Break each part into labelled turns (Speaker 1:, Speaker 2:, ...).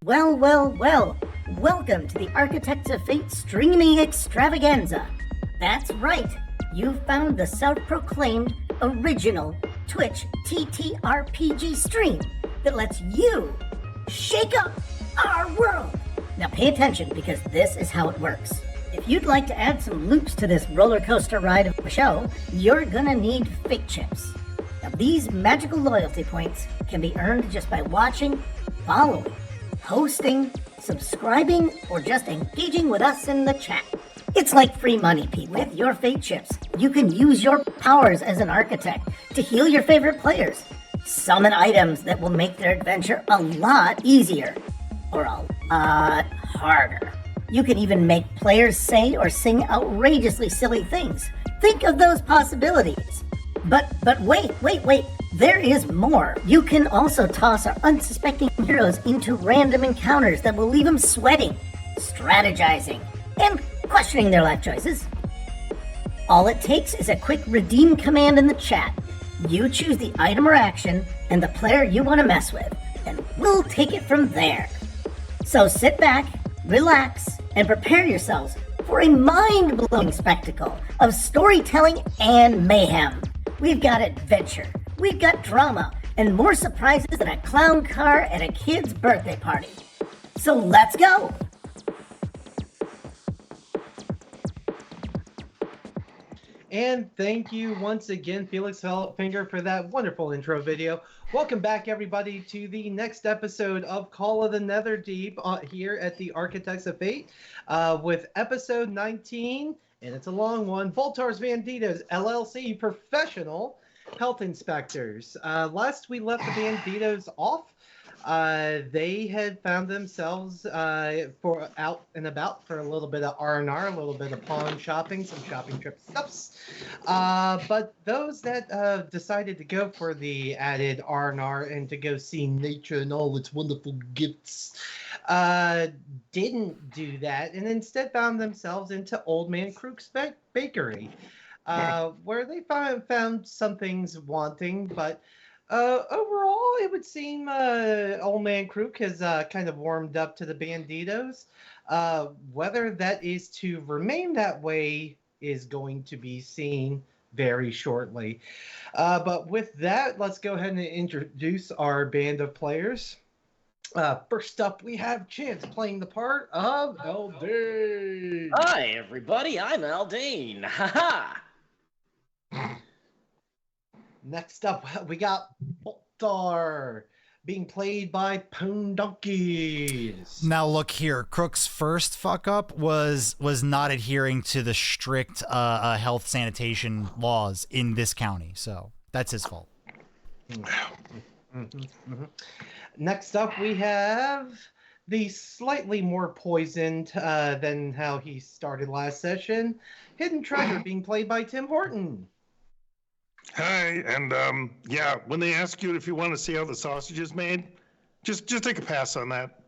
Speaker 1: Well, well, well. Welcome to the Architects of Fate streaming extravaganza. That's right. You found the self-proclaimed original Twitch TTRPG stream that lets you shake up our world. Now pay attention because this is how it works. If you'd like to add some loops to this roller coaster ride of a show, you're gonna need fate chips. Now these magical loyalty points can be earned just by watching, following, hosting, subscribing, or just engaging with us in the chat. It's like free money, people. With your fate chips, you can use your powers as an architect to heal your favorite players, summon items that will make their adventure a lot easier, or a lot harder. You can even make players say or sing outrageously silly things. Think of those possibilities. But wait. There is more. You can also toss our unsuspecting heroes into random encounters that will leave them sweating, strategizing, and questioning their life choices. All it takes is a quick redeem command in the chat. You choose the item or action and the player you want to mess with, and we'll take it from there. So sit back, relax, and prepare yourselves for a mind-blowing spectacle of storytelling and mayhem. We've got adventure, we've got drama, and more surprises than a clown car at a kid's birthday party. So let's go!
Speaker 2: And thank you once again, Felix Finger, for that wonderful intro video. Welcome back, everybody, to the next episode of Call of the Netherdeep here at the Architects of Fate with episode 19, and it's a long one, Boltar's Bandito's LLC Professional Health Inspectors. Last we left the Bandito's off, they had found themselves for out and about for a little bit of R&R, a little bit of pawn shopping, some shopping trip stuffs. But those that decided to go for the added R&R and to go see nature and all its wonderful gifts didn't do that and instead found themselves into Old Man Kruuk's bakery, where they found some things wanting, but overall, it would seem Old Man Kruuk has kind of warmed up to the Banditos. Whether that is to remain that way is going to be seen very shortly. But with that, let's go ahead and introduce our band of players. First up, we have Chance playing the part of Aldane.
Speaker 3: Hi, everybody. I'm Aldane. Haha.
Speaker 2: Next up, we got Boltar being played by Poondonkeys.
Speaker 4: Now look here, Kruuk's first fuck up was not adhering to the strict health sanitation laws in this county, so that's his fault.
Speaker 2: Next up, we have the slightly more poisoned than how he started last session, Hidden Treasure being played by Tim Horton.
Speaker 5: Hi, and yeah, when they ask you if you want to see how the sausage is made, just take a pass on that.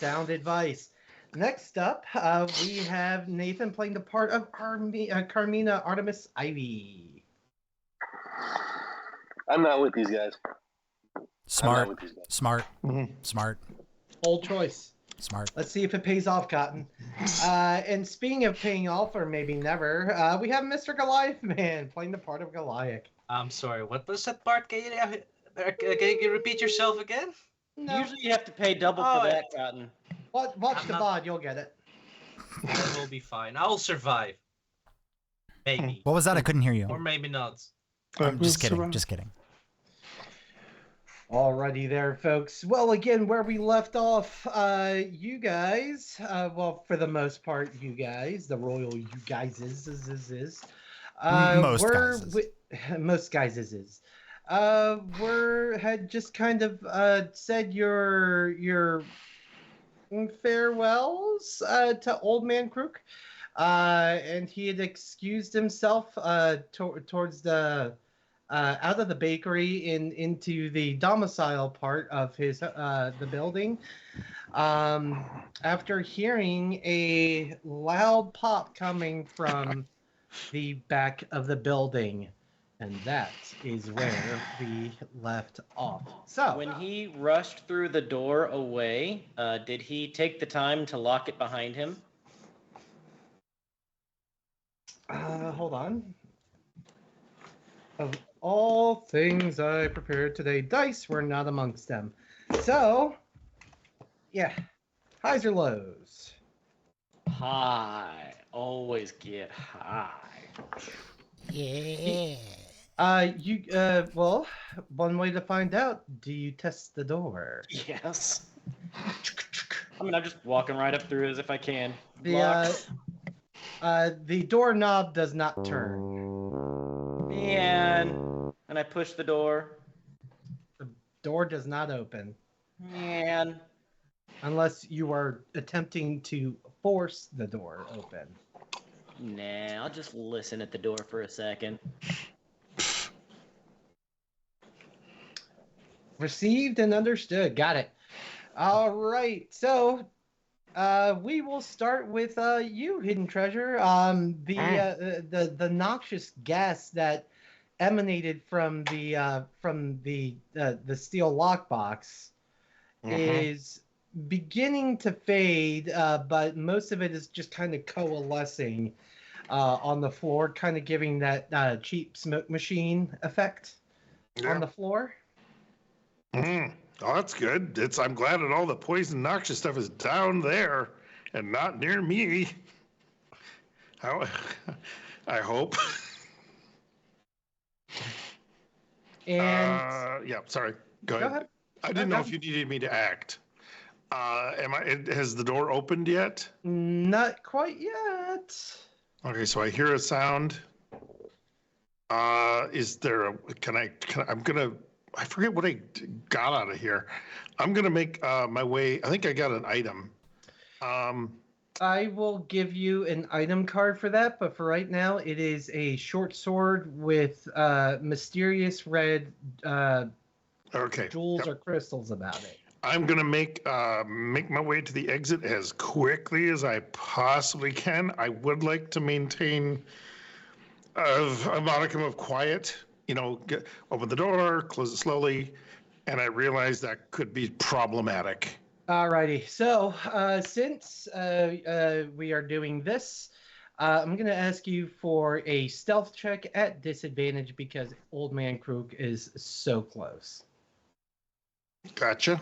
Speaker 2: Sound advice. Next up, we have Nathan playing the part of Carmina Artemis Ivy.
Speaker 6: I'm not with these guys.
Speaker 4: Smart.
Speaker 5: Mm-hmm.
Speaker 4: Smart.
Speaker 2: Bold choice.
Speaker 4: Smart.
Speaker 2: Let's see if it pays off, Cotton. And speaking of paying off, or maybe never, we have Mr. Goliath Man playing the part of Goliath.
Speaker 7: I'm sorry, what was that part? Can you repeat yourself again?
Speaker 2: No.
Speaker 3: Usually you have to pay double for that, Cotton.
Speaker 2: Watch the VOD, you'll get it.
Speaker 7: It will be fine. I'll survive. Maybe.
Speaker 4: What was that? I couldn't hear you.
Speaker 7: Or maybe not.
Speaker 4: I'm just kidding. Just kidding.
Speaker 2: Alrighty there, folks. Well, again, where we left off, you guys, well, for the most part, you guys, the royal you guys most guys had just kind of said your farewells to Old Man Kruuk, and he had excused himself towards the out of the bakery into the domicile part of his the building, after hearing a loud pop coming from the back of the building. And that is where we left off. So,
Speaker 3: When he rushed through the door away, did he take the time to lock it behind him?
Speaker 2: hold on. Of all things I prepared today, dice were not amongst them. So, yeah. Highs or lows?
Speaker 3: High. Always get high.
Speaker 4: Yeah.
Speaker 2: Well, one way to find out, do you test the door?
Speaker 3: Yes. I mean, I'm just walking right up through as if I can.
Speaker 2: The doorknob does not turn.
Speaker 3: Man. And I push the door.
Speaker 2: The door does not open.
Speaker 3: Man.
Speaker 2: Unless you are attempting to force the door open.
Speaker 3: Nah, I'll just listen at the door for a second.
Speaker 2: Received and understood. Got it. All right. So, we will start with you, Hidden Treasure. The noxious gas that emanated from the steel lockbox is beginning to fade, but most of it is just kind of coalescing on the floor, kind of giving that cheap smoke machine effect on the floor.
Speaker 5: Oh, that's good. I'm glad that all the poison noxious stuff is down there and not near me. I hope.
Speaker 2: And
Speaker 5: yeah, sorry. Go ahead. I didn't know if you needed me to act. Has the door opened yet?
Speaker 2: Not quite yet.
Speaker 5: Okay, so I hear a sound. Is there a, I forget what I got out of here. I'm gonna make my way. I think I got an item.
Speaker 2: I will give you an item card for that, but for right now, it is a short sword with mysterious red jewels or crystals about it.
Speaker 5: I'm gonna make my way to the exit as quickly as I possibly can. I would like to maintain a modicum of quiet. Open the door, close it slowly, and I realize that could be problematic.
Speaker 2: Alrighty, so since we are doing this, I'm going to ask you for a stealth check at disadvantage because Old Man Kruuk is so close.
Speaker 5: Gotcha.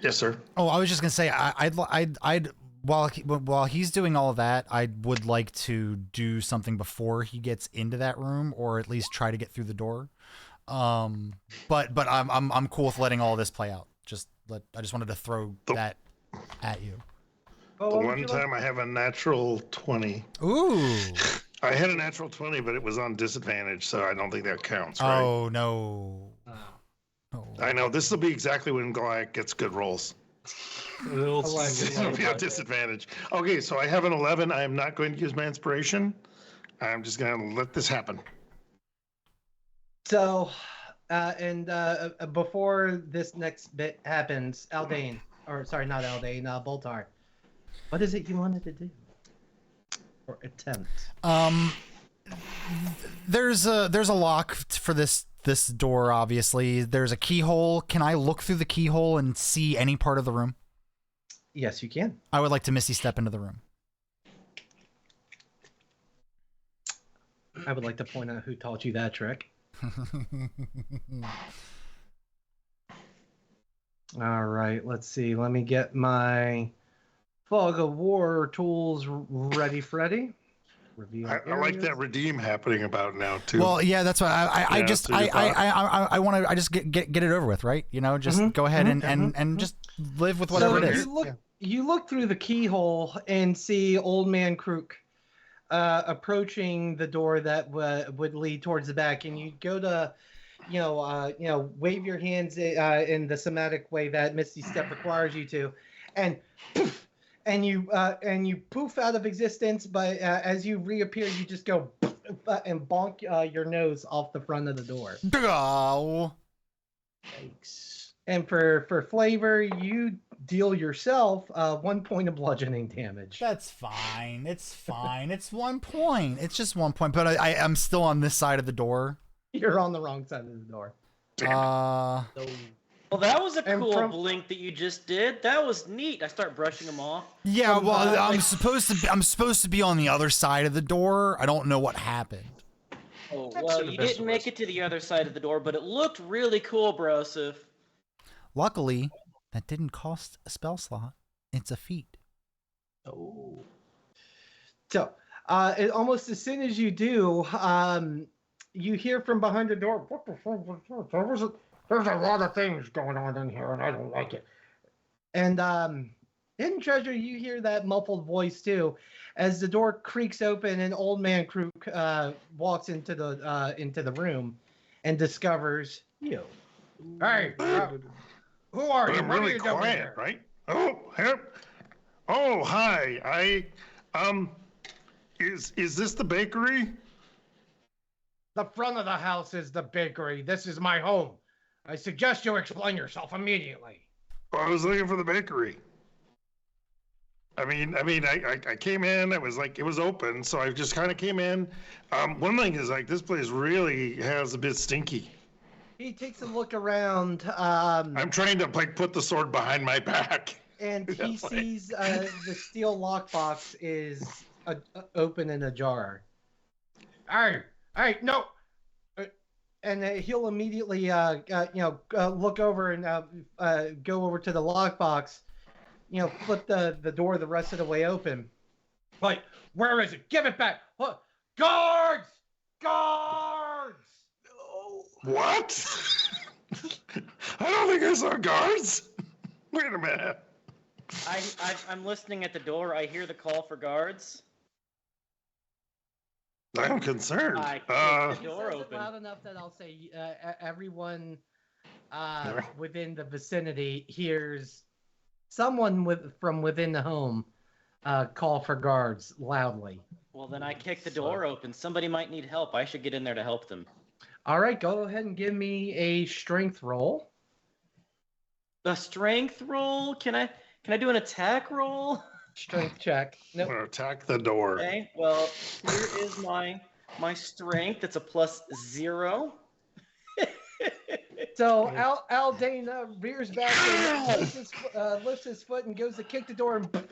Speaker 5: Yes, sir.
Speaker 4: Oh, I was just gonna say, I'd while he's doing all of that, I would like to do something before he gets into that room, or at least try to get through the door. But I'm cool with letting all this play out. I just wanted to throw that at you.
Speaker 5: The one time I have a natural 20.
Speaker 4: Ooh.
Speaker 5: I had a natural 20, but it was on disadvantage, so I don't think that counts, right?
Speaker 4: Oh, no. Oh.
Speaker 5: I know. This will be exactly when Goliath gets good rolls. It'll be a disadvantage. Okay, so I have an 11. I am not going to use my inspiration. I'm just going to let this happen.
Speaker 2: So, before this next bit happens, Aldane, or sorry, not Aldane, Boltar, what is it you wanted to do or attempt?
Speaker 4: There's a lock for this door. Obviously, there's a keyhole. Can I look through the keyhole and see any part of the room?
Speaker 2: Yes, you can.
Speaker 4: I would like to Misty step into the room.
Speaker 2: I would like to point out who taught you that trick. All right, let's see. Let me get my Fog of War tools ready, Freddy.
Speaker 5: I like that redeem happening about now too.
Speaker 4: Well, yeah, that's why I want to just get it over with, right? Just go ahead and just live with whatever it is.
Speaker 2: You look through the keyhole and see Old Man Kruuk approaching the door that would lead towards the back, and you go to, wave your hands in the somatic way that Misty Step requires you to, and poof, and you poof out of existence. But as you reappear, you just go and bonk your nose off the front of the door.
Speaker 4: Oh.
Speaker 2: Yikes. And for flavor, you deal yourself 1 point of bludgeoning damage.
Speaker 4: That's fine. It's fine. It's 1 point. It's just 1 point. But I'm still on this side of the door.
Speaker 2: You're on the wrong side of the door.
Speaker 4: Uh,
Speaker 3: Well, that was a
Speaker 2: And
Speaker 3: cool
Speaker 2: from-
Speaker 3: blink that you just did. That was neat. I start brushing them off.
Speaker 4: yeah.
Speaker 2: From,
Speaker 4: Well, I'm
Speaker 2: like-
Speaker 4: supposed to be on the other side of the door. I don't know what happened.
Speaker 3: Oh,
Speaker 7: That's
Speaker 3: well,
Speaker 7: to the
Speaker 3: you
Speaker 7: best
Speaker 3: didn't
Speaker 7: of
Speaker 3: make
Speaker 7: us.
Speaker 3: it to the other side of the door, but it looked really cool, Broseph.
Speaker 4: Luckily, that didn't cost a spell slot. It's a feat.
Speaker 7: Oh.
Speaker 2: So, almost as soon as you do, you hear from behind the door, "What the fuck? There's a lot of things going on in here, and I don't like it." And in Treasure, you hear that muffled voice too, as the door creaks open and Old Man Kruuk walks into the room, and discovers you. Hey, who are
Speaker 5: But
Speaker 2: you?
Speaker 5: I'm
Speaker 2: What are
Speaker 5: really
Speaker 2: you doing
Speaker 5: quiet,
Speaker 2: here?
Speaker 5: right? Oh, hi. Is this the bakery?
Speaker 2: The front of the house is the bakery. This is my home. I suggest you explain yourself immediately.
Speaker 5: Well, I was looking for the bakery. I came in. It was open, so I just kind of came in. One thing is this place really has a bit stinky.
Speaker 2: He takes a look around,
Speaker 5: I'm trying to put the sword behind my back.
Speaker 2: and he
Speaker 5: That's right.
Speaker 2: sees the steel lockbox is open and ajar. Hey, no! And he'll immediately, look over and go over to the lockbox. Flip the door the rest of the way open. Like, where is it? Give it back! What? Guards! Guards!
Speaker 5: What? I don't think I saw guards. Wait a minute.
Speaker 3: I'm listening at the door. I hear the call for guards.
Speaker 5: I'm concerned.
Speaker 3: I kicked
Speaker 2: He
Speaker 3: the door
Speaker 2: says it
Speaker 3: open.
Speaker 2: loud enough that I'll say everyone
Speaker 5: Alright.
Speaker 2: within the vicinity hears someone from within the home call for guards loudly.
Speaker 3: Well, then I kicked the door open. Somebody might need help. I should get in there to help them.
Speaker 2: All right, go ahead and give me a strength roll.
Speaker 3: A strength roll? Can I do an attack roll?
Speaker 2: Strength check.
Speaker 5: I'm
Speaker 2: Nope.
Speaker 5: gonna attack the door.
Speaker 3: Okay. Well, here is my strength. It's a +0.
Speaker 2: So Aldane rears back and lifts his foot and goes to kick the door, and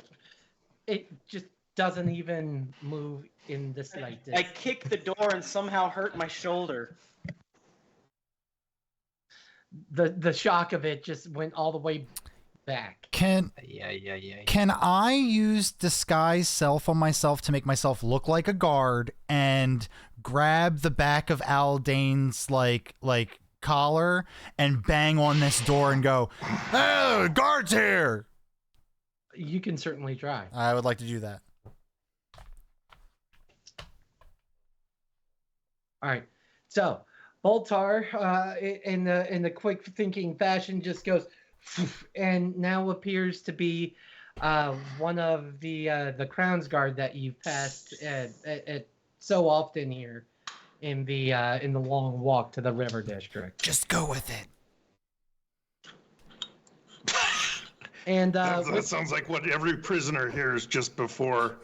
Speaker 2: it just doesn't even move in the slightest.
Speaker 3: I kicked the door and somehow hurt my shoulder.
Speaker 2: The shock of it just went all the way back.
Speaker 4: Can
Speaker 7: Yeah.
Speaker 4: Can I use disguise self on myself to make myself look like a guard and grab the back of Aldane's like collar and bang on this door and go, "Oh, guard's here!"
Speaker 2: You can certainly try.
Speaker 4: I would like to do that.
Speaker 2: All right. So Boltar, in the quick thinking fashion, just goes, and now appears to be one of the Crown's Guard that you've passed at so often here in the long walk to the River District.
Speaker 4: Just go with it.
Speaker 2: And
Speaker 5: That sounds like what every prisoner hears just before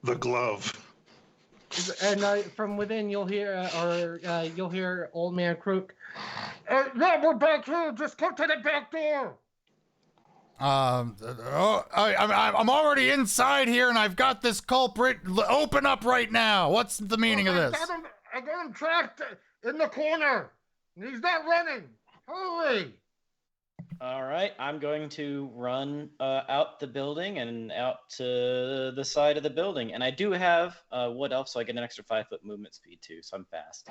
Speaker 5: the glove.
Speaker 2: from within you'll hear you'll hear Old Man Kruuk. Yeah, we're back here. Just come to the back door.
Speaker 4: I'm already inside here and I've got this culprit. Open up right now. What's the meaning of this?
Speaker 2: I got him trapped in the corner. He's not running. Hurry!
Speaker 3: All right, I'm going to run out the building and out to the side of the building. And I do have wood elf, so I get an extra 5-foot movement speed too, so I'm fast.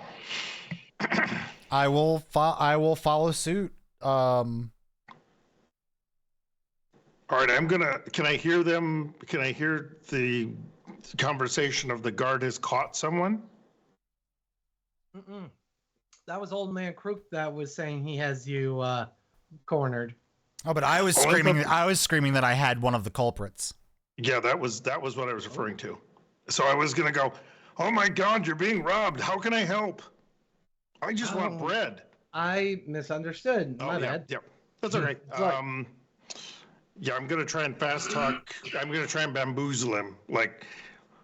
Speaker 4: I will follow suit.
Speaker 5: All right, can I hear them? Can I hear the conversation of the guard has caught someone?
Speaker 2: Mm-mm. That was Old Man Kruuk that was saying he has you cornered.
Speaker 4: Oh, but I was
Speaker 5: Oh, I
Speaker 4: screaming.
Speaker 5: thought-
Speaker 4: I was screaming that I had one of the culprits.
Speaker 5: Yeah, that was what I was referring to. So I was gonna go, oh my God, you're being robbed. How can I help? I just want
Speaker 2: Oh.
Speaker 5: bread.
Speaker 2: I misunderstood. My
Speaker 5: Oh, yeah,
Speaker 2: bad.
Speaker 5: yeah. That's all right.
Speaker 2: It's like-
Speaker 5: Yeah, I'm gonna try and fast talk. I'm gonna try and bamboozle him. Like,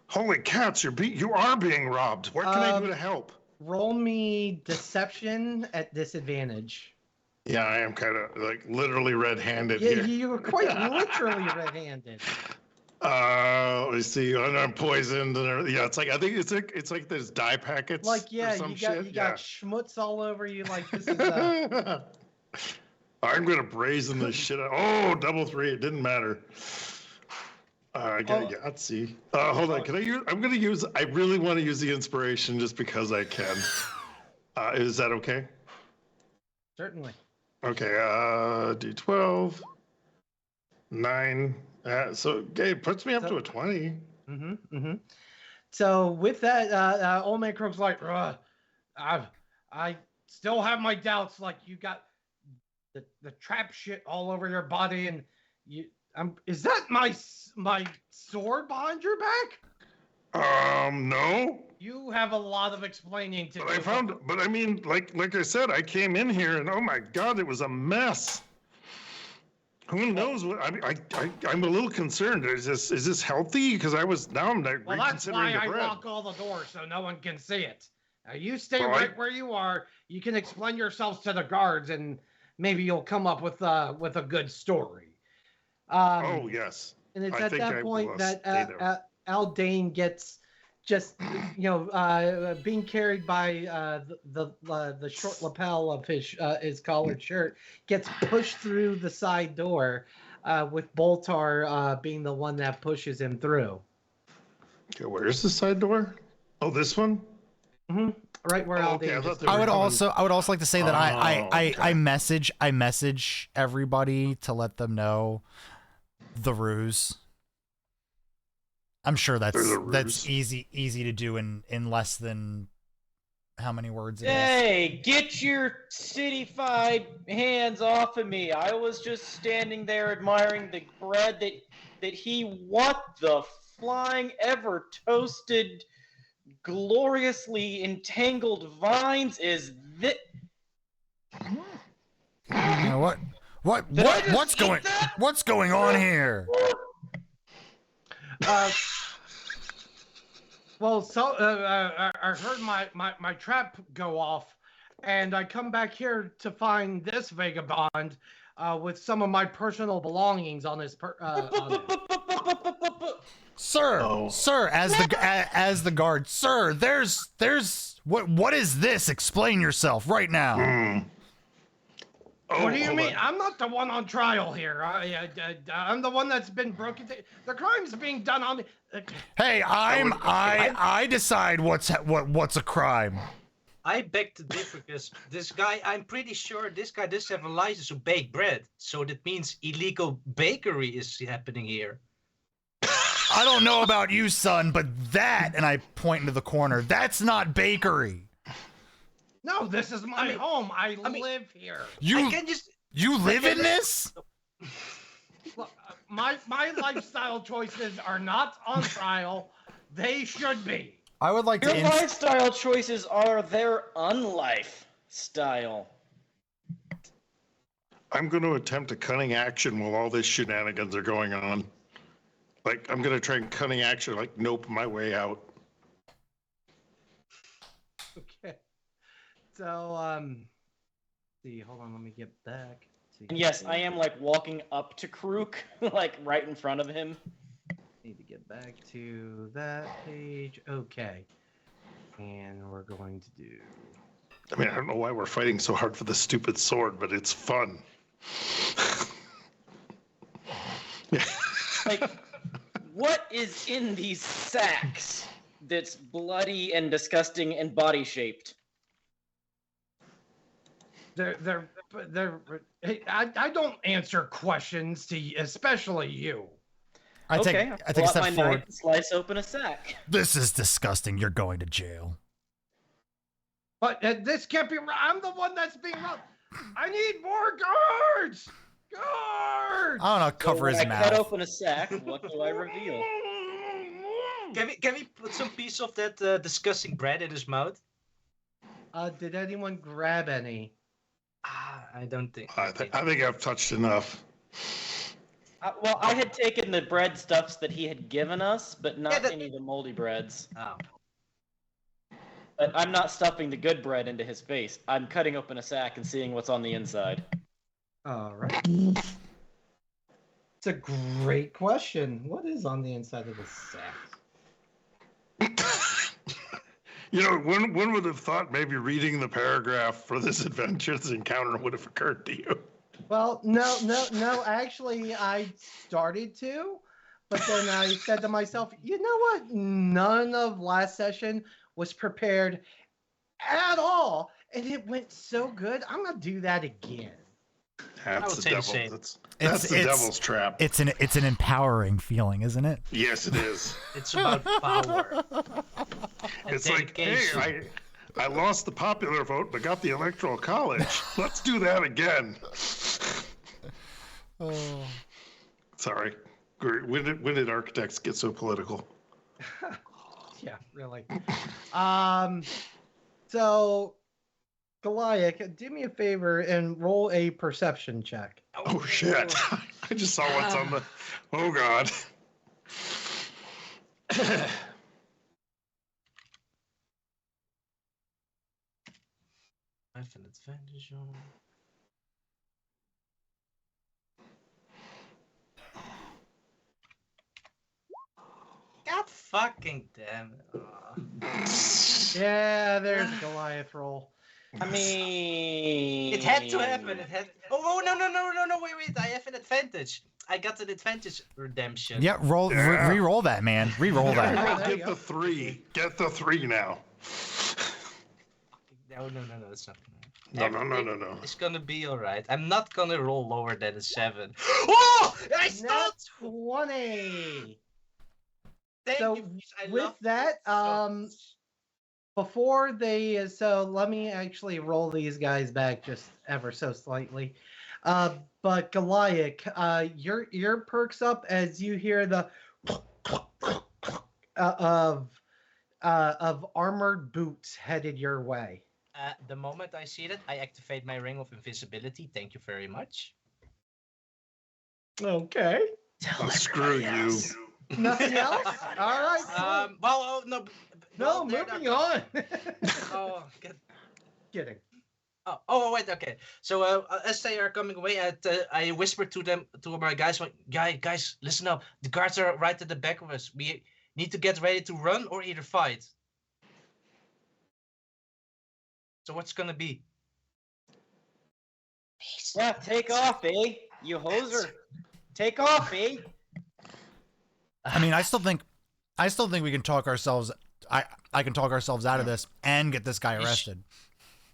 Speaker 5: holy cats, you are being robbed. What can I do to help?
Speaker 2: Roll me deception at disadvantage.
Speaker 5: Yeah, I am kind of like literally red-handed
Speaker 2: Yeah,
Speaker 5: here.
Speaker 2: you were quite literally red-handed.
Speaker 5: Let me see. I'm poisoned and everything. Yeah, it's like I think it's like there's dye packets.
Speaker 2: Like, yeah,
Speaker 5: or some
Speaker 2: you got
Speaker 5: shit.
Speaker 2: you got schmutz all over you. Like this is
Speaker 5: Yeah. I'm gonna brazen this shit out. Oh, double 3. It didn't matter. I got Yahtzee. Hold on. Can I use? I'm gonna use. I really want to use the inspiration just because I can. Is that okay?
Speaker 2: certainly.
Speaker 5: Okay. D12. 9. So it puts me up to a 20.
Speaker 2: So with that, Old Man Kruuk's like, I still have my doubts. Like you got the trap shit all over your body, and is that my sword behind your back?
Speaker 5: No.
Speaker 2: You have a lot of explaining to do.
Speaker 5: But I found. But I mean, like I said, I came in here and oh my god, it was a mess. Who knows what? I'm a little concerned. Is this healthy? Because I'm like
Speaker 2: Well, that's
Speaker 5: reconsidering
Speaker 2: why
Speaker 5: the
Speaker 2: I
Speaker 5: bread.
Speaker 2: lock all the doors so no one can see it. Now you stay
Speaker 5: Well,
Speaker 2: right where you are. You can explain yourselves to the guards, and maybe you'll come up with a good story.
Speaker 5: Oh yes.
Speaker 2: And it's
Speaker 5: I
Speaker 2: at
Speaker 5: think
Speaker 2: that
Speaker 5: I
Speaker 2: point
Speaker 5: will
Speaker 2: that
Speaker 5: stay there.
Speaker 2: Aldane gets just being carried by the short lapel of his collared shirt, gets pushed through the side door, with Boltar being the one that pushes him through.
Speaker 5: Okay, where's the side door? Oh, this one.
Speaker 2: Right where
Speaker 5: Oh, okay,
Speaker 2: Aldane
Speaker 5: I
Speaker 2: just
Speaker 5: thought they were
Speaker 4: I would also like to say that
Speaker 5: okay.
Speaker 4: I message everybody to let them know the ruse. I'm sure
Speaker 5: There's a
Speaker 4: that's
Speaker 5: ruse.
Speaker 4: easy to do in less than how many words it is.
Speaker 3: Hey, get your cityfied hands off of me. I was just standing there admiring the bread that he, what the flying ever toasted, gloriously entangled vines is this?
Speaker 4: What's going on here?
Speaker 2: Well, so I heard my trap go off, and I come back here to find this vagabond with some of my personal belongings on his on him.
Speaker 4: Sir, as the guard, sir, there's what is this? Explain yourself right now.
Speaker 5: Oh,
Speaker 2: What do you
Speaker 5: hold
Speaker 2: mean?
Speaker 5: on.
Speaker 2: I'm not the one on trial here. I'm the one that's been broken. The crime's being done on me.
Speaker 4: Hey, I decide what's a crime.
Speaker 7: I beg to differ because this guy, I'm pretty sure this guy does have a license to bake bread. So that means illegal bakery is happening here.
Speaker 4: I don't know about you, son, but that, and I point into the corner, that's not bakery.
Speaker 2: No, this is my home. I live here.
Speaker 4: You live in this?
Speaker 2: Look, my lifestyle choices are not on trial. They should be.
Speaker 4: I would like
Speaker 3: Your
Speaker 4: to.
Speaker 3: lifestyle choices are their unlife style.
Speaker 5: I'm going to attempt a cunning action while all this shenanigans are going on. Like, I'm going to try and cunning action, like, nope my way out.
Speaker 2: Okay. So, see, hold on, let me get back.
Speaker 3: And yes, I am like walking up to Kruuk, like right in front of him.
Speaker 2: Need to get back to that page. Okay. And we're going to do...
Speaker 5: I mean, I don't know why we're fighting so hard for the stupid sword, but it's fun.
Speaker 3: Like, what is in these sacks that's bloody and disgusting and body shaped?
Speaker 2: I don't answer questions to you, especially you.
Speaker 4: I take a step
Speaker 3: my
Speaker 4: forward.
Speaker 3: knife and slice open a sack.
Speaker 4: This is disgusting. You're going to jail.
Speaker 2: But this can't be right. I'm the one that's being robbed. I need more guards! Guards!
Speaker 4: I don't know, cover
Speaker 3: When
Speaker 4: his
Speaker 3: I
Speaker 4: mouth.
Speaker 3: cut open a sack, what do I reveal?
Speaker 7: Can we put some piece of that disgusting bread in his mouth?
Speaker 2: Did anyone grab any?
Speaker 7: I don't think.
Speaker 5: I think I've touched enough.
Speaker 3: Well, I had taken the bread stuffs that he had given us, but not
Speaker 7: that-
Speaker 3: any of the moldy breads.
Speaker 7: Oh.
Speaker 3: But I'm not stuffing the good bread into his face. I'm cutting open a sack and seeing what's on the inside.
Speaker 2: All right. It's a great question. What is on the inside of this sack?
Speaker 5: You know, one would have thought maybe reading the paragraph for this adventure's encounter would have occurred to you.
Speaker 2: Well, no. Actually, I started to, but then I said to myself, you know what? None of last session was prepared at all, and it went so good. I'm gonna do that again.
Speaker 5: That's
Speaker 7: would
Speaker 5: the
Speaker 7: say the
Speaker 5: devil.
Speaker 7: same.
Speaker 5: That's the devil's trap.
Speaker 4: It's an empowering feeling, isn't it?
Speaker 5: Yes, it is.
Speaker 7: It's about power. And
Speaker 5: It's like, hey,
Speaker 7: dedication.
Speaker 5: I lost the popular vote, but got the electoral college. Let's do that again.
Speaker 4: Oh.
Speaker 5: Sorry. When did architects get so political?
Speaker 2: Yeah, really. So Goliath, do me a favor and roll a perception check.
Speaker 5: Oh shit! I just saw what's on the. Oh god.
Speaker 7: I have an advantage on. God fucking damn it.
Speaker 2: Yeah, there's a Goliath roll.
Speaker 3: I mean,
Speaker 7: It had to happen. It had. Oh no! Wait! I have an advantage. I got an advantage redemption.
Speaker 4: Yeah,
Speaker 5: Yeah.
Speaker 4: re-roll that, man. Re-roll that.
Speaker 2: There you
Speaker 5: Get
Speaker 2: go.
Speaker 5: the 3. Get the 3 now.
Speaker 7: No, it's not gonna.
Speaker 5: No.
Speaker 7: Everything It's gonna be alright. I'm not gonna roll lower than a 7. Oh! I
Speaker 2: Nat
Speaker 7: stole.
Speaker 2: 20.
Speaker 7: Thank
Speaker 2: So,
Speaker 7: you. I
Speaker 2: with
Speaker 7: love
Speaker 2: that,
Speaker 7: so much.
Speaker 2: Before they, so let me actually roll these guys back just ever so slightly. But Goliath, your ear perks up as you hear the of armored boots headed your way.
Speaker 7: The moment I see that, I activate my ring of invisibility. Thank you very much.
Speaker 2: Okay.
Speaker 5: Oh, screw you.
Speaker 2: Nothing else? All right. Cool.
Speaker 7: No.
Speaker 2: No,
Speaker 7: they're
Speaker 2: moving
Speaker 7: not-
Speaker 2: on.
Speaker 7: Oh, good.
Speaker 2: Kidding.
Speaker 7: Wait, okay. So as they are coming away, I whisper to them, to my guys, like, guys, listen up. The guards are right at the back of us. We need to get ready to run or either fight. So what's gonna be?
Speaker 3: Yeah, take off, eh? You hoser. Take off, eh?
Speaker 4: I mean, I still think we can talk ourselves. I can talk ourselves out of this and get this guy arrested.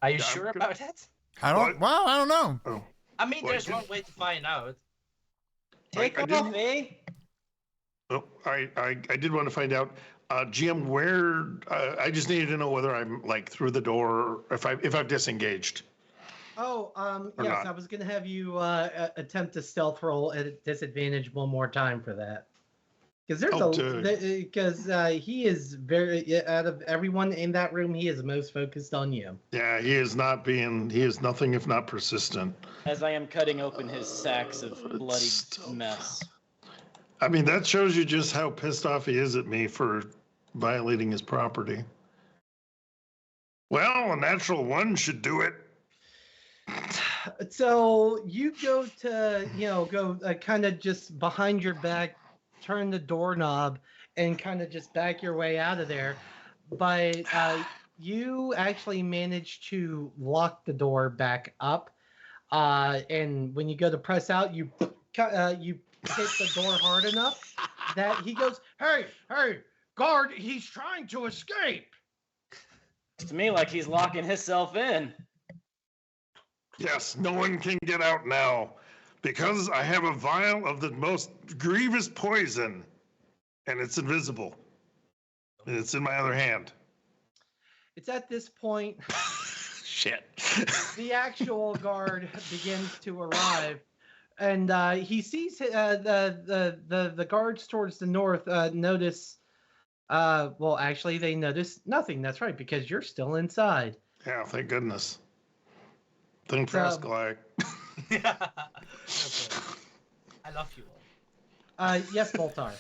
Speaker 7: Are you
Speaker 5: Yeah,
Speaker 7: sure
Speaker 5: I'm good.
Speaker 7: about that?
Speaker 4: I don't. Well, I don't know.
Speaker 5: Oh.
Speaker 7: I mean,
Speaker 5: Well,
Speaker 7: there's
Speaker 5: I
Speaker 7: one way to find out.
Speaker 3: Take
Speaker 5: I
Speaker 3: off,
Speaker 5: didn't-
Speaker 3: eh?
Speaker 5: Oh, I did want to find out, GM, where I just needed to know whether I'm like through the door, or if I've disengaged.
Speaker 2: Oh,
Speaker 5: Or
Speaker 2: yes,
Speaker 5: not.
Speaker 2: I was gonna have you attempt a stealth roll at a disadvantage one more time for that. Because he is very out of everyone in that room, he is most focused on you.
Speaker 5: Yeah, he is nothing if not persistent.
Speaker 3: As I am cutting open his sacks of bloody
Speaker 5: Still-
Speaker 3: mess.
Speaker 5: I mean, that shows you just how pissed off he is at me for violating his property. Well, a natural 1 should do it.
Speaker 2: So you go to, kind of just behind your back, turn the doorknob, and kind of just back your way out of there. But you actually manage to lock the door back up. And when you go to press out, you hit the door hard enough that he goes, hey, guard, he's trying to escape.
Speaker 3: To me, like he's locking himself in.
Speaker 5: Yes, no one can get out now because I have a vial of the most grievous poison and it's invisible. And it's in my other hand.
Speaker 2: It's at this point
Speaker 5: Shit.
Speaker 2: the actual guard begins to arrive, and he sees the guards towards the north notice. Well, actually, they notice nothing. That's right, because you're still inside.
Speaker 5: Yeah, thank goodness. Thanks for
Speaker 2: So-
Speaker 5: asking, Glad.
Speaker 7: Okay. I love you all.
Speaker 2: Yes, Boltar.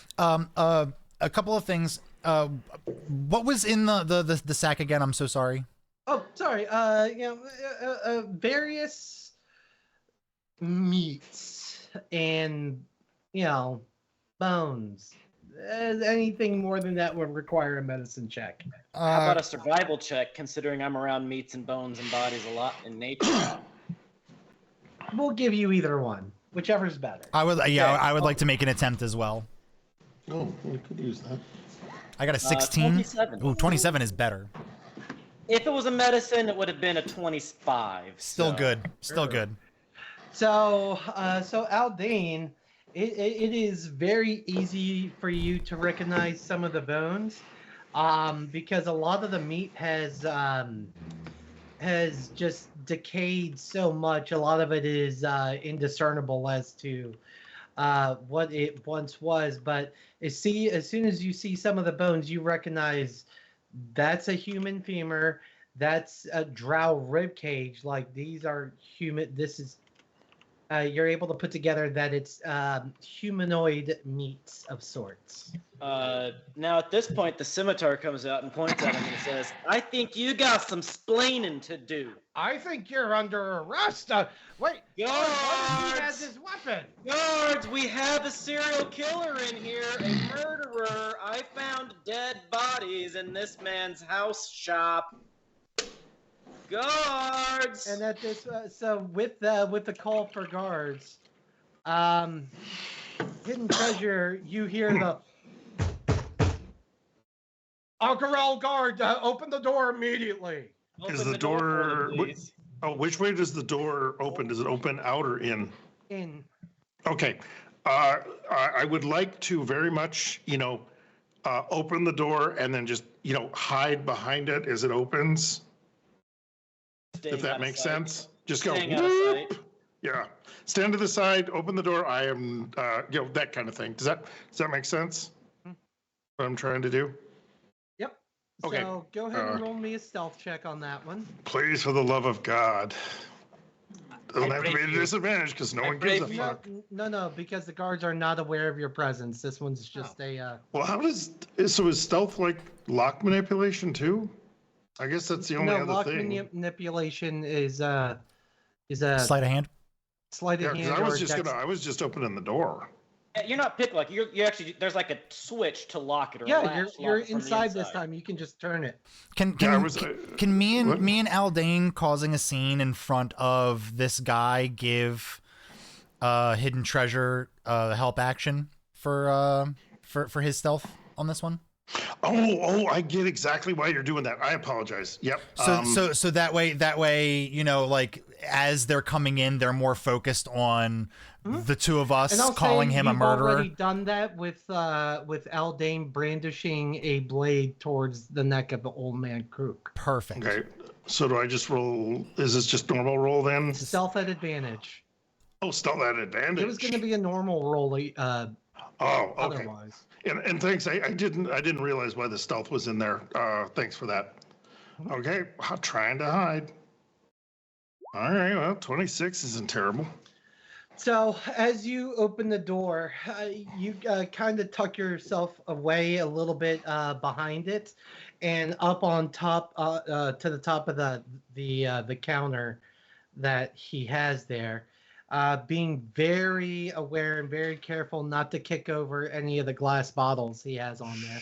Speaker 4: A couple of things. What was in the sack again? I'm so sorry.
Speaker 2: Oh, sorry. Various meats and bones. Anything more than that would require a medicine check.
Speaker 3: How about a survival check, considering I'm around meats and bones and bodies a lot in nature?
Speaker 2: We'll give you either one, whichever's better.
Speaker 4: I would
Speaker 3: Okay.
Speaker 4: I would like to make an attempt as well.
Speaker 5: Oh, we could use that.
Speaker 4: I got a 16.
Speaker 3: 27.
Speaker 4: Ooh, 27 is better.
Speaker 3: If it was a medicine, it would have been a 25.
Speaker 4: Still
Speaker 3: so-
Speaker 4: good. Still good.
Speaker 2: So Aldane, it is very easy for you to recognize some of the bones, because a lot of the meat has just decayed so much. A lot of it is indiscernible as to what it once was. But as soon as you see some of the bones, you recognize that's a human femur. That's a drow rib cage. Like, these are human. This is you're able to put together that it's humanoid meats of sorts.
Speaker 3: Now, at this point, the scimitar comes out and points at him and says, I think you got some splaining to do.
Speaker 2: I think you're under arrest. Wait,
Speaker 3: Guards!
Speaker 2: what if he has his weapon?
Speaker 3: Guards, we have a serial killer in here, a murderer. I found dead bodies in this man's house shop. Guards!
Speaker 2: And at this, so with the call for guards, hidden treasure, you hear the Ank'Harel guard, open the door immediately.
Speaker 3: Open
Speaker 5: Is the
Speaker 3: for
Speaker 5: door-
Speaker 3: me, please.
Speaker 5: Oh, which way does the door open? Does it open out or in?
Speaker 2: In.
Speaker 5: Okay. I would like to very much, open the door and then just, hide behind it as it opens,
Speaker 3: Staying
Speaker 5: if
Speaker 3: out
Speaker 5: that
Speaker 3: of
Speaker 5: makes
Speaker 3: sight.
Speaker 5: sense. Just go,
Speaker 3: Staying out of
Speaker 5: whoop.
Speaker 3: sight.
Speaker 5: Yeah. Stand to the side, open the door. I am, that kind of thing. Does that make sense? What I'm trying to do?
Speaker 2: Yep.
Speaker 5: Okay,
Speaker 2: So go ahead and roll me a stealth check on that one.
Speaker 5: Please, for the love of God. Doesn't
Speaker 7: I
Speaker 5: have to be
Speaker 7: brave
Speaker 5: a
Speaker 7: you.
Speaker 5: disadvantage because no
Speaker 7: I
Speaker 5: one gives a
Speaker 7: brave you.
Speaker 5: fuck.
Speaker 2: No, because the guards are not aware of your presence. This one's just a.
Speaker 5: Well, so is stealth like lock manipulation too? I guess that's the only
Speaker 2: No,
Speaker 5: other
Speaker 2: lock
Speaker 5: thing.
Speaker 2: manipulation is a
Speaker 4: Sleight of hand.
Speaker 2: sleight
Speaker 5: Yeah,
Speaker 2: of
Speaker 5: 'cause
Speaker 2: hand.
Speaker 5: I was just opening the door.
Speaker 3: You're not picklock. You actually, there's like a switch to lock it. Or a
Speaker 2: Yeah,
Speaker 3: latch
Speaker 2: you're
Speaker 3: lock it from the
Speaker 2: inside this
Speaker 3: inside.
Speaker 2: time. You can just turn it.
Speaker 4: Can
Speaker 5: Yeah, I was,
Speaker 4: can me
Speaker 5: what?
Speaker 4: and Aldane causing a scene in front of this guy give hidden treasure help action for his stealth on this one?
Speaker 5: Oh, I get exactly why you're doing that. I apologize. Yep.
Speaker 4: So that way, like as they're coming in, they're more focused on the two of us
Speaker 2: And I'll
Speaker 4: calling
Speaker 2: say
Speaker 4: him a
Speaker 2: you've
Speaker 4: murderer.
Speaker 2: already done that with Aldane brandishing a blade towards the neck of the Old Man Kruuk.
Speaker 4: Perfect.
Speaker 5: Okay. So do I just roll? Is this just normal roll then?
Speaker 2: Stealth at advantage.
Speaker 5: Oh, stealth at advantage.
Speaker 2: It was going to be a normal roll.
Speaker 5: Oh, okay.
Speaker 2: Otherwise.
Speaker 5: And thanks. I didn't realize why the stealth was in there. Thanks for that. Okay, I'm trying to hide. All right. Well, 26 isn't terrible.
Speaker 2: So as you open the door, you kind of tuck yourself away a little bit behind it, and up on top to the top of the counter that he has there, being very aware and very careful not to kick over any of the glass bottles he has on there.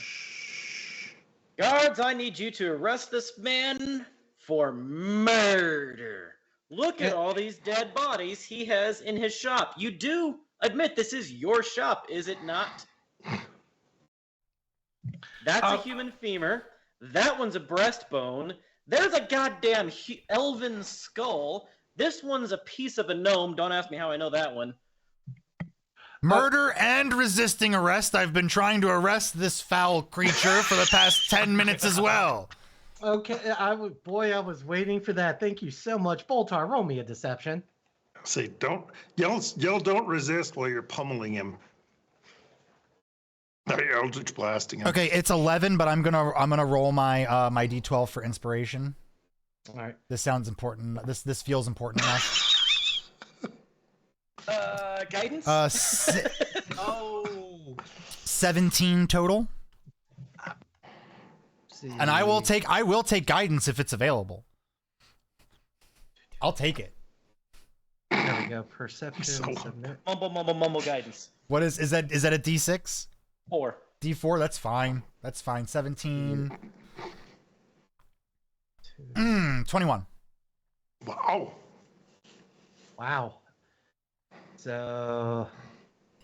Speaker 3: Guards, I need you to arrest this man for murder. Look at all these dead bodies he has in his shop. You do admit this is your shop, is it not? That's a human femur. That one's a breastbone. There's a goddamn elven skull. This one's a piece of a gnome. Don't ask me how I know that one.
Speaker 4: Murder and resisting arrest. I've been trying to arrest this foul creature for the past 10 minutes as well.
Speaker 2: Okay, I was waiting for that. Thank you so much, Boltar. Roll me a deception.
Speaker 5: Say, don't yell, don't resist while you're pummeling him. Eldritch blasting him.
Speaker 4: Okay, it's 11, but I'm gonna roll my my d12 for inspiration.
Speaker 2: All right.
Speaker 4: This sounds important. This feels important enough.
Speaker 3: Guidance?
Speaker 7: Oh.
Speaker 4: 17 total.
Speaker 2: See.
Speaker 4: And I will take guidance if it's available. I'll take it.
Speaker 2: There we go. Perception.
Speaker 5: So-
Speaker 2: Submit.
Speaker 3: Mumble guidance.
Speaker 4: What is that a D6?
Speaker 3: 4.
Speaker 4: D4, that's fine. That's fine. 17. 21.
Speaker 5: Wow.
Speaker 2: Wow. So,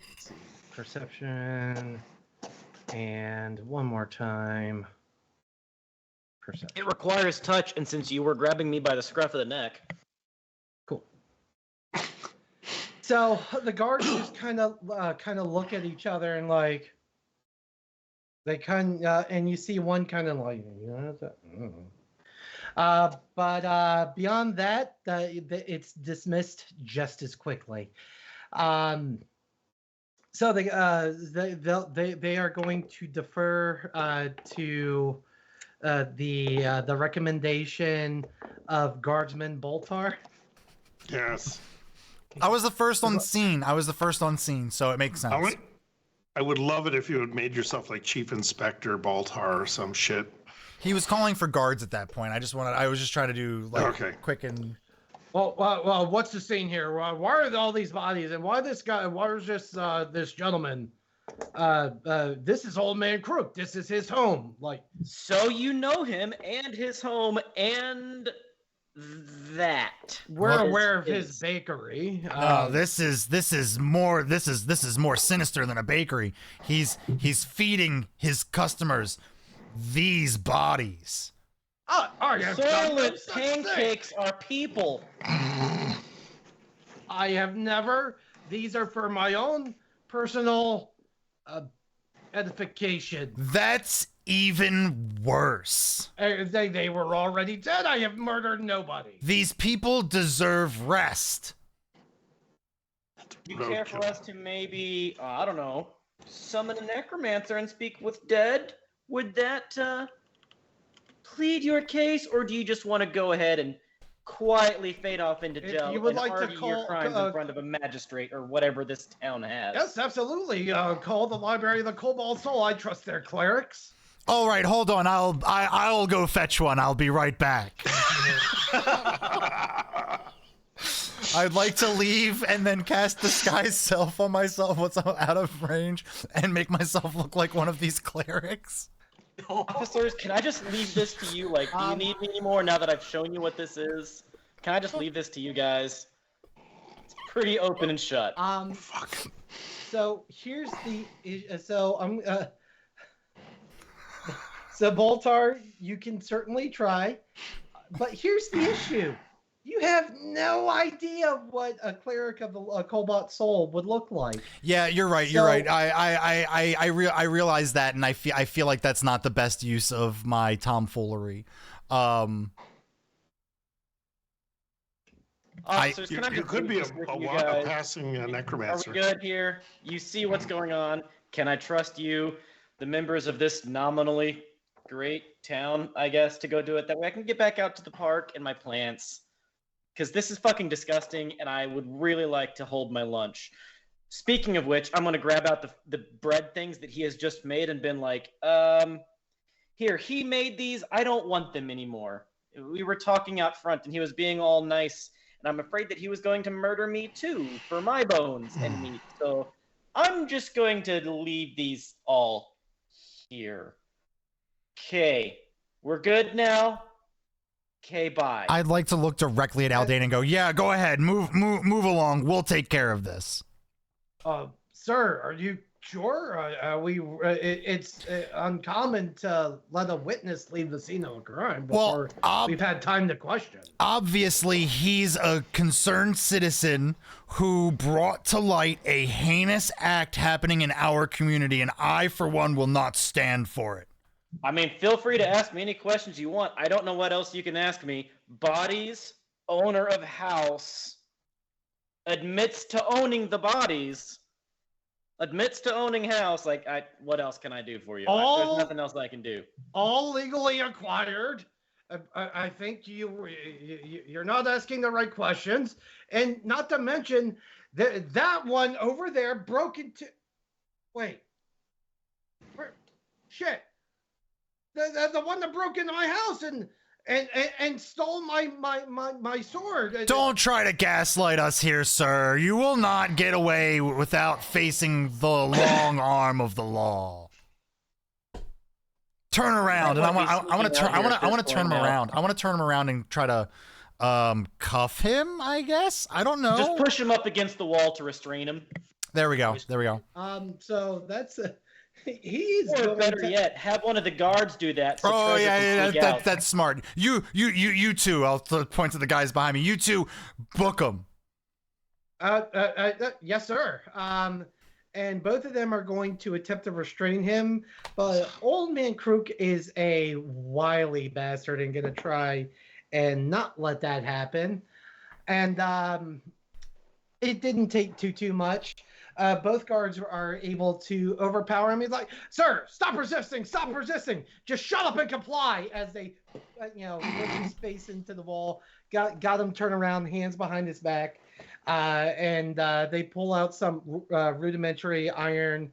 Speaker 2: let's see. Perception, and one more time. Perception.
Speaker 3: It requires touch, and since you were grabbing me by the scruff of the neck.
Speaker 2: Cool. So the guards just kind of look at each other and like they and you see one kind of like, you know, but beyond that, it's dismissed just as quickly. So they are going to defer to the recommendation of Guardsman Boltar.
Speaker 5: Yes.
Speaker 4: I was the first on scene. So it makes sense.
Speaker 5: I would love it if you had made yourself like Chief Inspector Boltar or some shit.
Speaker 4: He was calling for guards at that point. I was just trying to do like quick and.
Speaker 2: Well, what's the scene here? Why are all these bodies, and why this guy? Why is this gentleman? This is Old Man Kruuk. This is his home. Like,
Speaker 3: So you know him and his home and that.
Speaker 2: we're
Speaker 3: What
Speaker 2: aware of
Speaker 3: is-
Speaker 2: his bakery.
Speaker 4: This is more sinister than a bakery. He's feeding his customers these bodies.
Speaker 2: I have done no
Speaker 3: Soylent
Speaker 2: such thing.
Speaker 3: pancakes are people.
Speaker 2: I have never. These are for my own personal edification.
Speaker 4: That's even worse.
Speaker 2: They were already dead. I have murdered nobody.
Speaker 4: These people deserve rest.
Speaker 3: You care for us to maybe, I don't know, summon a necromancer and speak with dead? Would that plead your case, or do you just want to go ahead and quietly fade off into
Speaker 2: If
Speaker 3: jail
Speaker 2: you would
Speaker 3: and
Speaker 2: like to
Speaker 3: argue your
Speaker 2: call-
Speaker 3: crimes in front of a magistrate or whatever this town has?
Speaker 2: Yes, absolutely. Call the Library of the Cobalt Soul. I trust their clerics.
Speaker 4: All right, hold on. I'll go fetch one. I'll be right back. I'd like to leave and then cast Disguise Self on myself once I'm out of range and make myself look like one of these clerics.
Speaker 3: Officers, can I just leave this to you? Like, do you need me anymore now that I've shown you what this is? Can I just leave this to you guys? It's pretty open and shut.
Speaker 5: Fuck.
Speaker 2: So here's the. So I'm. So Boltar, you can certainly try, but here's the issue: you have no idea what a cleric of the Cobalt Soul would look like.
Speaker 4: Yeah, you're right. You're right. I realize that, and I feel like that's not the best use of my tomfoolery.
Speaker 3: Officers, can I
Speaker 5: You
Speaker 3: just
Speaker 5: could be
Speaker 3: leave this with
Speaker 5: a
Speaker 3: you
Speaker 5: one
Speaker 3: guys?
Speaker 5: passing
Speaker 3: Are
Speaker 5: necromancer.
Speaker 3: we good here? You see what's going on. Can I trust you, the members of this nominally great town, I guess, to go do it? That way I can get back out to the park and my plants. Because this is fucking disgusting, and I would really like to hold my lunch. Speaking of which, I'm going to grab out the bread things that he has just made and been like, here, he made these. I don't want them anymore. We were talking out front, and he was being all nice, and I'm afraid that he was going to murder me too for my bones and meat. So I'm just going to leave these all here. Okay, we're good now. Okay, bye.
Speaker 4: I'd like to look directly at Aldane and go, "Yeah, go ahead, move along. We'll take care of this."
Speaker 2: Sir, are you sure? It's uncommon to let a witness leave the scene of a crime before we've had time to question.
Speaker 4: Obviously, he's a concerned citizen who brought to light a heinous act happening in our community, and I, for one, will not stand for it.
Speaker 3: I mean, feel free to ask me any questions you want. I don't know what else you can ask me. Bodies, owner of house, admits to owning the bodies, admits to owning house. Like, what else can I do for you? There's nothing else I can do.
Speaker 2: All legally acquired I think you're not asking the right questions, and not to mention that one over there broke into. Wait, shit! The one that broke into my house and stole my sword.
Speaker 4: Don't try to gaslight us here, sir. You will not get away without facing the long arm of the law. Turn around, and I want to turn him around. I want to turn him around and try to cuff him, I guess. I don't know.
Speaker 3: Just push him up against the wall to restrain him.
Speaker 4: There we go.
Speaker 2: So that's he's
Speaker 3: or better yet, have one of the guards do that. So
Speaker 4: oh
Speaker 3: yeah,
Speaker 4: that's smart. You two. I'll point to the guys behind me. You two, book them.
Speaker 2: Yes, sir. And both of them are going to attempt to restrain him, but Old Man Kruuk is a wily bastard and gonna try and not let that happen. And it didn't take too much. Both guards are able to overpower him. He's like, "Sir, stop resisting! Stop resisting! Just shut up and comply!" As they, put his face into the wall, got him turned around, hands behind his back. And they pull out some rudimentary iron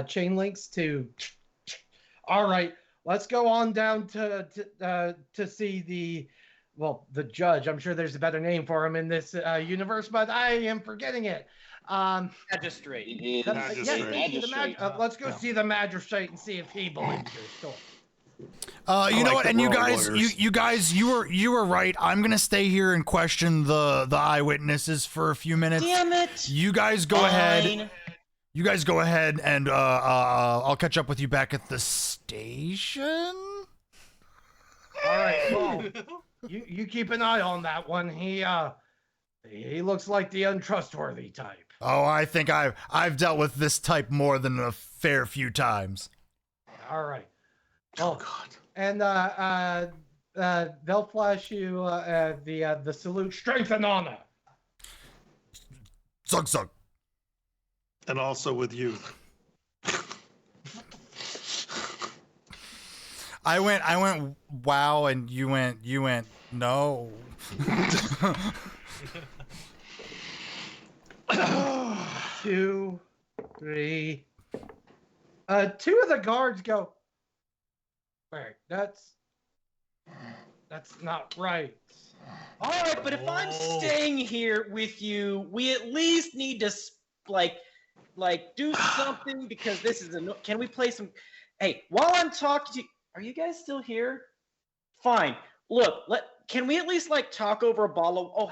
Speaker 2: chain links to. All right, let's go on down to see the judge. I'm sure there's a better name for him in this universe, but I am forgetting it.
Speaker 3: Magistrate.
Speaker 2: Let's go see the magistrate and see if he believes your story.
Speaker 4: You know what? And you guys, you were right. I'm gonna stay here and question the eyewitnesses for a few minutes.
Speaker 3: Damn it!
Speaker 4: You guys go ahead. You guys go ahead, and I'll catch up with you back at the station.
Speaker 2: All right. Well, you keep an eye on that one. He looks like the untrustworthy type.
Speaker 4: Oh, I think I've dealt with this type more than a fair few times.
Speaker 2: All right.
Speaker 5: Oh God.
Speaker 2: And they'll flash you the salute, strength and honor.
Speaker 4: Zug.
Speaker 5: And also with you.
Speaker 4: I went wow, and you went no.
Speaker 2: 2, 3. Two of the guards go. Wait, that's not right.
Speaker 3: All right, but if I'm staying here with you, we at least need to do something because this is can we play some? Hey, while I'm talking to you, are you guys still here? Fine. Look, can we at least talk over a bottle of?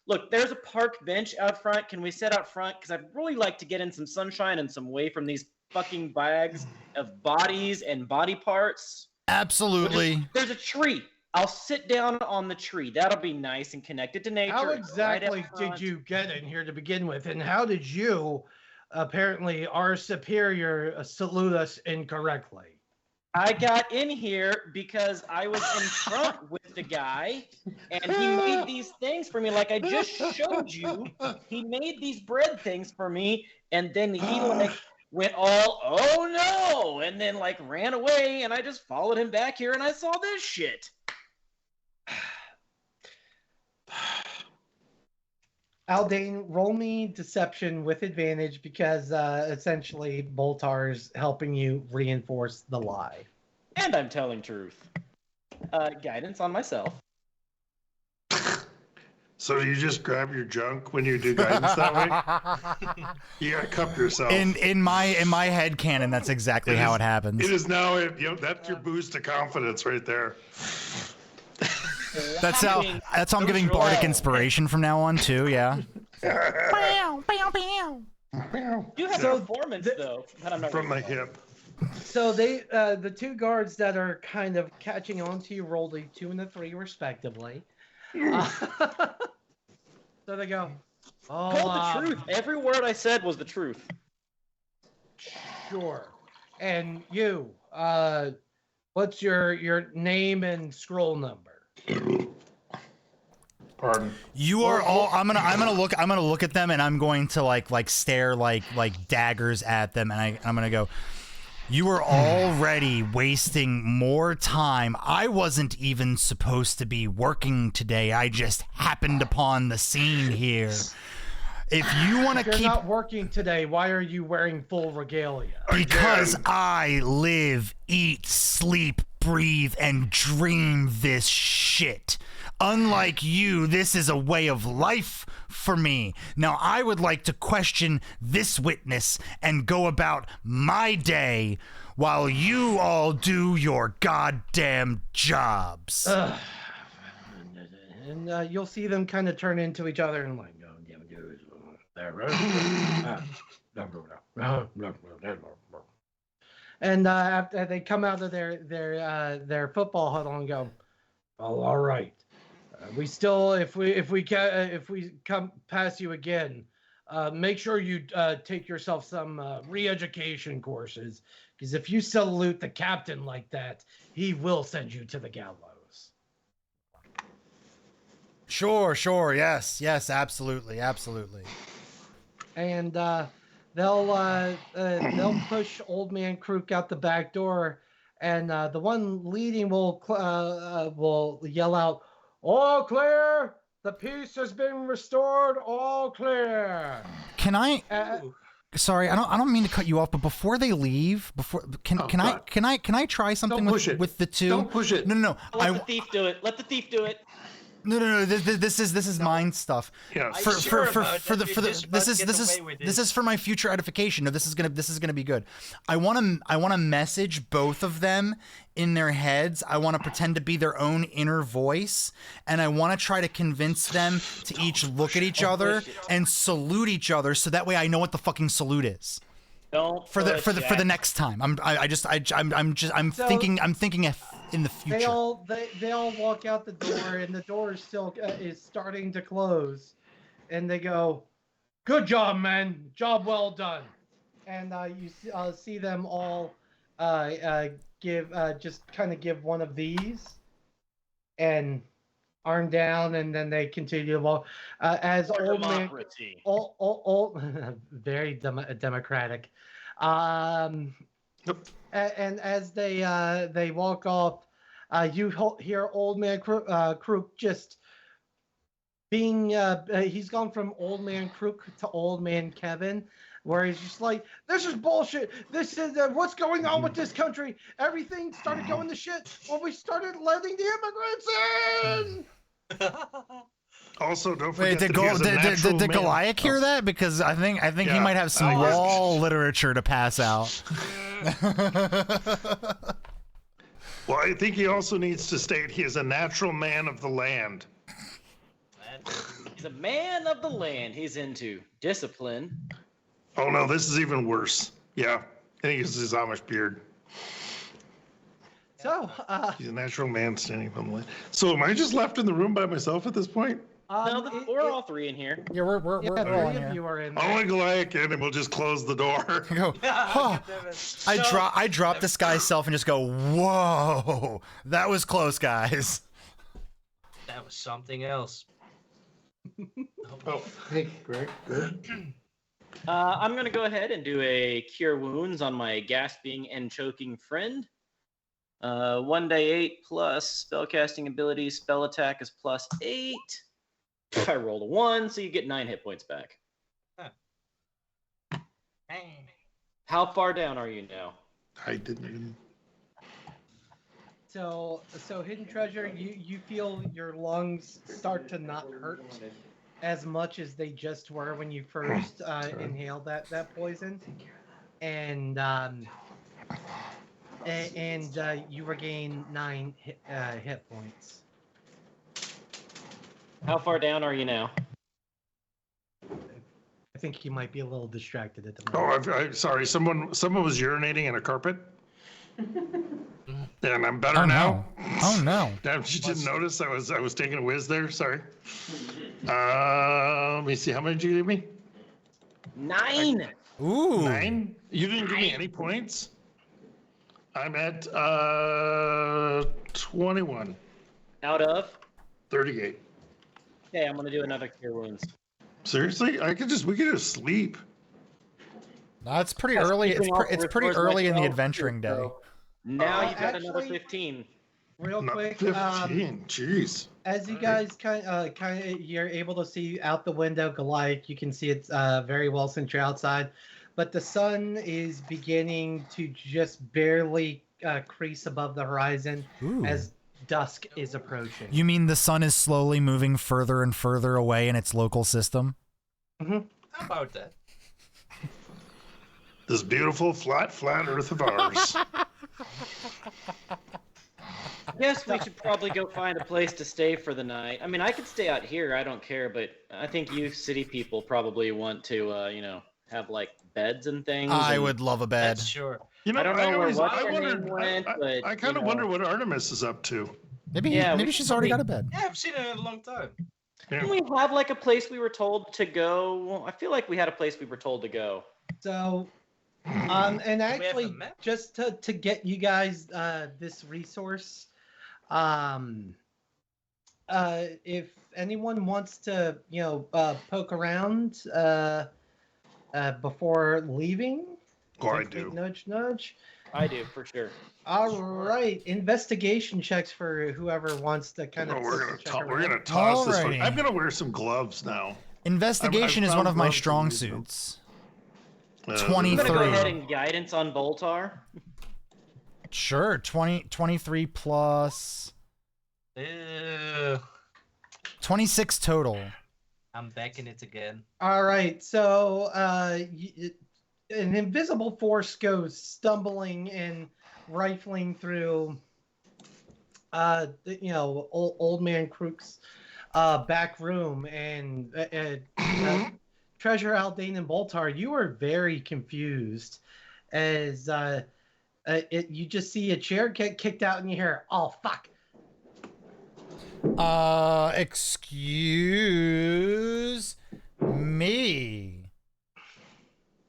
Speaker 3: Look, there's a park bench out front. Can we sit out front? Because I'd really like to get in some sunshine and some away from these fucking bags of bodies and body parts.
Speaker 4: Absolutely.
Speaker 3: There's a tree. I'll sit down on the tree. That'll be nice and connected to nature.
Speaker 2: How exactly did you get in here to begin with? And how did you, apparently our superior, salute us incorrectly?
Speaker 3: I got in here because I was in front with the guy, and he made these things for me like I just showed you. He made these bread things for me, and then he went all, oh no, and then ran away, and I just followed him back here, and I saw this shit.
Speaker 2: Aldane, roll me deception with advantage because essentially Boltar's helping you reinforce the lie.
Speaker 3: And I'm telling truth. Guidance on myself.
Speaker 5: So you just grab your junk when you do guidance that way? You gotta cup yourself.
Speaker 4: In my head canon, that's exactly how it happens.
Speaker 5: It is now. That's your boost of confidence right there.
Speaker 4: That's how I'm giving bardic inspiration from now on too. Yeah.
Speaker 3: You have a performance though. That I'm not
Speaker 5: from the hip.
Speaker 2: So they, the two guards that are kind of catching on to you, rolled a 2 and a 3 respectively. So they go,
Speaker 3: told the truth. Every word I said was the truth.
Speaker 2: Sure. And you, what's your name and scroll number?
Speaker 5: Pardon.
Speaker 4: You are all. I'm gonna look at them, and I'm going to like stare like daggers at them, and I'm gonna go. You are already wasting more time. I wasn't even supposed to be working today. I just happened upon the scene here. If you want to
Speaker 2: You're
Speaker 4: keep...
Speaker 2: not working today. Why are you wearing full regalia?
Speaker 4: Because
Speaker 5: Again.
Speaker 4: I live, eat, sleep, breathe, and dream this shit. Unlike you, this is a way of life for me. Now, I would like to question this witness and go about my day while you all do your goddamn jobs.
Speaker 2: And you'll see them kind of turn into each other and like, oh, damn it, dude. And after they come out of their football huddle and go, oh, all right. We still, if we come past you again, make sure you take yourself some re-education courses, because if you salute the captain like that, he will send you to the gallows.
Speaker 4: Sure, yes, absolutely.
Speaker 2: And they'll push Old Man Kruuk out the back door, and the one leading will yell out, "All clear! The peace has been restored. All clear!"
Speaker 4: Can I? Sorry, I don't mean to cut you off, but before they leave, can I try something with the two?
Speaker 5: Don't push it.
Speaker 4: No.
Speaker 3: Let the thief do it. Let the thief do it.
Speaker 4: No. This is mine stuff.
Speaker 5: Yeah.
Speaker 4: This is for my future edification. No, this is gonna be good. I wanna message both of them in their heads. I wanna pretend to be their own inner voice, and I wanna try to convince them to each look at each other and salute each other, so that way I know what the fucking salute is. For the next time. I'm thinking in the future.
Speaker 2: They all walk out the door, and the door is still is starting to close, and they go, "Good job, man! Job well done." And you see them all give one of these, and arm down, and then they continue to walk as Old Man. Old, very democratic. And as they walk off, you hear Old Man Kruuk just being he's gone from Old Man Kruuk to Old Man Kevin, where he's just like, "This is bullshit. This is what's going on with this country. Everything started going to shit when we started letting the immigrants in."
Speaker 5: Also, don't
Speaker 4: Wait,
Speaker 5: forget
Speaker 4: did Goliath hear that? Because I think he might have some wall literature to pass out.
Speaker 5: Well, I think he also needs to state he is a natural man of the land.
Speaker 3: He's a man of the land. He's into discipline.
Speaker 5: Oh no, this is even worse. Yeah, I think it's his Amish beard.
Speaker 2: So
Speaker 5: He's a natural man standing on the land. So am I just left in the room by myself at this point?
Speaker 3: No, we're all three in here.
Speaker 4: Yeah, we're all
Speaker 2: three
Speaker 4: in
Speaker 2: of
Speaker 4: here.
Speaker 2: you are in
Speaker 5: I'll
Speaker 2: there.
Speaker 5: let Goliath in and we'll just close the door.
Speaker 4: I go, huh. I drop this guy's self and just go, whoa, that was close, guys.
Speaker 7: That was something else.
Speaker 5: Oh, hey, Greg. Good.
Speaker 3: I'm going to go ahead and do a Cure Wounds on my gasping and choking friend. 1d8 plus spellcasting ability. Spell attack is +8. I rolled a 1, so you get 9 hit points back.
Speaker 7: Huh.
Speaker 3: How far down are you now?
Speaker 5: I didn't even...
Speaker 2: So Hidden Treasure, you feel your lungs start to not hurt as much as they just were when you first inhaled that poison, and you regain 9 hit points.
Speaker 3: How far down are you now?
Speaker 2: I think you might be a little distracted at the moment.
Speaker 5: Oh, I'm sorry. Someone was urinating in a carpet. And I'm better now.
Speaker 4: Oh no!
Speaker 5: Damn, you didn't notice I was taking a whiz there. Sorry. Let me see. How many did you give me?
Speaker 3: 9.
Speaker 4: Ooh.
Speaker 5: 9. You didn't give me any points. I'm at 21.
Speaker 3: Out of?
Speaker 5: 38.
Speaker 3: Okay, I'm going to do another Cure Wounds.
Speaker 5: Seriously? We could just sleep.
Speaker 4: That's pretty
Speaker 3: That's
Speaker 4: early.
Speaker 3: keeping off
Speaker 4: It's
Speaker 3: the
Speaker 4: pretty
Speaker 3: resource
Speaker 4: early in the
Speaker 3: like
Speaker 4: adventuring day.
Speaker 3: so now you got another
Speaker 2: actually-
Speaker 3: 15.
Speaker 2: Real
Speaker 5: Not
Speaker 2: quick,
Speaker 5: 15. Jeez.
Speaker 2: as you guys kind of you're able to see out the window Goliath, you can see it's very well since you're outside, but the sun is beginning to just barely crease above the horizon
Speaker 4: Ooh.
Speaker 2: as dusk is approaching.
Speaker 4: You mean the sun is slowly moving further and further away in its local system?
Speaker 7: How about that?
Speaker 5: This beautiful flat Earth of ours.
Speaker 3: Yes, we should probably go find a place to stay for the night. I mean, I could stay out here. I don't care, but I think you city people probably want to, have like beds and things.
Speaker 4: I
Speaker 3: and-
Speaker 4: would love a bed.
Speaker 7: That's sure.
Speaker 5: You know,
Speaker 3: I don't know where
Speaker 5: always,
Speaker 3: what's
Speaker 5: I
Speaker 3: her
Speaker 5: wondered.
Speaker 3: name went, but,
Speaker 5: I kind of wonder what Artemis is up to.
Speaker 4: Maybe
Speaker 3: Yeah,
Speaker 4: maybe
Speaker 3: we
Speaker 4: she's
Speaker 3: should
Speaker 4: already got
Speaker 3: probably-
Speaker 4: a bed.
Speaker 7: Yeah, I've seen it in a long time.
Speaker 5: Yeah.
Speaker 3: Didn't we have like a place we were told to go? I feel like we had a place we were told to go.
Speaker 2: So, and
Speaker 7: a
Speaker 2: actually,
Speaker 7: map?
Speaker 2: just to get you guys this resource, if anyone wants to, poke around before leaving,
Speaker 5: Oh, I
Speaker 2: wink, wink,
Speaker 5: do.
Speaker 2: nudge, nudge.
Speaker 3: I do for sure.
Speaker 2: All right, investigation checks for whoever wants to kind of.
Speaker 5: Oh, we're gonna
Speaker 2: check
Speaker 5: toss this one.
Speaker 4: Alrighty.
Speaker 5: I'm gonna wear some gloves now.
Speaker 4: Investigation is one
Speaker 5: found
Speaker 4: of my
Speaker 5: gloves to
Speaker 4: strong
Speaker 5: use them.
Speaker 4: suits.
Speaker 3: 23. I'm gonna go
Speaker 4: 23.
Speaker 3: ahead and guidance on Boltar.
Speaker 4: Sure, 23 plus 26 total.
Speaker 7: I'm back in it again.
Speaker 2: All right, so an invisible force goes stumbling and rifling through, Old Man Kruuk's back room, and Treasure Aldane and Boltar, you are very confused as you just see a chair get kicked out and you hear, "Oh fuck."
Speaker 4: Excuse me.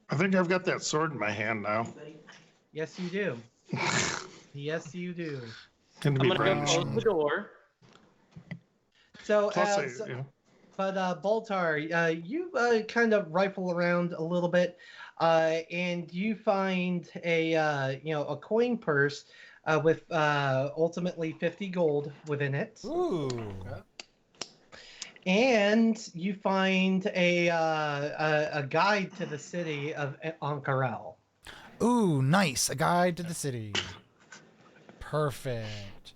Speaker 5: I think I've got that sword in my hand now.
Speaker 2: Yes, you do. Yes, you do.
Speaker 5: Going to
Speaker 3: I'm
Speaker 5: be
Speaker 3: gonna go
Speaker 5: brandished.
Speaker 3: close the door.
Speaker 2: So,
Speaker 5: Plus,
Speaker 2: but Boltar, you kind of rifle around a little bit, and you find a coin purse with ultimately 50 gold within it,
Speaker 4: Ooh.
Speaker 2: and you find a guide to the city of Ank'Harel.
Speaker 4: Ooh, nice. A guide to the city. Perfect.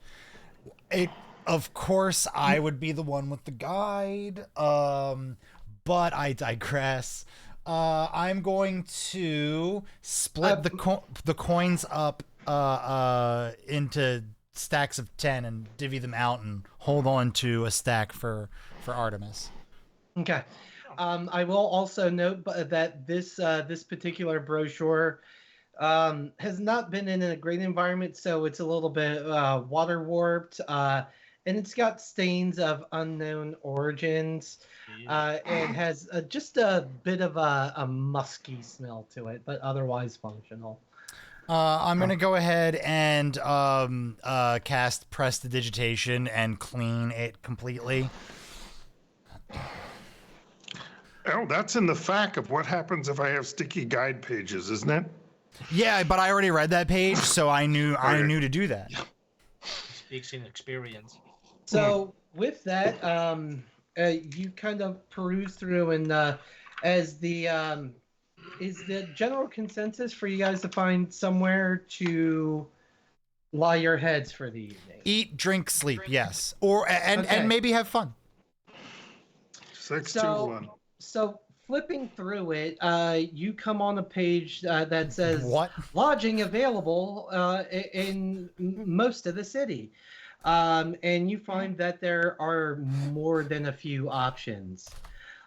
Speaker 4: Of course, I would be the one with the guide. But I digress. I'm going to split the coins up into stacks of 10 and divvy them out and hold on to a stack for Artemis.
Speaker 2: Okay. I will also note that this particular brochure has not been in a great environment, so it's a little bit water warped, and it's got stains of unknown origins, and has just a bit of a musky smell to it, but otherwise functional.
Speaker 4: I'm gonna go ahead and cast Prestidigitation and clean it completely.
Speaker 5: Oh, that's in the fact of what happens if I have sticky guide pages, isn't it?
Speaker 4: Yeah, but I already read that page, so I knew to do that.
Speaker 7: Speaks in experience.
Speaker 2: So with that, you kind of peruse through, and as the is the general consensus for you guys to find somewhere to lie your heads for the evening.
Speaker 4: Eat, drink, sleep. Yes, or and
Speaker 2: Okay.
Speaker 4: maybe have fun.
Speaker 5: 6, 2,
Speaker 2: So-
Speaker 5: 1.
Speaker 2: So flipping through it, you come on a page that says
Speaker 4: What?
Speaker 2: lodging available in most of the city. And you find that there are more than a few options.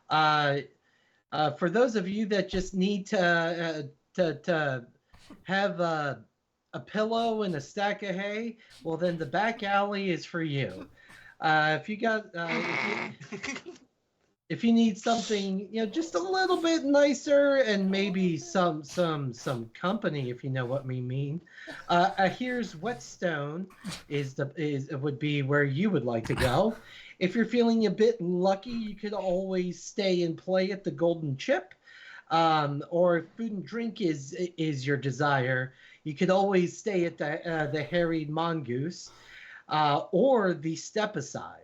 Speaker 2: For those of you that just need to have a pillow and a stack of hay, well, then the back alley is for you. If you got, if you need something, just a little bit nicer and maybe some company, if you know what we mean. Here's Whetstone would be where you would like to go. If you're feeling a bit lucky, you could always stay and play at the Golden Chip. or if food and drink is your desire, you could always stay at the Harried Mongoose, or the Step Aside.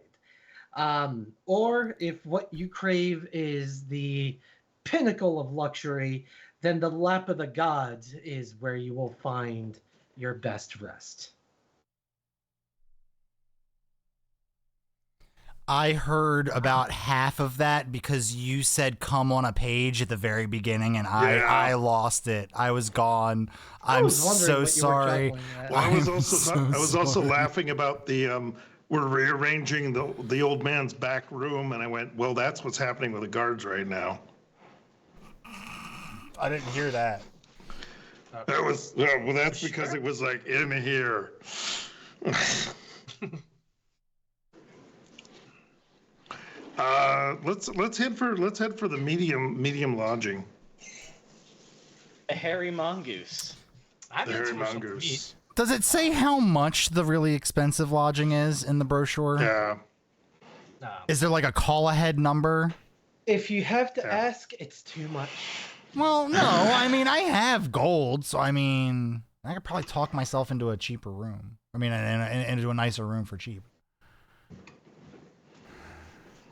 Speaker 2: Or if what you crave is the pinnacle of luxury, then the Lap of the Gods is where you will find your best rest.
Speaker 4: I heard about half of that because you said "come on a page" at the very beginning, and I lost it. I was gone. I'm so sorry.
Speaker 5: Well, I was also laughing about the we're rearranging the old man's back room, and I went, well, that's what's happening with the guards right now.
Speaker 4: I didn't hear that.
Speaker 5: That was well. That's because it was like in here. Let's head for the medium lodging.
Speaker 3: A hairy mongoose.
Speaker 7: I
Speaker 5: The hairy mongoose.
Speaker 4: Does it say how much the really expensive lodging is in the brochure?
Speaker 5: Yeah.
Speaker 7: No.
Speaker 4: Is there like a call ahead number?
Speaker 2: If you have to ask, it's too much.
Speaker 4: Well, no. I mean, I have gold, so I mean, I could probably talk myself into a cheaper room. I mean, and into a nicer room for cheap.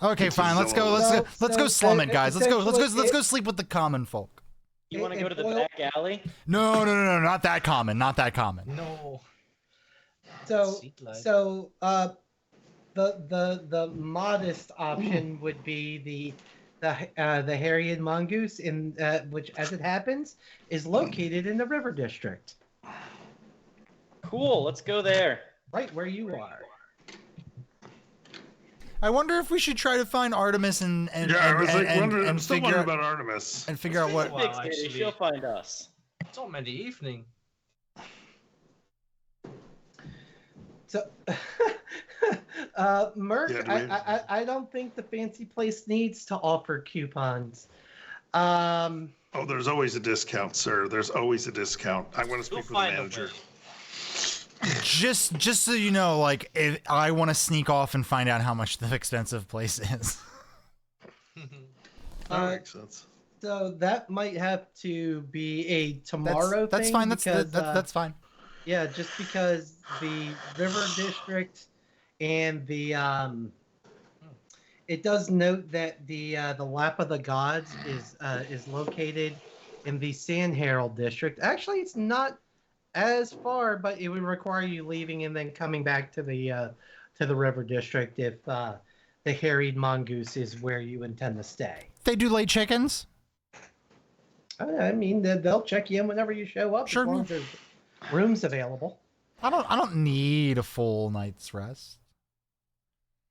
Speaker 4: Okay, fine. Let's go slum it, guys. Let's go sleep with the common folk.
Speaker 3: You want to go to the back alley?
Speaker 4: No, not that common. Not that common.
Speaker 7: No.
Speaker 2: So the modest option would be the Harried Mongoose, which, as it happens, is located in the River District.
Speaker 3: Cool. Let's go there.
Speaker 2: Right where you are.
Speaker 4: I wonder if we should try to find Artemis and
Speaker 5: I'm still wondering about Artemis
Speaker 4: and figure out what.
Speaker 3: Well, actually, she'll find us.
Speaker 7: It's already evening.
Speaker 2: So, Merc,
Speaker 5: Yeah,
Speaker 2: I don't think the fancy place needs to offer coupons.
Speaker 5: Oh, there's always a discount, sir. There's always a discount. I want to speak with the manager.
Speaker 4: Just so you know, like, if I want to sneak off and find out how much the expensive place is.
Speaker 5: That makes sense.
Speaker 2: So that might have to be a tomorrow
Speaker 4: That's
Speaker 2: thing.
Speaker 4: fine.
Speaker 2: Because,
Speaker 4: That's fine.
Speaker 2: Yeah, just because the River District and the it does note that the Lap of the Gods is located in the Ank'Harel district. Actually, it's not as far, but it would require you leaving and then coming back to the River District if the Harried Mongoose is where you intend to stay.
Speaker 4: They do late chickens.
Speaker 2: I mean, they'll check you in whenever you show up.
Speaker 4: Sure.
Speaker 2: As long as there's rooms available.
Speaker 4: I don't need a full night's rest.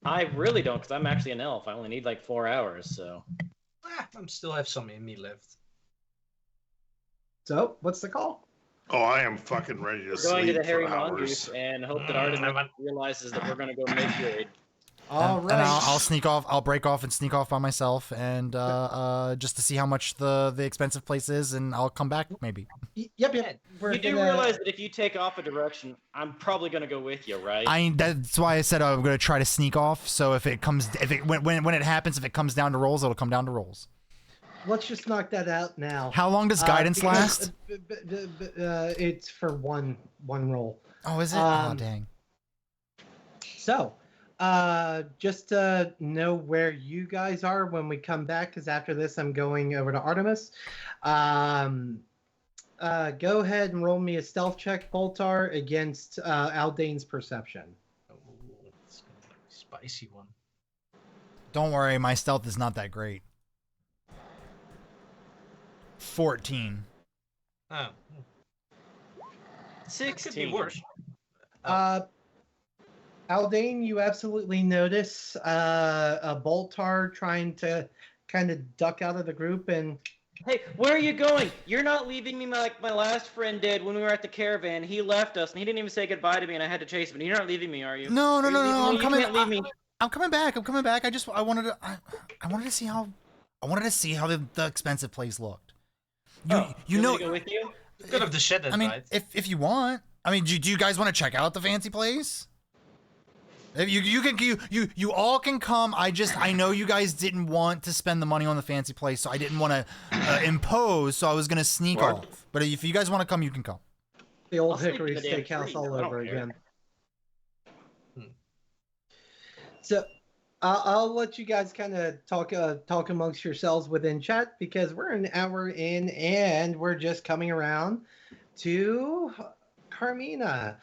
Speaker 3: I really don't, because I'm actually an elf. I only need like 4 hours, so.
Speaker 7: I still have some in me left.
Speaker 2: So, what's the call?
Speaker 5: Oh, I am fucking ready to
Speaker 3: We're
Speaker 5: sleep
Speaker 3: going to the Hairy
Speaker 5: for
Speaker 3: Mongoose
Speaker 5: hours.
Speaker 3: and hope that Artemis realizes that we're going to go mid-grade.
Speaker 2: All
Speaker 4: And
Speaker 2: right.
Speaker 4: I'll sneak off. I'll break off and sneak off by myself, and just to see how much the expensive place is, and I'll come back maybe.
Speaker 2: Yep. We're
Speaker 3: You do
Speaker 2: gonna-
Speaker 3: realize that if you take off a direction, I'm probably going to go with you, right?
Speaker 4: That's why I said I'm gonna try to sneak off. So when it happens, if it comes down to rolls, it'll come down to rolls.
Speaker 2: Let's just knock that out now.
Speaker 4: How long does guidance last?
Speaker 2: It's for one roll.
Speaker 4: Oh, is it? Oh, dang.
Speaker 2: So, just to know where you guys are when we come back, because after this I'm going over to Artemis. Go ahead and roll me a stealth check, Boltar, against Aldane's perception.
Speaker 7: Oh, it's gonna be a spicy one.
Speaker 4: Don't worry, my stealth is not that great. 14.
Speaker 7: Oh.
Speaker 3: 16.
Speaker 7: Could be worse.
Speaker 2: Aldane, you absolutely notice a Boltar trying to kind of duck out of the group and...
Speaker 3: Hey, where are you going? You're not leaving me like my last friend did when we were at the caravan. He left us, and he didn't even say goodbye to me, and I had to chase him. You're not leaving me, are you?
Speaker 4: No.
Speaker 3: Are you leaving me?
Speaker 4: I'm
Speaker 3: You
Speaker 4: coming.
Speaker 3: can't leave me.
Speaker 4: I'm coming back. I wanted to see how the expensive place looked. You
Speaker 3: Want me
Speaker 4: know.
Speaker 3: to go with you?
Speaker 7: Could have the shed that
Speaker 4: I mean,
Speaker 7: night.
Speaker 4: if you want. I mean, do you guys want to check out the fancy place? You all can come. I know you guys didn't want to spend the money on the fancy place, so I didn't want to impose. So I was gonna sneak off. But if you guys want to come, you can come.
Speaker 2: The old
Speaker 3: I'll sleep
Speaker 2: Hickory
Speaker 3: in the damn
Speaker 2: Steakhouse
Speaker 3: tree.
Speaker 2: all
Speaker 3: I don't
Speaker 2: over
Speaker 3: care.
Speaker 2: again. So I'll let you guys kind of talk amongst yourselves within chat because we're an hour in and we're just coming around to Carmina.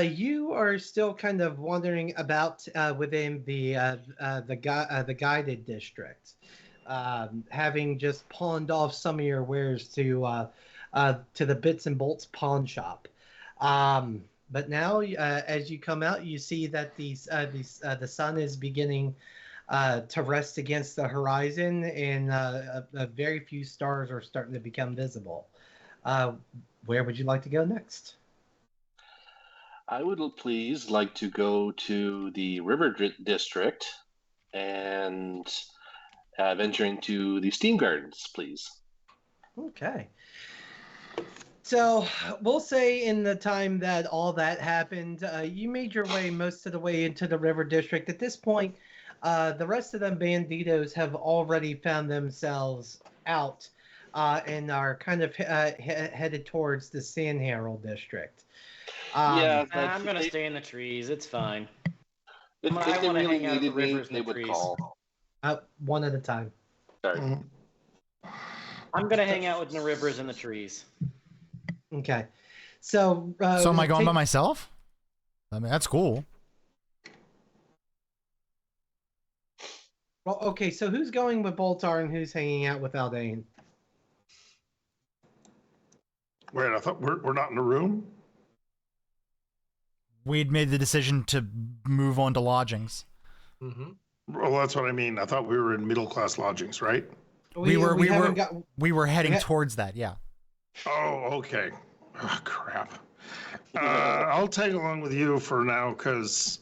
Speaker 2: You are still kind of wandering about within the guided district, having just pawned off some of your wares to the Bits and Bolts pawn shop. But now, as you come out, you see that the sun is beginning to rest against the horizon, and a very few stars are starting to become visible. Where would you like to go next?
Speaker 6: I would please like to go to the River District and venture into the Steam Gardens, please.
Speaker 2: Okay. So we'll say in the time that all that happened, you made your way most of the way into the River District. At this point, the rest of the Banditos have already found themselves out and are kind of headed towards the Ank'Harel District.
Speaker 6: Yeah,
Speaker 3: I'm gonna stay in the trees. It's fine.
Speaker 6: If
Speaker 3: I
Speaker 6: they
Speaker 3: wanna
Speaker 6: really
Speaker 3: hang out at the
Speaker 6: needed me,
Speaker 3: rivers and
Speaker 6: they
Speaker 3: the
Speaker 6: would
Speaker 3: trees.
Speaker 6: call.
Speaker 2: One at a time.
Speaker 6: Sorry.
Speaker 3: I'm gonna hang out with the rivers and the trees.
Speaker 2: Okay. So
Speaker 4: So am I going by myself? I mean, that's cool.
Speaker 2: Well, okay, so who's going with Boltar and who's hanging out with Aldane?
Speaker 5: Wait, I thought we're not in the room.
Speaker 4: We'd made the decision to move on to lodgings.
Speaker 7: Mm-hmm.
Speaker 5: Well, that's what I mean. I thought we were in middle class lodgings, right?
Speaker 4: We
Speaker 2: haven't
Speaker 4: were heading towards that. Yeah.
Speaker 5: Oh, okay. Oh, crap. I'll tag along with you for now because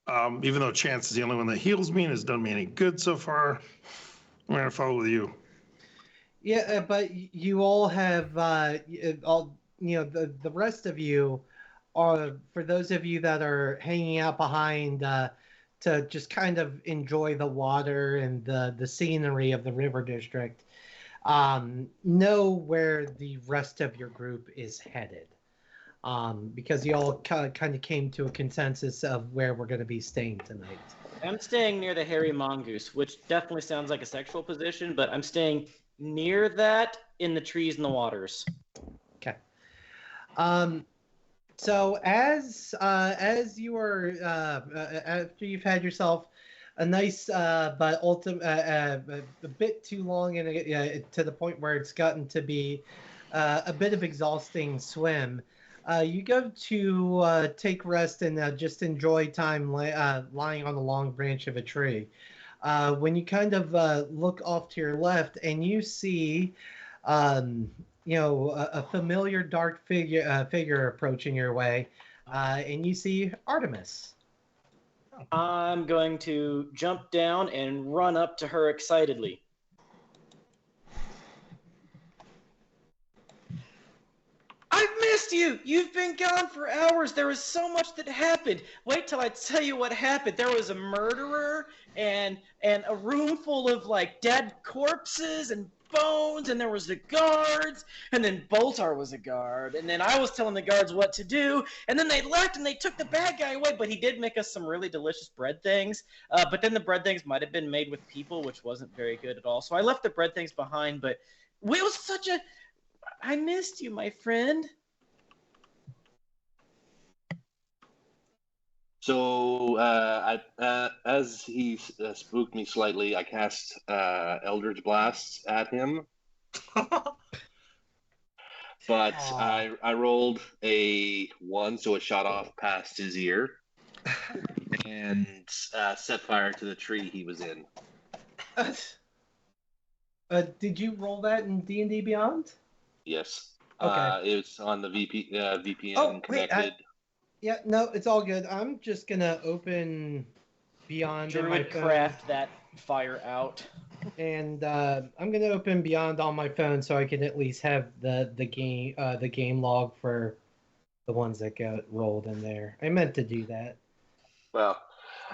Speaker 5: even though Chance is the only one that heals me and has done me any good so far, I'm going to follow with you.
Speaker 2: Yeah, but you all have the rest of you are, for those of you that are hanging out behind to just kind of enjoy the water and the scenery of the river district, know where the rest of your group is headed. Because you all kind of came to a consensus of where we're going to be staying tonight.
Speaker 3: I'm staying near the hairy mongoose, which definitely sounds like a sexual position, but I'm staying near that in the trees and the waters.
Speaker 2: Okay. So as you are after you've had yourself a nice but a bit too long and to the point where it's gotten to be a bit of exhausting swim, you go to take rest and just enjoy time lying on the long branch of a tree. When you kind of look off to your left and you see a familiar dark figure approaching your way, and you see Artemis.
Speaker 3: I'm going to jump down and run up to her excitedly. I've missed you! You've been gone for hours. There was so much that happened. Wait till I tell you what happened. There was a murderer and a room full of like dead corpses and bones, and there was the guards, and then Boltar was a guard, and then I was telling the guards what to do, and then they left and they took the bad guy away, but he did make us some really delicious bread things, but then the bread things might have been made with people, which wasn't very good at all, so I left the bread things behind, but it was such a... I missed you, my friend.
Speaker 6: So, as he spooked me slightly, I cast Eldritch Blasts at him. But I rolled a 1, so it shot off past his ear and set fire to the tree he was in.
Speaker 2: Did you roll that in D&D Beyond?
Speaker 6: Yes.
Speaker 2: Okay.
Speaker 6: It was on the VPN
Speaker 2: Oh,
Speaker 6: connected.
Speaker 2: wait, yeah, no, it's all good. I'm just gonna open Beyond on my phone.
Speaker 3: Druidcraft that fire out.
Speaker 2: And I'm gonna open Beyond on my phone so I can at least have the game log for the ones that got rolled in there. I meant to do that.
Speaker 6: Well,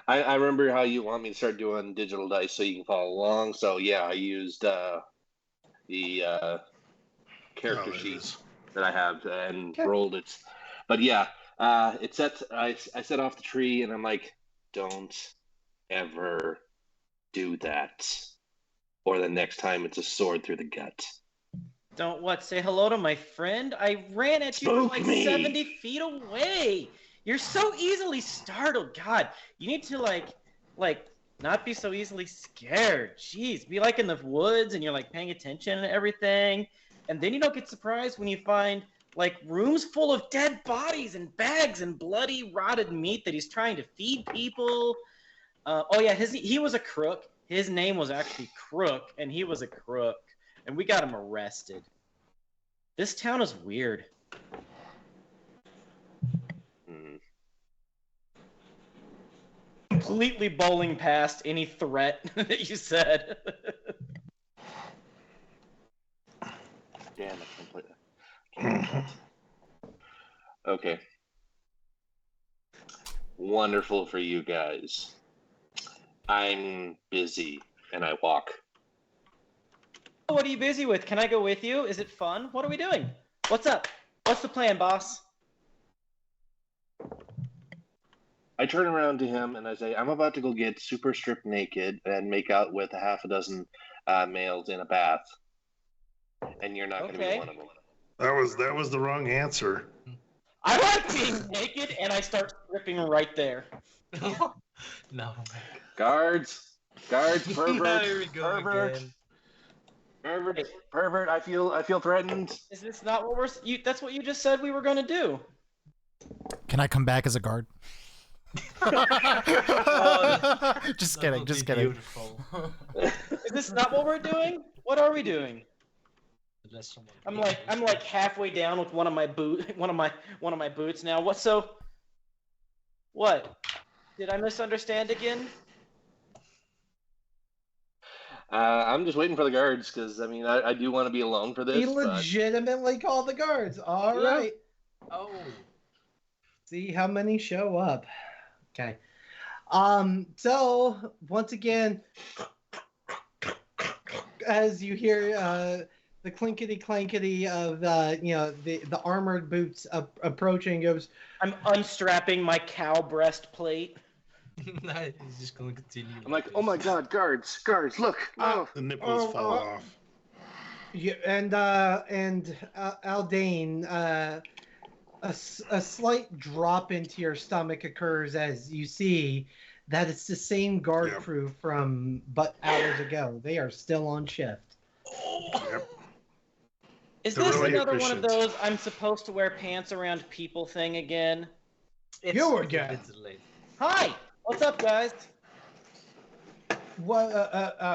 Speaker 6: I remember how you want me to start doing digital dice so you can follow along. So yeah, I used the character
Speaker 5: Oh, it
Speaker 6: sheet
Speaker 5: is.
Speaker 6: that I have and
Speaker 2: Okay.
Speaker 6: rolled it. But yeah, it set. I set off the tree, and I'm like, don't ever do that, or the next time it's a sword through the gut.
Speaker 3: Don't what? Say hello to my friend? I ran at you from
Speaker 6: Spook
Speaker 3: like
Speaker 6: me.
Speaker 3: 70 feet away. You're so easily startled. God, you need to like not be so easily scared. Jeez, be like in the woods and you're like paying attention and everything. And then you don't get surprised when you find like rooms full of dead bodies and bags and bloody rotted meat that he's trying to feed people. Oh yeah, he was a crook. His name was actually Crook, and he was a crook. And we got him arrested. This town is weird.
Speaker 6: Hmm.
Speaker 3: Completely bowling past any threat that you said.
Speaker 6: Damn it, completely. Okay. Wonderful for you guys. I'm busy, and I walk.
Speaker 3: What are you busy with? Can I go with you? Is it fun? What are we doing? What's up? What's the plan, boss?
Speaker 6: I turn around to him and I say, I'm about to go get super stripped naked and make out with a half a dozen males in a bath. And you're not going to be
Speaker 3: Okay.
Speaker 6: one of them.
Speaker 5: That was the wrong answer.
Speaker 3: I like being naked, and I start stripping right there.
Speaker 7: No.
Speaker 6: Guards, pervert,
Speaker 7: Yeah, here we go
Speaker 6: pervert,
Speaker 7: again.
Speaker 6: pervert. I feel threatened.
Speaker 3: Is this not what that's what you just said we were going to do?
Speaker 4: Can I come back as a guard? Just
Speaker 7: That
Speaker 4: kidding.
Speaker 7: would
Speaker 4: Just
Speaker 7: be
Speaker 4: kidding.
Speaker 7: Beautiful.
Speaker 3: Is this not what we're doing? What are we doing?
Speaker 7: Unless someone
Speaker 3: I'm like halfway down with one of my boots now. What? Did I misunderstand again?
Speaker 6: I'm just waiting for the guards because I mean I do want to be alone for this.
Speaker 2: He
Speaker 6: but-
Speaker 2: legitimately called the guards. All
Speaker 6: Yeah.
Speaker 2: right.
Speaker 7: Oh.
Speaker 2: See how many show up. Okay. So once again, as you hear the clinkety clankety of the armored boots approaching, goes,
Speaker 3: I'm unstrapping my cow breastplate.
Speaker 7: He's just going to continue.
Speaker 6: I'm like, oh my god, guards, look, no.
Speaker 5: The nipples
Speaker 2: Oh,
Speaker 5: fall
Speaker 2: oh.
Speaker 5: off.
Speaker 2: yeah, and Aldane, a slight drop into your stomach occurs as you see that it's the same guard
Speaker 5: Yeah.
Speaker 2: crew from but hours ago. They are still on shift.
Speaker 5: Yep.
Speaker 3: Is
Speaker 5: They're
Speaker 3: this
Speaker 5: really
Speaker 3: another one of
Speaker 5: efficient.
Speaker 3: those I'm supposed to wear pants around people thing again?
Speaker 2: You
Speaker 7: it's
Speaker 2: again.
Speaker 7: A bit late.
Speaker 3: Hi! What's up, guys?
Speaker 2: What,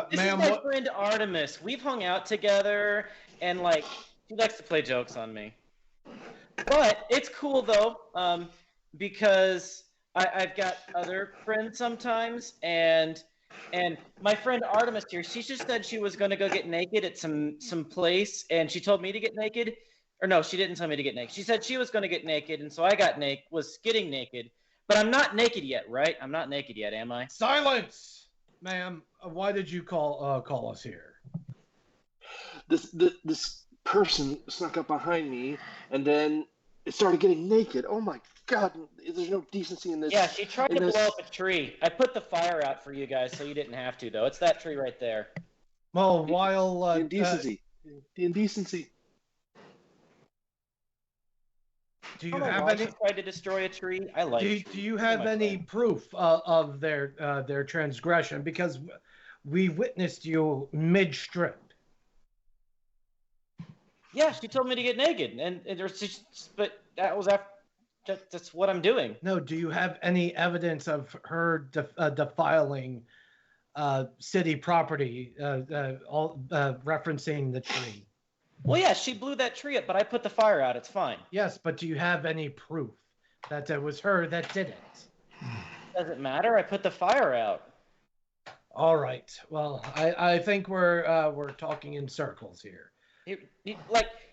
Speaker 3: This
Speaker 2: ma'am?
Speaker 3: is my
Speaker 2: What?
Speaker 3: friend Artemis. We've hung out together, and like, she likes to play jokes on me. But it's cool though, because I've got other friends sometimes, and my friend Artemis here, she just said she was going to go get naked at some place, and she told me to get naked. Or no, she didn't tell me to get naked. She said she was going to get naked, and so I was getting naked. But I'm not naked yet, right? I'm not naked yet, am I?
Speaker 2: Silence, ma'am. Why did you call us here?
Speaker 6: This person snuck up behind me and then it started getting naked. Oh my god, there's no decency in this.
Speaker 3: Yeah, she tried to
Speaker 6: in this-
Speaker 3: blow up a tree. I put the fire out for you guys, so you didn't have to, though. It's that tree right there.
Speaker 2: Well, while
Speaker 6: The indecency. The indecency.
Speaker 2: do
Speaker 3: I
Speaker 2: you
Speaker 3: don't know
Speaker 2: have
Speaker 3: why
Speaker 2: any?
Speaker 3: she tried to destroy a tree. I like
Speaker 2: Do
Speaker 3: trees.
Speaker 2: you
Speaker 3: They're
Speaker 2: have
Speaker 3: my
Speaker 2: any
Speaker 3: friend.
Speaker 2: proof of their transgression? Because we witnessed you mid-strip.
Speaker 3: Yeah, she told me to get naked, and there's just, but that was after. That's what I'm doing.
Speaker 2: No, do you have any evidence of her defiling city property, referencing the tree?
Speaker 3: Well, yeah, she blew that tree up, but I put the fire out. It's fine.
Speaker 2: Yes, but do you have any proof that it was her that did it?
Speaker 3: Doesn't matter. I put the fire out.
Speaker 2: All right. Well, I think we're talking in circles here.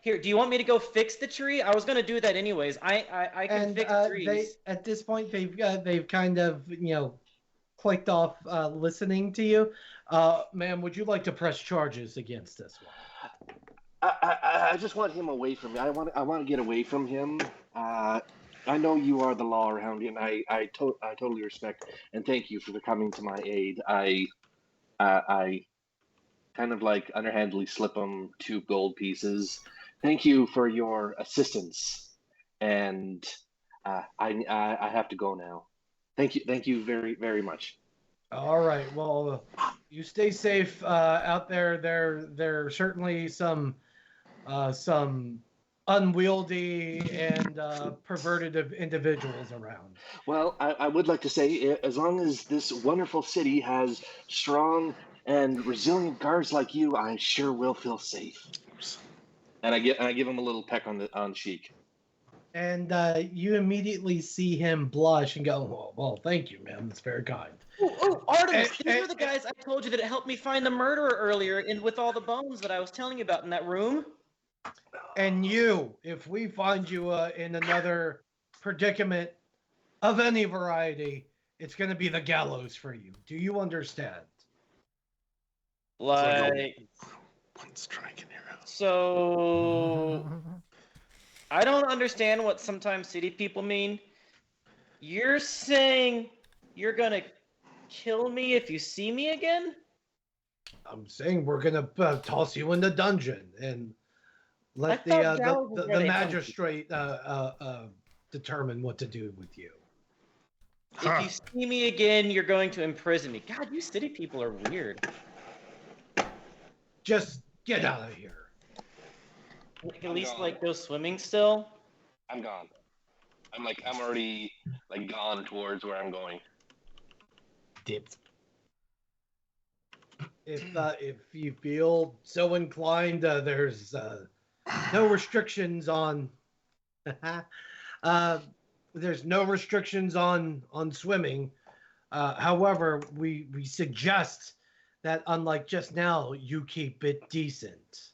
Speaker 3: Here, do you want me to go fix the tree? I was gonna do that anyways. I can
Speaker 2: And
Speaker 3: fix trees.
Speaker 2: at this point they've kind of clicked off listening to you. Ma'am, would you like to press charges against this one?
Speaker 6: I just want him away from me. I want to get away from him. I know you are the law around here, and I totally respect and thank you for coming to my aid. I kind of like underhandedly slip him 2 gold pieces. Thank you for your assistance, and I have to go now. Thank you very very much.
Speaker 2: All right. Well, you stay safe out there. There are certainly some unwieldy and perverted individuals around.
Speaker 6: Well, I would like to say, as long as this wonderful city has strong and resilient guards like you, I sure will feel safe. And I give him a little peck on the cheek.
Speaker 2: And you immediately see him blush and go, well, thank you, ma'am. That's very kind.
Speaker 3: Oh, Artemis, these were the guys I told you that helped me find the murderer earlier with all the bones that I was telling you about in that room.
Speaker 2: And you, if we find you in another predicament of any variety, it's going to be the gallows for you. Do you understand?
Speaker 3: Like,
Speaker 5: one strike in your house.
Speaker 3: So I don't understand what sometimes city people mean. You're saying you're gonna kill me if you see me again?
Speaker 2: I'm saying we're going to toss you in the dungeon and let
Speaker 3: I thought gallows was
Speaker 2: the
Speaker 3: where they
Speaker 2: magistrate determine what to do with you.
Speaker 3: If you see me again, you're going to imprison me. God, you city people are weird.
Speaker 2: Just get out of here.
Speaker 3: At least like go swimming still.
Speaker 6: I'm gone. I'm already like gone towards where I'm going.
Speaker 7: Dipped.
Speaker 2: If you feel so inclined, there's no restrictions on. There's no restrictions on swimming. However, we suggest that, unlike just now, you keep it decent.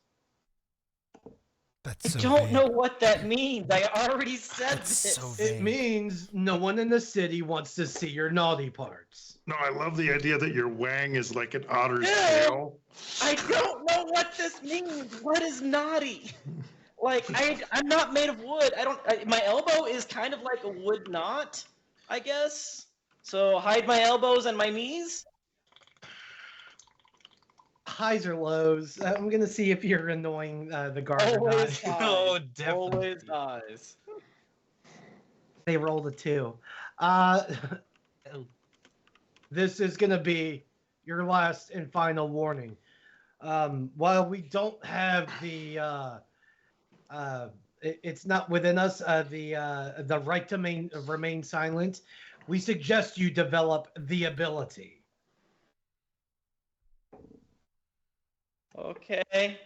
Speaker 4: That's so
Speaker 3: I don't
Speaker 4: vague.
Speaker 3: know what that means. I already said
Speaker 4: That's
Speaker 3: this.
Speaker 4: so
Speaker 2: It
Speaker 4: vague.
Speaker 2: means no one in the city wants to see your naughty parts.
Speaker 5: No, I love the idea that your wang is like an otter's
Speaker 3: Ew!
Speaker 5: tail.
Speaker 3: I don't know what this means. What is naughty? Like I'm not made of wood. My elbow is kind of like a wood knot, I guess. So hide my elbows and my knees.
Speaker 2: Highs or lows? I'm gonna see if you're annoying the guard or
Speaker 3: Always
Speaker 2: not.
Speaker 3: highs.
Speaker 7: Oh, definitely.
Speaker 3: Always highs.
Speaker 2: They rolled a 2. This is gonna be your last and final warning. While we don't have the it's not within us the right to remain silent, we suggest you develop the ability.
Speaker 3: Okay.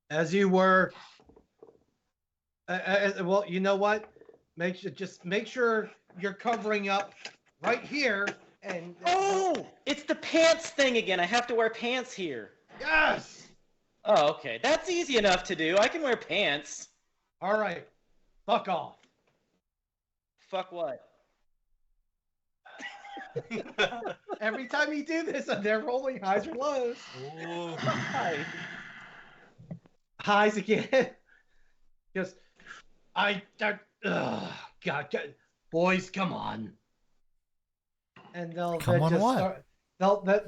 Speaker 2: As you were. Well, you know what? Make sure you're covering up right here. And
Speaker 3: Oh, it's the pants thing again. I have to wear pants here.
Speaker 2: yes.
Speaker 3: Oh, okay. That's easy enough to do. I can wear pants.
Speaker 2: All right. Fuck off.
Speaker 3: Fuck what?
Speaker 2: Every time you do this, they're rolling highs or lows.
Speaker 7: Oh.
Speaker 3: Hi.
Speaker 2: Highs again. Just, God, boys, come on. And they'll
Speaker 4: Come on
Speaker 2: just
Speaker 4: what?
Speaker 2: start.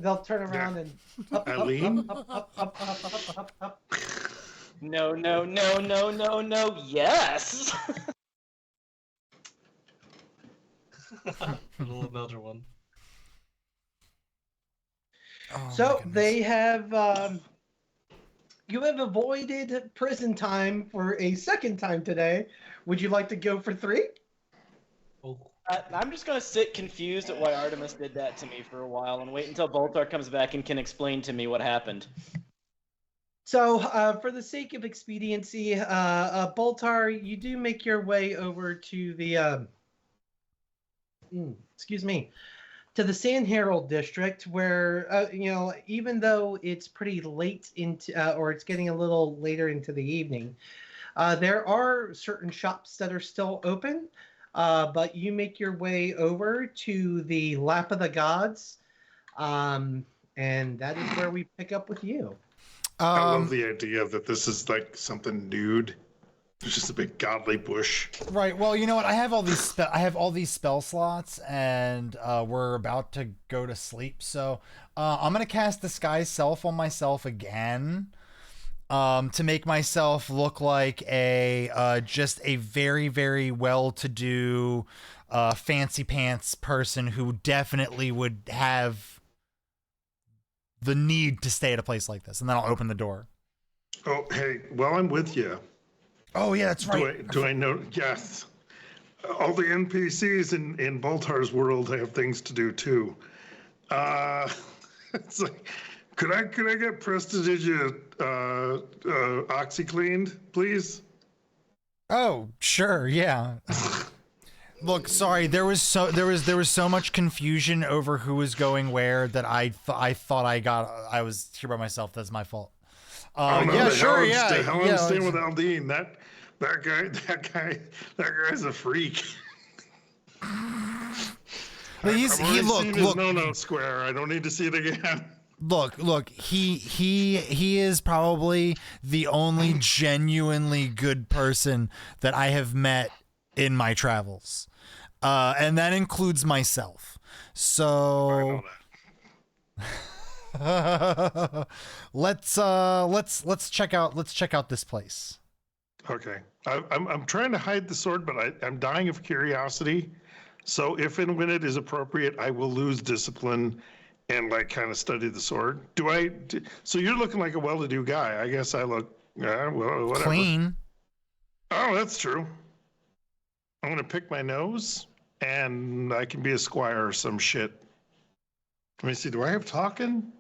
Speaker 2: They'll turn around and up,
Speaker 5: Eileen?
Speaker 2: up.
Speaker 3: No, no, no, no, no, no. Yes.
Speaker 7: Another one.
Speaker 4: Oh, my
Speaker 2: So
Speaker 4: goodness.
Speaker 2: they have. You have avoided prison time for a second time today. Would you like to go for 3?
Speaker 7: Oh.
Speaker 3: I'm just gonna sit confused at why Artemis did that to me for a while and wait until Boltar comes back and can explain to me what happened.
Speaker 2: So, for the sake of expediency, Boltar, you do make your way over to the, to the Ank'Harel district, where even though it's pretty late into, or it's getting a little later into the evening, there are certain shops that are still open. but you make your way over to the Lap of the Gods, and that is where we pick up with you.
Speaker 5: I love the idea that this is like something nude. There's just a big godly bush.
Speaker 4: Right. Well, you know what? I have all these spell slots, and we're about to go to sleep. So I'm gonna cast Disguise Self on myself again, to make myself look like just a very, very well-to-do, fancy pants person who definitely would have the need to stay at a place like this, and then I'll open the door.
Speaker 5: Oh, hey, well, I'm with you.
Speaker 4: Oh yeah, that's right.
Speaker 5: Do I know? Yes. All the NPCs in Boltar's world have things to do too. It's like, could I get Prestidigita OxyCleaned, please?
Speaker 4: Oh, sure, yeah. Look, sorry, there was so much confusion over who was going where that I thought I was here by myself. That's my fault. Yeah, sure, yeah.
Speaker 5: The hell I'm staying with Aldine. That guy's a freak.
Speaker 4: Look.
Speaker 5: No square. I don't need to see it again.
Speaker 4: Look. He is probably the only genuinely good person that I have met in my travels, and that includes myself. So. Let's check out this place.
Speaker 5: Okay, I'm trying to hide the sword, but I'm dying of curiosity. So if and when it is appropriate, I will lose discipline and like kind of study the sword. So you're looking like a well-to-do guy. I guess I look well, whatever.
Speaker 4: Clean.
Speaker 5: Oh, that's true. I'm gonna pick my nose, and I can be a squire or some shit. Let me see. Do I have talking?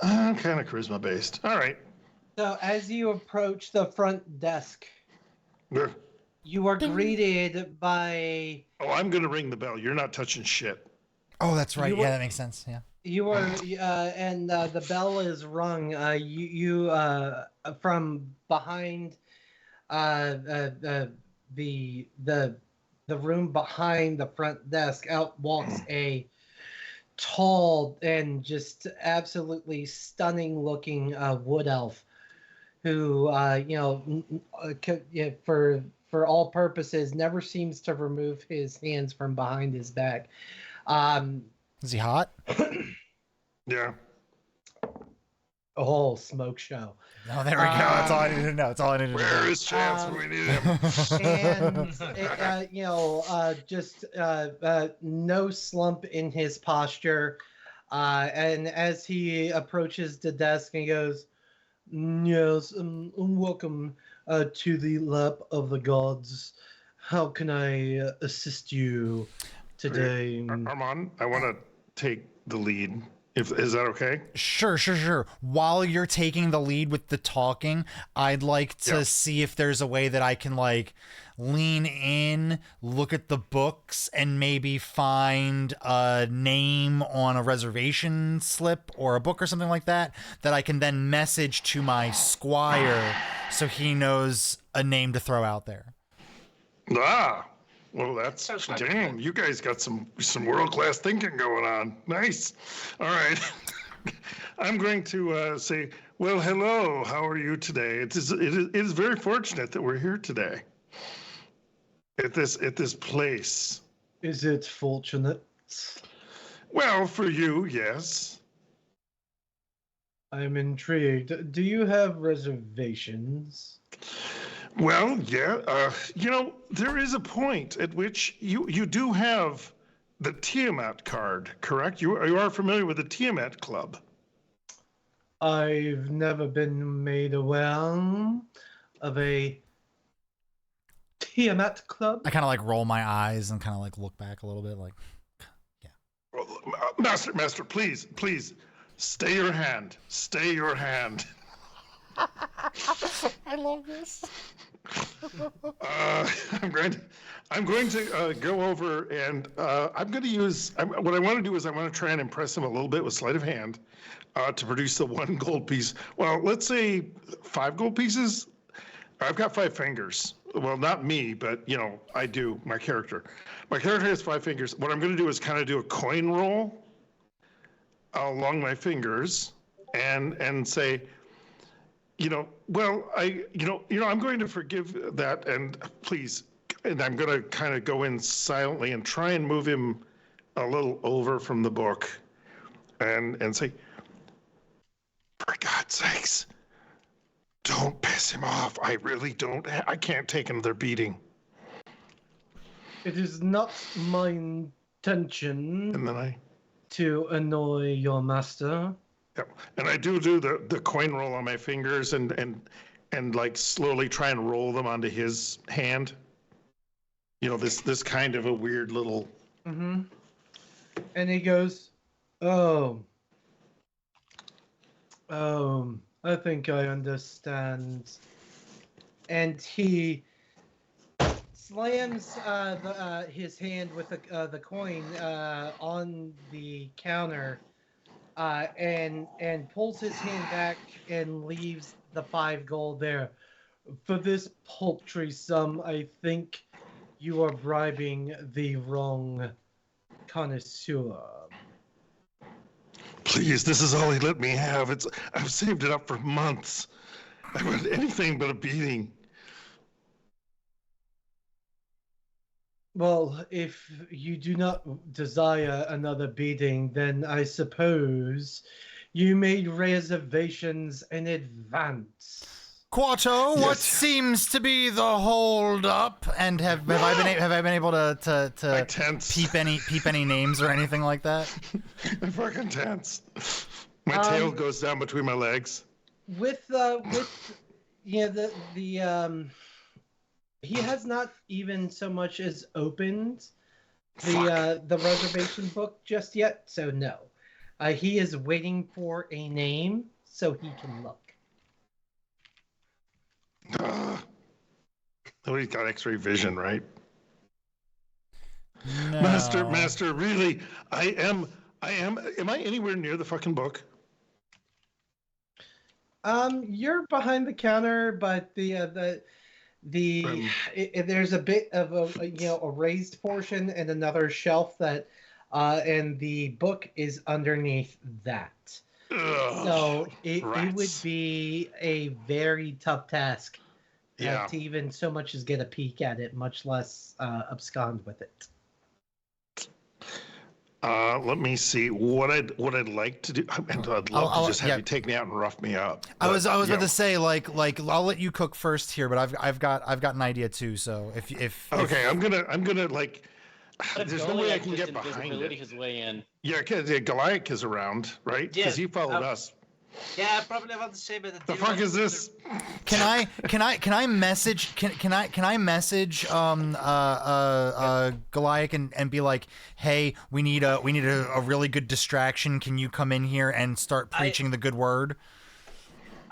Speaker 5: I'm kind of charisma based. All right.
Speaker 2: So as you approach the front desk,
Speaker 5: Yeah.
Speaker 2: you are greeted by.
Speaker 5: Oh, I'm gonna ring the bell. You're not touching shit.
Speaker 4: Oh, that's right. Yeah, that makes sense. Yeah.
Speaker 2: You are, and the bell is rung. You from behind, the room behind the front desk. Out walks a tall and just absolutely stunning looking wood elf, who for all purposes never seems to remove his hands from behind his back.
Speaker 4: Is he hot?
Speaker 5: Yeah.
Speaker 2: Oh, smoke show.
Speaker 4: Oh, there we go. That's all I needed to know. That's all I needed to know.
Speaker 5: Where is Chance when we need him?
Speaker 2: And just no slump in his posture. And as he approaches the desk, and he goes, "Yes, welcome to the Lap of the Gods. How can I assist you today?"
Speaker 5: Armand, I want to take the lead. Is that okay?
Speaker 4: Sure. While you're taking the lead with the talking, I'd like to see if there's a way that I can like lean in, look at the books, and maybe find a name on a reservation slip or a book or something like that I can then message to my squire so he knows a name to throw out there.
Speaker 5: Well, that's damn. You guys got some world-class thinking going on. Nice. All right. I'm going to say, well, hello. How are you today? It is very fortunate that we're here today at this place.
Speaker 2: Is it fortunate?
Speaker 5: Well, for you, yes.
Speaker 2: I'm intrigued. Do you have reservations?
Speaker 5: Well, yeah. There is a point at which you do have the Tiamat card, correct? You are familiar with the Tiamat Club.
Speaker 2: I've never been made aware of a Tiamat Club.
Speaker 4: I kind of like roll my eyes and kind of like look back a little bit, like, yeah.
Speaker 5: Well, Master, please, stay your hand. Stay your hand.
Speaker 4: I love this.
Speaker 5: I'm going to go over and I'm going to use. What I want to do is I want to try and impress him a little bit with sleight of hand to produce the 1 gold piece. Well, let's say 5 gold pieces. I've got 5 fingers. well, not me, but I do. My character has 5 fingers. What I'm going to do is kind of do a coin roll along my fingers, and say, well, I'm going to forgive that, and please, and I'm going to kind of go in silently and try and move him a little over from the book, and say, for God's sakes, don't piss him off. I really don't. I can't take another beating.
Speaker 2: It is not my intention
Speaker 5: And then
Speaker 2: to annoy your master.
Speaker 5: yeah, and I do the coin roll on my fingers and like slowly try and roll them onto his hand. This kind of a weird little.
Speaker 2: Mm-hmm. And he goes, oh, I think I understand. And he slams his hand with the coin on the counter, and pulls his hand back and leaves the 5 gold there. For this paltry sum, I think you are bribing the wrong connoisseur.
Speaker 5: Please, this is all he let me have. I've saved it up for months. I want anything but a beating.
Speaker 2: Well, if you do not desire another beating, then I suppose you made reservations in advance.
Speaker 4: Quarto, what
Speaker 5: Yes.
Speaker 4: seems to be the hold up? And have I been able
Speaker 5: I
Speaker 4: to
Speaker 5: tense.
Speaker 4: peep any names or anything like that?
Speaker 5: I'm fucking tense. My tail goes down between my legs.
Speaker 2: He has not even so much as opened the reservation book just yet, so no. He is waiting for a name so he can look.
Speaker 5: Oh, he's got X-ray vision, right?
Speaker 4: No.
Speaker 5: Master, really, am I anywhere near the fucking book?
Speaker 2: You're behind the counter, but there's a bit of a raised portion and another shelf that, and the book is underneath that.
Speaker 5: Ugh,
Speaker 2: So it would
Speaker 5: rats.
Speaker 2: be a very tough task
Speaker 5: Yeah.
Speaker 2: to even so much as get a peek at it, much less abscond with it.
Speaker 5: Let me see what I'd like to do. I'd love
Speaker 4: I'll-
Speaker 5: to just have
Speaker 4: yeah.
Speaker 5: you take me out and rough me up.
Speaker 4: I was
Speaker 5: But,
Speaker 4: about to say like I'll let you cook first here, but I've got an idea too. So if
Speaker 5: Okay, I'm gonna like. There's no way I can get behind
Speaker 3: invisibility
Speaker 5: it.
Speaker 3: his way in.
Speaker 5: Yeah, because Goliath is around, right? Because
Speaker 7: Yeah,
Speaker 5: he followed us.
Speaker 7: Yeah, I probably want to say, but
Speaker 5: The fuck is this?
Speaker 4: can I message Goliath and be like, hey, we need a really good distraction. Can you come in here and start preaching the good word?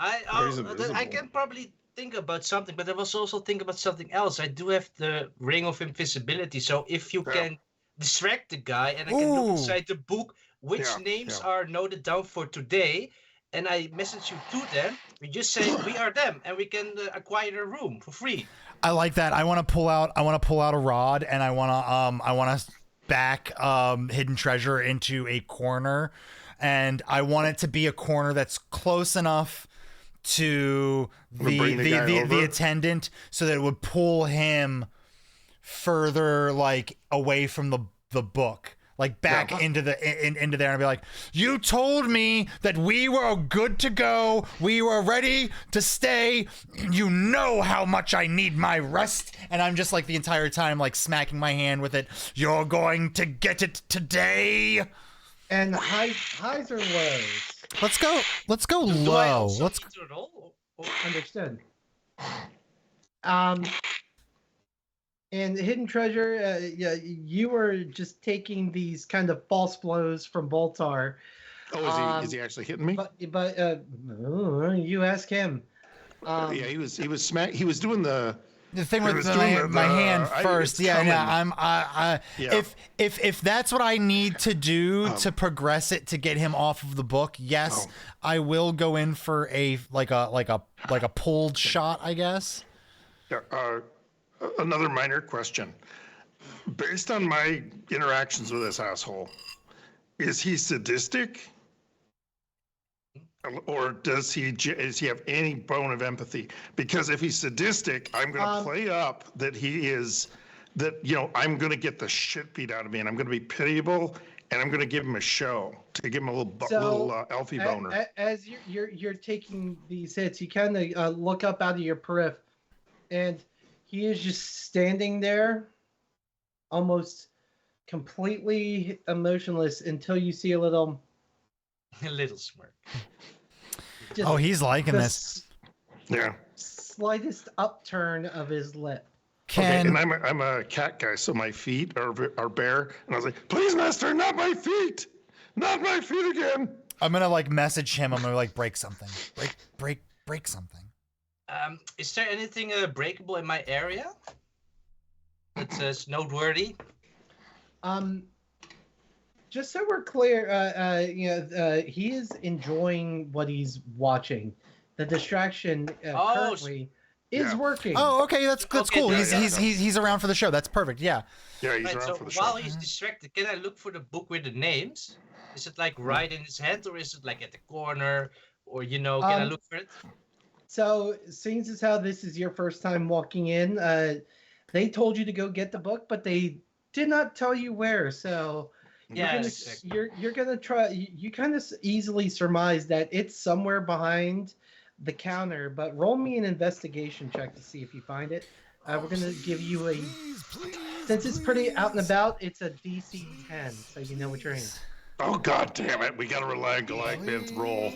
Speaker 5: He's
Speaker 7: I
Speaker 5: invisible.
Speaker 7: can probably think about something, but I was also think about something else. I do have the ring of invisibility, so if you
Speaker 5: Yeah.
Speaker 7: can distract the guy, and I can look
Speaker 4: Ooh.
Speaker 7: inside the book which
Speaker 5: Yeah,
Speaker 7: names
Speaker 5: yeah.
Speaker 7: are noted down for today, and I message you to them. We just say we are them, and we can acquire a room for free.
Speaker 4: I like that. I want to pull out a rod, and I want to back hidden treasure into a corner, and I want it to be a corner that's close enough to
Speaker 5: bring the guy
Speaker 4: the
Speaker 5: over?
Speaker 4: attendant so that it would pull him further like away from the book, like back
Speaker 5: Yeah.
Speaker 4: into into there, and be like, you told me that we were good to go, we were ready to stay, you know how much I need my rest. And I'm just like the entire time like smacking my hand with it. You're going to get it today.
Speaker 2: And highs or lows?
Speaker 4: Let's go
Speaker 7: Do I
Speaker 4: low.
Speaker 7: also
Speaker 4: Let's
Speaker 7: need to roll?
Speaker 2: Understood. And hidden treasure, yeah, you were just taking these kind of false blows from Boltar,
Speaker 5: Oh, is he actually hitting me?
Speaker 2: but you ask him.
Speaker 5: Yeah, he was doing the.
Speaker 4: the thing
Speaker 5: He
Speaker 4: with
Speaker 5: was doing
Speaker 4: my hand
Speaker 5: it's
Speaker 4: first. Yeah,
Speaker 5: coming.
Speaker 4: I
Speaker 5: Yeah.
Speaker 4: if that's what I need to do to progress it to get him off of the book, yes, I will go in for a like a pulled shot, I guess.
Speaker 5: Yeah, Another minor question. Based on my interactions with this asshole, is he sadistic? Or does he have any bone of empathy? Because if he's sadistic, I'm going to play up that he is, that, I'm going to get the shit beat out of me, and I'm going to be pitiable, and I'm going to give him a show to give him a little elfie boner.
Speaker 2: As you're taking these hits, you kind of look up out of your periph, and he is just standing there, almost completely emotionless, until you see a little
Speaker 7: smirk.
Speaker 4: He's liking this.
Speaker 5: Yeah.
Speaker 2: Slightest upturn of his lip.
Speaker 5: Okay, and I'm a cat guy, so my feet are bare, and I was like, "Please, master, not my feet, not my feet again."
Speaker 4: I'm gonna message him. I'm gonna break something. Break something.
Speaker 7: Is there anything breakable in my area that's noteworthy?
Speaker 2: Just so we're clear, he is enjoying what he's watching. The distraction currently is working.
Speaker 4: Oh, okay, that's cool. He's around for the show. That's perfect. Yeah.
Speaker 5: Yeah, he's around for the show.
Speaker 7: While he's distracted, can I look for the book with the names? Is it right in his hand, or is it at the corner, or can I look for it?
Speaker 2: So, seeing as how this is your first time walking in, they told you to go get the book, but they did not tell you where. So. You're gonna try. You kind of easily surmise that it's somewhere behind the counter, but roll me an investigation check to see if you find it. We're gonna give you since it's pretty out and about, it's a DC 10, so you know what you're in.
Speaker 5: Oh god damn it! We gotta rely on Goliath Man's roll.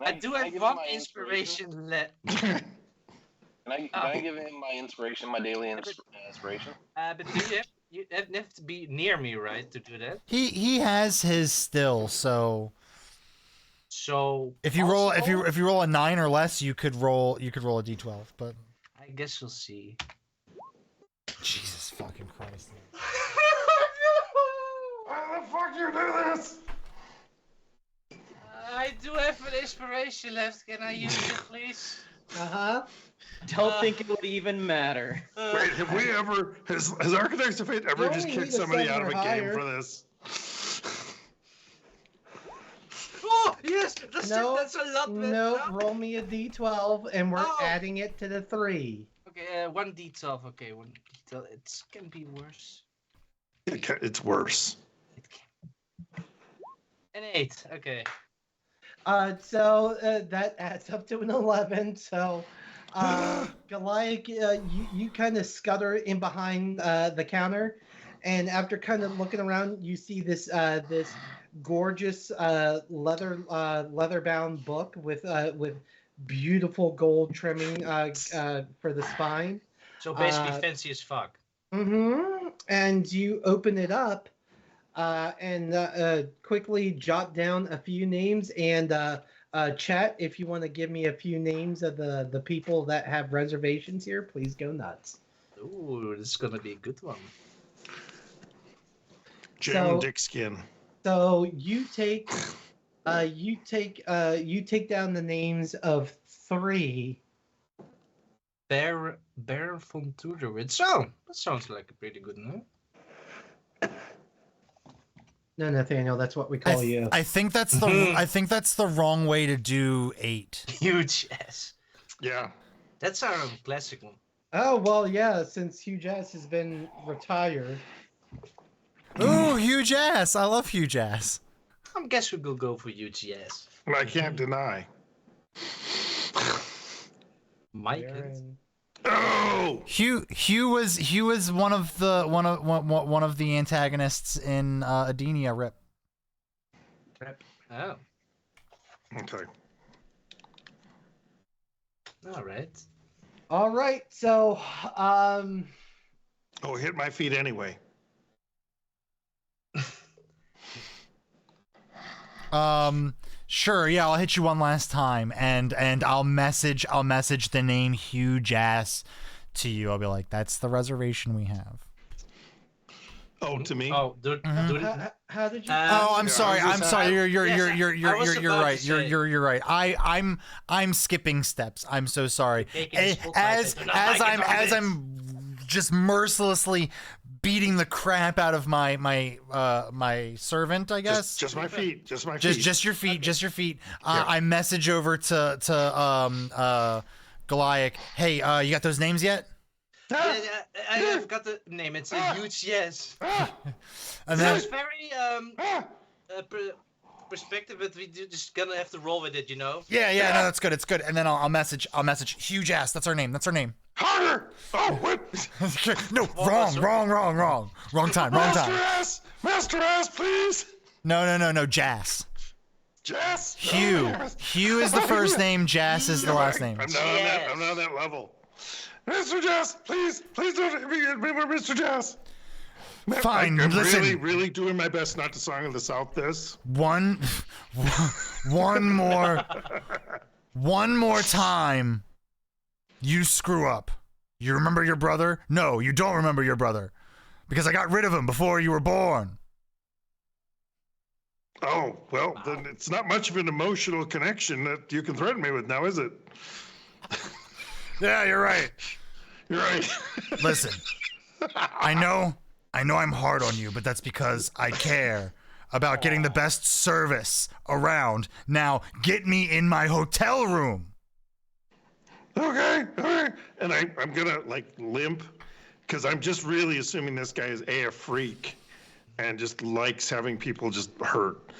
Speaker 7: I do have one inspiration left.
Speaker 6: Can I give him my inspiration, my daily inspiration?
Speaker 7: But you have to be near me, right, to do that?
Speaker 4: He has his still, so if you roll a 9 or less, you could roll a d12, but
Speaker 7: I guess we'll see.
Speaker 4: Jesus fucking Christ.
Speaker 5: Why the fuck you do this?
Speaker 7: I do have an inspiration left. Can I use it, please?
Speaker 3: Don't think it would even matter.
Speaker 5: Wait, have we ever? Has Architects of Fate ever just kicked somebody out of a game for this?
Speaker 7: Oh yes, that's a lot.
Speaker 2: No, roll me a d12, and we're adding it to the 3.
Speaker 7: Okay, 1d12. Okay, 1d12. It can be worse.
Speaker 5: It's worse.
Speaker 7: An 8. Okay.
Speaker 2: So that adds up to an 11. So. Goliath, you kind of scutter in behind the counter, and after kind of looking around, you see this gorgeous leather-bound book with beautiful gold trimming for the spine.
Speaker 7: So basically, fancy as fuck.
Speaker 2: Mm-hmm. And you open it up, and quickly jot down a few names and. Chat, if you want to give me a few names of the people that have reservations here, please go nuts.
Speaker 7: Ooh, this is gonna be a good one.
Speaker 5: Jim Dickskin.
Speaker 2: So you take down the names of 3.
Speaker 7: Baron von Tuderwitz. So that sounds like a pretty good name.
Speaker 2: No, Nathaniel, that's what we call you.
Speaker 4: I think that's the wrong way to do 8.
Speaker 7: Huge S.
Speaker 5: Yeah.
Speaker 7: That's our classic one.
Speaker 2: Oh well, yeah. Since Huge Ass has been retired.
Speaker 4: Ooh, Huge Ass! I love Huge Ass.
Speaker 7: I guess we could go for Huge Ass.
Speaker 5: I can't deny.
Speaker 7: Mike.
Speaker 5: Oh!
Speaker 4: Hugh was one of the antagonists in Adenia Rip.
Speaker 7: Oh.
Speaker 5: Okay.
Speaker 2: All right. So,
Speaker 5: Oh, hit my feet anyway.
Speaker 4: Sure, yeah, I'll hit you one last time, and I'll message the name Huge Ass to you. I'll be like, that's the reservation we have.
Speaker 5: Oh, to me?
Speaker 7: Oh,
Speaker 2: how did you?
Speaker 4: I'm sorry. You're right. You're right. I'm skipping steps. I'm so sorry. As I'm just mercilessly beating the crap out of my servant, I guess.
Speaker 5: Just my feet. Just my feet.
Speaker 4: Just your feet. Just your feet.
Speaker 5: Yeah.
Speaker 4: I message over to Goliath. Hey, you got those names yet?
Speaker 7: I've got the name. It's a huge yes.
Speaker 4: And
Speaker 7: So
Speaker 4: then
Speaker 7: it's very perspective, but we just gonna have to roll with it, you know.
Speaker 4: yeah, no, that's good. It's good. And then I'll message huge ass. That's our name.
Speaker 5: Harder! Oh, what?
Speaker 4: No, wrong time.
Speaker 5: Master ass, please!
Speaker 4: No, Jass.
Speaker 5: Jess?
Speaker 4: Hugh is the first name, Jass is the last name.
Speaker 5: I'm not on that level. Mr. Jess, please don't remember Mr. Jess.
Speaker 4: Fine, listen.
Speaker 5: Really doing my best not to Song of the South this.
Speaker 4: One more time, you screw up. You remember your brother? No, you don't remember your brother. Because I got rid of him before you were born.
Speaker 5: Oh, well, then it's not much of an emotional connection that you can threaten me with now, is it?
Speaker 4: Yeah, you're right.
Speaker 5: You're right.
Speaker 4: Listen, I know I'm hard on you, but that's because I care about getting the best service around. Now, get me in my hotel room.
Speaker 5: Okay. And I'm gonna limp, because I'm just really assuming this guy is a freak and just likes having people just hurt.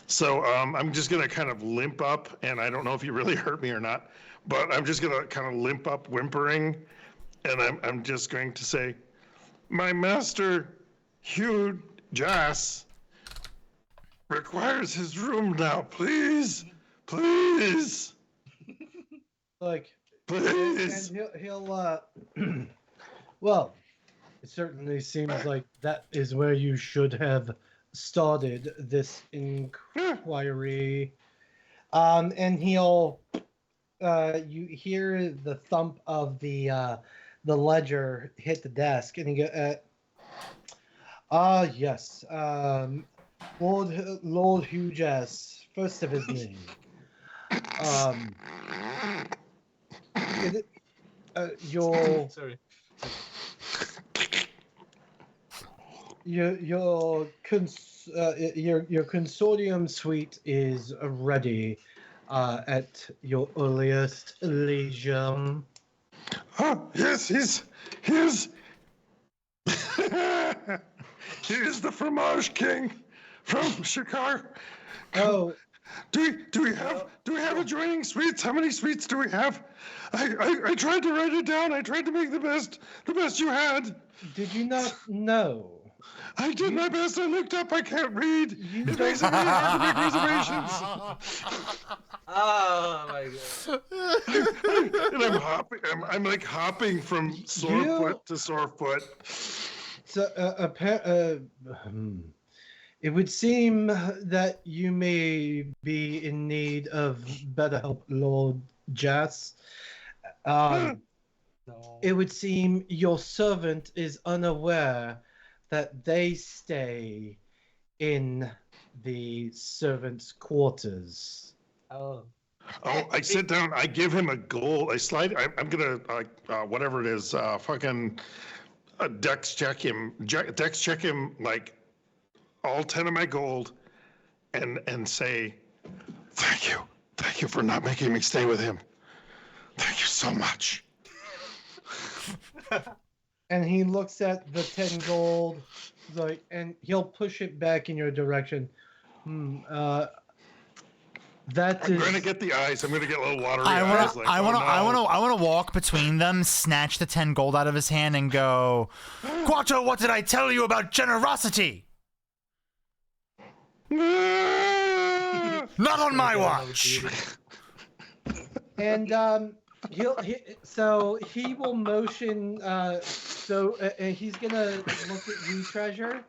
Speaker 5: So I'm just gonna kind of limp up, and I don't know if you really hurt me or not, but I'm just gonna kind of limp up, whimpering, and I'm just going to say, my master, Hugh Jass, requires his room now, please.
Speaker 2: Like,
Speaker 5: Please.
Speaker 2: and he'll well, it certainly seems like that is where you should have started this inquiry. And he'll you hear the thump of the ledger hit the desk, and he go, yes, Lord Hujas, first of his name. Your
Speaker 7: Sorry.
Speaker 2: your consortium suite is ready at your earliest leisure.
Speaker 5: Oh, yes, here's here's the fromage king from Chicago.
Speaker 2: Oh,
Speaker 5: Do we have adjoining suites? How many suites do we have? I tried to write it down. I tried to make the best you had.
Speaker 2: did you not know?
Speaker 5: I did my best. I looked up. I can't read.
Speaker 2: You
Speaker 5: It
Speaker 2: don't-
Speaker 5: makes it really hard to make reservations.
Speaker 7: Oh my god.
Speaker 5: And I'm hopping. I'm like hopping from sore foot to sore foot.
Speaker 2: So, it would seem that you may be in need of better help, Lord Jas.
Speaker 7: No.
Speaker 2: It would seem your servant is unaware that they stay in the servants' quarters.
Speaker 7: Oh.
Speaker 5: Oh, I sit down. I give him a gold. I'm gonna whatever it is. Fucking dex check him. Dex check him like all 10 of my gold, and say, thank you for not making me stay with him. Thank you so much.
Speaker 2: And he looks at the 10 gold, like, and he'll push it back in your direction. That
Speaker 5: I'm
Speaker 2: is.
Speaker 5: going to get the eyes. I'm going to get a little watery
Speaker 4: I
Speaker 5: eyes.
Speaker 4: want to walk between them, snatch the 10 gold out of his hand, and go, Quattro, what did I tell you about generosity? Not on my watch.
Speaker 2: And so he will motion. He's gonna look at you, Treasure,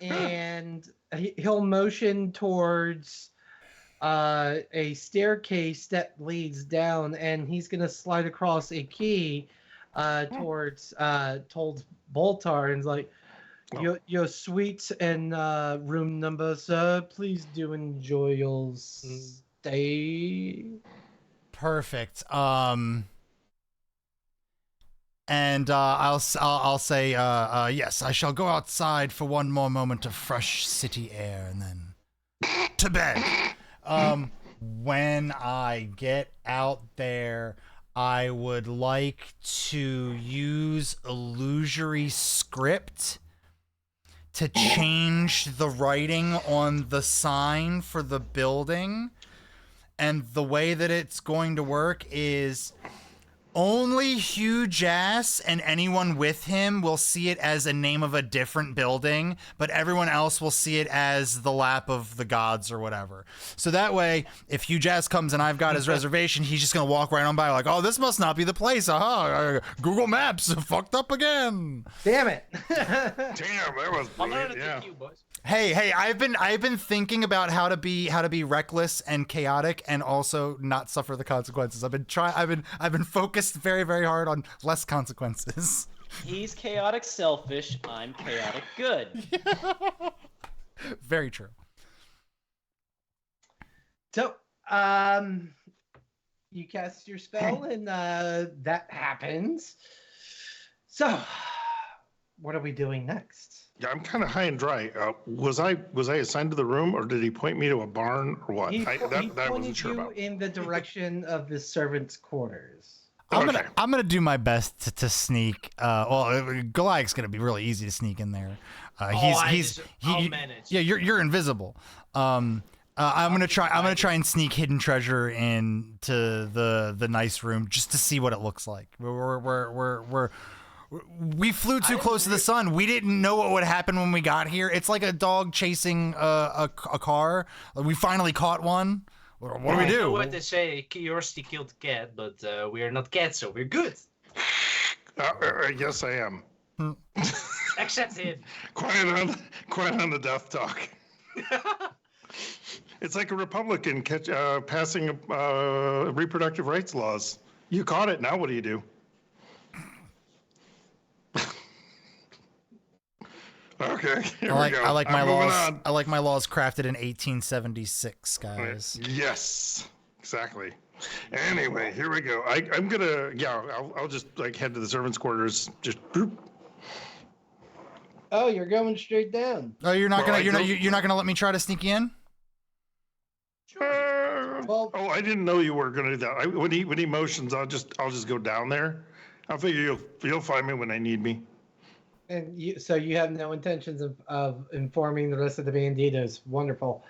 Speaker 2: and he'll motion towards a staircase that leads down, and he's gonna slide across a key towards Boltar, and like, your suites and room number, sir. Please do enjoy your stay.
Speaker 4: Perfect. And I'll say, yes, I shall go outside for one more moment of fresh city air and then to bed. When I get out there, I would like to use illusory script to change the writing on the sign for the building. And the way that it's going to work is only Huge Ass and anyone with him will see it as a name of a different building, but everyone else will see it as the Lap of the Gods or whatever. So that way, if Huge Ass comes and I've got his reservation, he's just going to walk right on by like, oh, this must not be the place. Aha, Google Maps fucked up again.
Speaker 2: Damn it.
Speaker 5: Damn, that was brilliant. Yeah.
Speaker 4: Hey, I've been thinking about how to be reckless and chaotic and also not suffer the consequences. I've been focused very, very hard on less consequences.
Speaker 3: He's chaotic selfish, I'm chaotic good.
Speaker 4: Very true.
Speaker 2: So, you cast your spell and that happens. So, what are we doing next?
Speaker 5: Yeah, I'm kind of high and dry. Was I assigned to the room, or did he point me to a barn, or what?
Speaker 2: He
Speaker 5: I
Speaker 2: pointed
Speaker 5: wasn't sure
Speaker 2: you
Speaker 5: about.
Speaker 2: in the direction of the servants' quarters.
Speaker 4: I'm gonna do my best to sneak. Goliath's gonna be really easy to sneak in there.
Speaker 7: I'll manage.
Speaker 4: Yeah, you're invisible. I'm gonna try and sneak hidden treasure into the nice room just to see what it looks like. We flew too close to the sun. We didn't know what would happen when we got here. It's like a dog chasing a car. We finally caught one. What do we
Speaker 7: I know
Speaker 4: do?
Speaker 7: what they say, curiosity killed the cat, but we are not cats, so we're good.
Speaker 5: Yes, I am.
Speaker 7: Accepted.
Speaker 5: Quiet on the death talk. It's like a Republican passing reproductive rights laws. You caught it. Now what do you do? Okay, here we go.
Speaker 4: I like my
Speaker 5: moving
Speaker 4: laws.
Speaker 5: on.
Speaker 4: I like my laws crafted in 1876, guys.
Speaker 5: Yes, exactly. Anyway, here we go. I'm gonna, I'll just like head to the servants' quarters. Just boop.
Speaker 2: Oh, you're going straight down.
Speaker 4: Oh, you're not
Speaker 5: Well,
Speaker 4: you're not gonna let me try to sneak in?
Speaker 2: Well-
Speaker 5: I didn't know you were gonna do that. When he motions, I'll just go down there. I figure you'll find me when I need me.
Speaker 2: And so you have no intentions of informing the rest of the Banditos. Wonderful.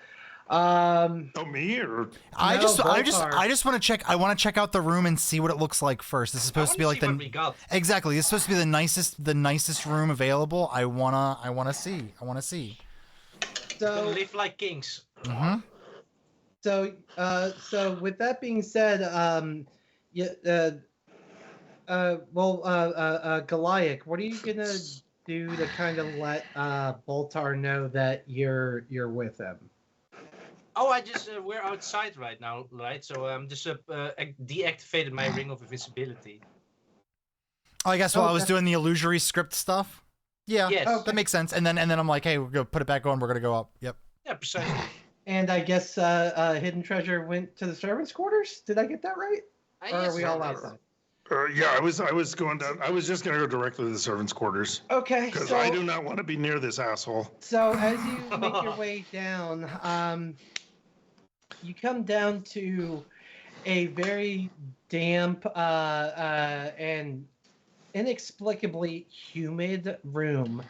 Speaker 5: Me or
Speaker 4: I just
Speaker 2: Boltar.
Speaker 4: want to check. I want to check out the room and see what it looks like first. This is supposed to be like
Speaker 7: what we got.
Speaker 4: exactly. This is supposed to be the nicest room available. I wanna see.
Speaker 2: So
Speaker 7: Live like kings.
Speaker 4: Mm-hmm.
Speaker 2: So with that being said, Goliath, what are you gonna do to kind of let Boltar know that you're with him?
Speaker 7: Oh, we're outside right now, right? So I'm just deactivated my ring of invisibility.
Speaker 4: Oh, I guess while I was doing the illusory script stuff. Yeah,
Speaker 7: Yes.
Speaker 4: that makes sense. And then I'm like, hey, we're gonna put it back on. We're gonna go up. Yep.
Speaker 7: Yeah, precisely.
Speaker 2: And I guess hidden treasure went to the servants' quarters. Did I get that right? Or are we all outside?
Speaker 5: I was going down. I was just gonna go directly to the servants' quarters
Speaker 2: Okay.
Speaker 5: because
Speaker 2: So
Speaker 5: I do not want to be near this asshole.
Speaker 2: So as you make your way down, you come down to a very damp and inexplicably humid room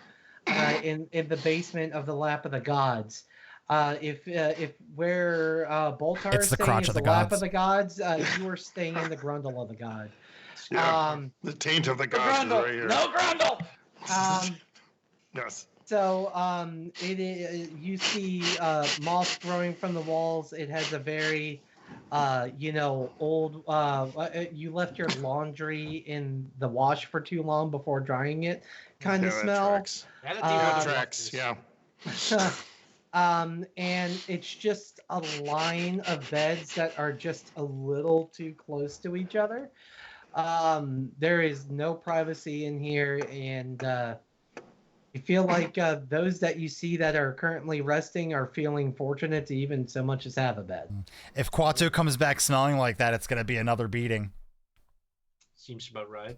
Speaker 2: in the basement of the Lap of the Gods. If where Boltar
Speaker 4: It's
Speaker 2: is
Speaker 4: the
Speaker 2: staying
Speaker 4: crotch
Speaker 2: is
Speaker 4: of
Speaker 2: the
Speaker 4: the
Speaker 2: Lap
Speaker 4: gods.
Speaker 2: of the Gods, you are staying in the Grundle of the God.
Speaker 5: Yeah, the taint of the gods is right here.
Speaker 3: No Grundle!
Speaker 5: Yes.
Speaker 2: So you see moss growing from the walls. It has a very old. You left your laundry in the wash for too long before drying it, kind of
Speaker 5: Yeah, that
Speaker 2: smell.
Speaker 5: tracks.
Speaker 2: That
Speaker 5: Tracks. Yeah.
Speaker 2: And it's just a line of beds that are just a little too close to each other. There is no privacy in here, and you feel like those that you see that are currently resting are feeling fortunate to even so much as have a bed.
Speaker 4: If Quato comes back smelling like that, it's gonna be another beating.
Speaker 7: Seems about right.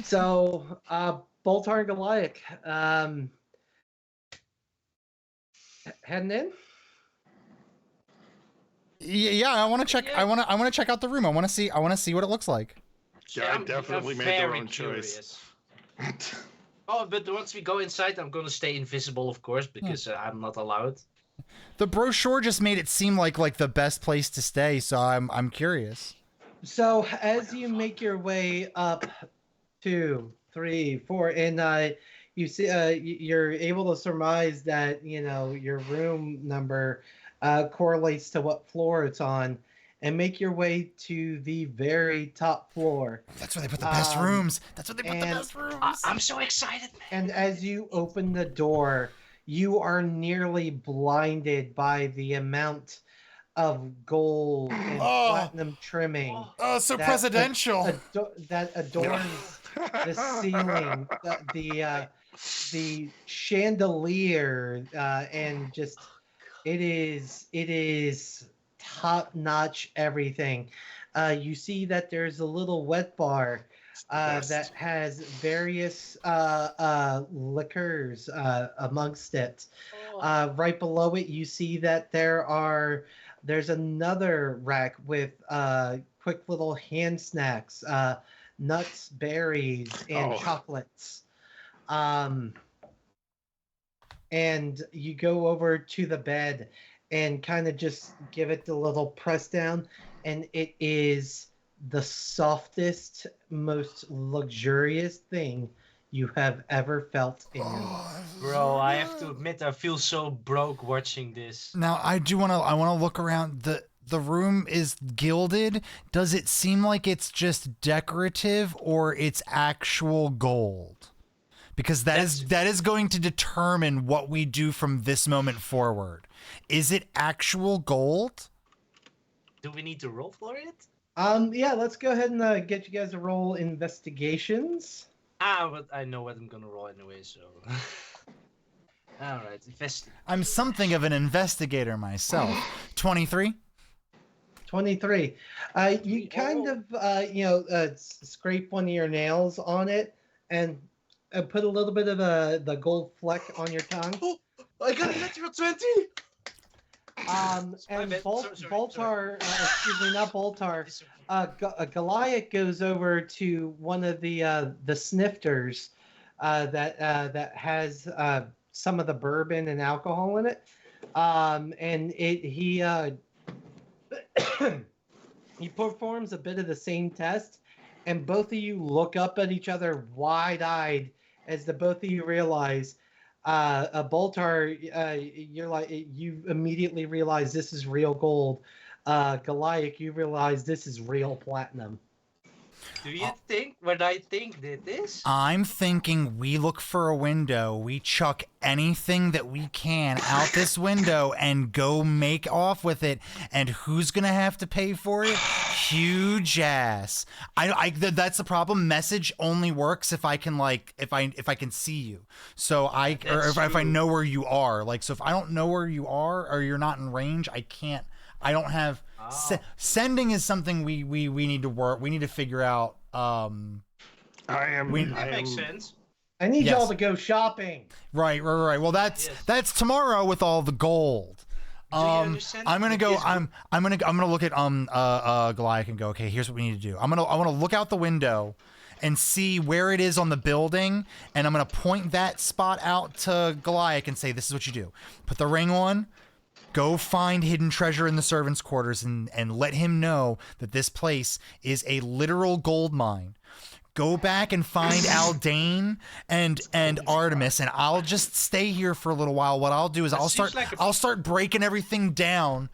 Speaker 2: So, Boltar and Goliath, heading in.
Speaker 4: Yeah, I want to check.
Speaker 7: Yeah.
Speaker 4: I want to check out the room. I want to see what it looks like.
Speaker 5: Yeah, I definitely made the
Speaker 7: very
Speaker 5: wrong choice.
Speaker 7: Oh, but once we go inside, I'm gonna stay invisible, of course, because I'm not allowed.
Speaker 4: The brochure just made it seem like the best place to stay, so I'm curious.
Speaker 2: So as you make your way up 2, 3, 4, and you see, you're able to surmise that your room number correlates to what floor it's on, and make your way to the very top floor.
Speaker 4: That's where they put the best rooms. That's where they put the
Speaker 2: and
Speaker 4: best rooms.
Speaker 7: I'm so excited, man.
Speaker 2: And as you open the door, you are nearly blinded by the amount of gold and platinum trimming.
Speaker 4: Oh, so presidential.
Speaker 2: That adorns the ceiling, the chandelier, and just it is top-notch everything. You see that there's a little wet bar that has various liquors amongst it. Right below it, you see that there's another rack with quick little hand snacks, nuts, berries, and chocolates. And you go over to the bed and kind of just give it the little press down, and it is the softest, most luxurious thing you have ever felt in your life.
Speaker 7: Bro, I have to admit, I feel so broke watching this.
Speaker 4: Now I want to look around. The room is gilded. Does it seem like it's just decorative or it's actual gold? Because that is going to determine what we do from this moment forward. Is it actual gold?
Speaker 7: Do we need to roll for it?
Speaker 2: Yeah, let's go ahead and get you guys to roll investigations.
Speaker 7: But I know what I'm gonna roll anyway, so. Alright, investigate.
Speaker 4: I'm something of an investigator myself. 23?
Speaker 2: 23. You kind of, scrape one of your nails on it and put a little bit of the gold fleck on your tongue.
Speaker 7: Oh, I got a natural 20!
Speaker 2: And Boltar, excuse me, not Boltar, Goliath goes over to one of the snifters that has some of the bourbon and alcohol in it, and he he performs a bit of the same test, and both of you look up at each other wide-eyed as the both of you realize. Boltar, you're like, you immediately realize this is real gold. Goliath, you realize this is real platinum.
Speaker 7: Do you think what I think did this?
Speaker 4: I'm thinking we look for a window, we chuck anything that we can out this window and go make off with it, and who's gonna have to pay for it? Huge ass. That's the problem. Message only works if I can if I can see you. So if I know where you are. So if I don't know where you are or you're not in range, I can't. I don't have sending is something we need to work. We need to figure out.
Speaker 7: That makes sense.
Speaker 2: I need y'all to go shopping.
Speaker 4: Right. Well, that's tomorrow with all the gold. I'm gonna go. I'm gonna look at Goliath and go. Okay, here's what we need to do. I want to look out the window and see where it is on the building, and I'm gonna point that spot out to Goliath and say, "This is what you do. Put the ring on. Go find hidden treasure in the servants' quarters and let him know that this place is a literal gold mine. Go back and find Aldane and Artemis, and I'll just stay here for a little while. What I'll do is I'll start breaking everything down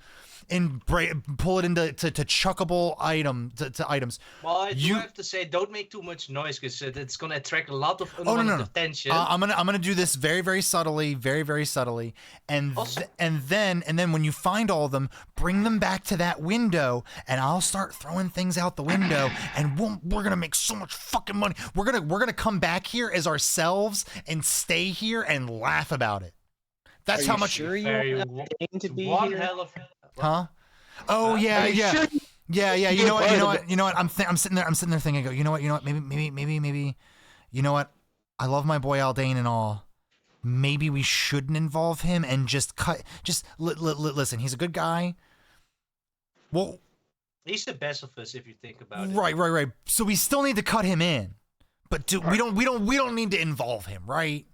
Speaker 4: and pull it into chuckable items.
Speaker 7: Well, I do have to say, don't make too much noise because it's gonna attract a lot of unwanted attention.
Speaker 4: I'm gonna do this very, very subtly, and then when you find all of them, bring them back to that window, and I'll start throwing things out the window, and we're gonna make so much fucking money. We're gonna come back here as ourselves and stay here and laugh about it. That's how much.
Speaker 3: Sure you want to be
Speaker 7: one
Speaker 3: here?
Speaker 7: hell of.
Speaker 4: Huh? Oh yeah.
Speaker 3: Sure
Speaker 4: Yeah. You know what? I'm sitting there thinking. I go. You know what? Maybe. You know what? I love my boy Aldane and all. Maybe we shouldn't involve him and just cut. Just listen. He's a good guy. Well,
Speaker 7: he's the best of us if you think about it.
Speaker 4: Right. So we still need to cut him in, but we don't need to involve him, right?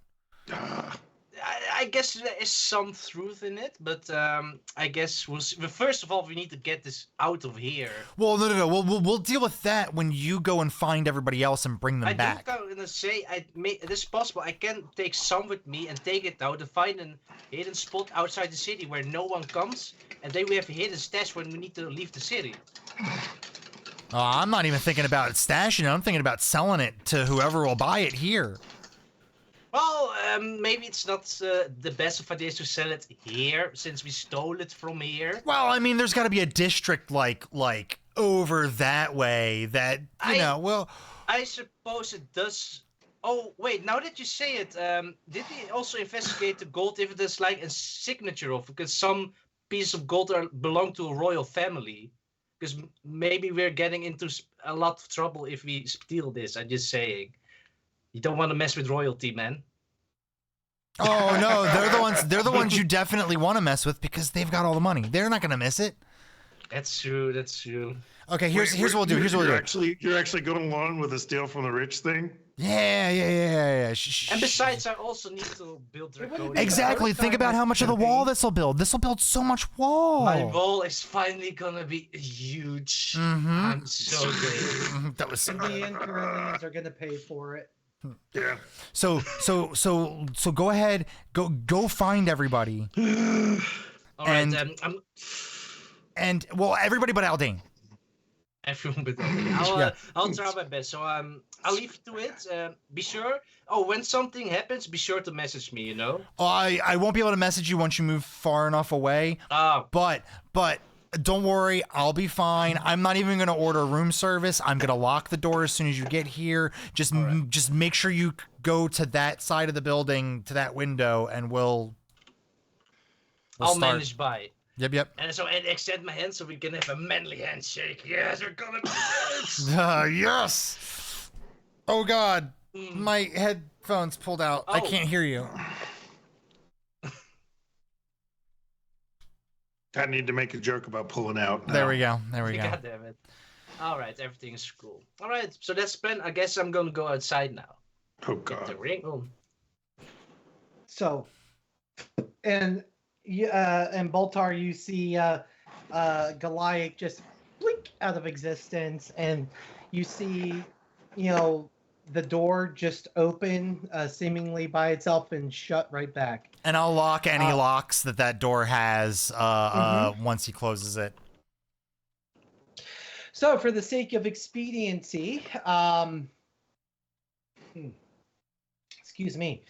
Speaker 7: I guess there is some truth in it, but I guess first of all we need to get this out of here.
Speaker 4: Well, no. We'll deal with that when you go and find everybody else and bring them back.
Speaker 7: I'm gonna say it is possible. I can take some with me and take it out and find a hidden spot outside the city where no one comes, and then we have a hidden stash when we need to leave the city.
Speaker 4: I'm not even thinking about stashing it. I'm thinking about selling it to whoever will buy it here.
Speaker 7: Well, maybe it's not the best of ideas to sell it here, since we stole it from here.
Speaker 4: Well, I mean, there's got to be a district like over that way that, you know, well...
Speaker 7: I suppose it does... Oh, wait, now that you say it, did we also investigate the gold if it is like a signature of, because some pieces of gold belong to a royal family? Because maybe we're getting into a lot of trouble if we steal this, I'm just saying. You don't want to mess with royalty, man.
Speaker 4: Oh no, they're the ones you definitely want to mess with because they've got all the money. They're not gonna miss it.
Speaker 7: That's true.
Speaker 4: Okay, here's what we'll do.
Speaker 5: You're actually going along with the steal from the rich thing?
Speaker 4: Yeah.
Speaker 7: And besides, I also need to build Draconian.
Speaker 4: Exactly. Think about how much of the wall this will build. This will build so much wall.
Speaker 7: My wall is finally gonna be huge. I'm so good.
Speaker 4: That was.
Speaker 2: The Ank'Harelians are gonna pay for it.
Speaker 5: Yeah.
Speaker 4: So go ahead, go find everybody.
Speaker 7: All right,
Speaker 4: and well, everybody but Aldane.
Speaker 7: Everyone but Aldane. I'll try my best. So I'll leave you to it. Be sure. Oh, when something happens, be sure to message me. You know.
Speaker 4: Oh, I won't be able to message you once you move far enough away. But don't worry, I'll be fine. I'm not even going to order room service. I'm going to lock the door as soon as you get here. Just make sure you go to that side of the building, to that window, and we'll
Speaker 7: I'll
Speaker 4: start.
Speaker 7: manage by.
Speaker 4: Yep.
Speaker 7: And extend my hand so we can have a manly handshake. Yes, we're gonna do this.
Speaker 4: Yes. Oh God, my headphones pulled out. I can't hear you.
Speaker 5: I need to make a joke about pulling out.
Speaker 4: There we go.
Speaker 7: God damn it. All right, everything is cool. All right, so that's Ben. I guess I'm gonna go outside now.
Speaker 5: Oh God.
Speaker 7: The ring. Oh.
Speaker 2: So, and Boltar, you see Goliath just blink out of existence, and you see, the door just open seemingly by itself and shut right back.
Speaker 4: And I'll lock any locks that door has once he closes it.
Speaker 2: So, for the sake of expediency, excuse me,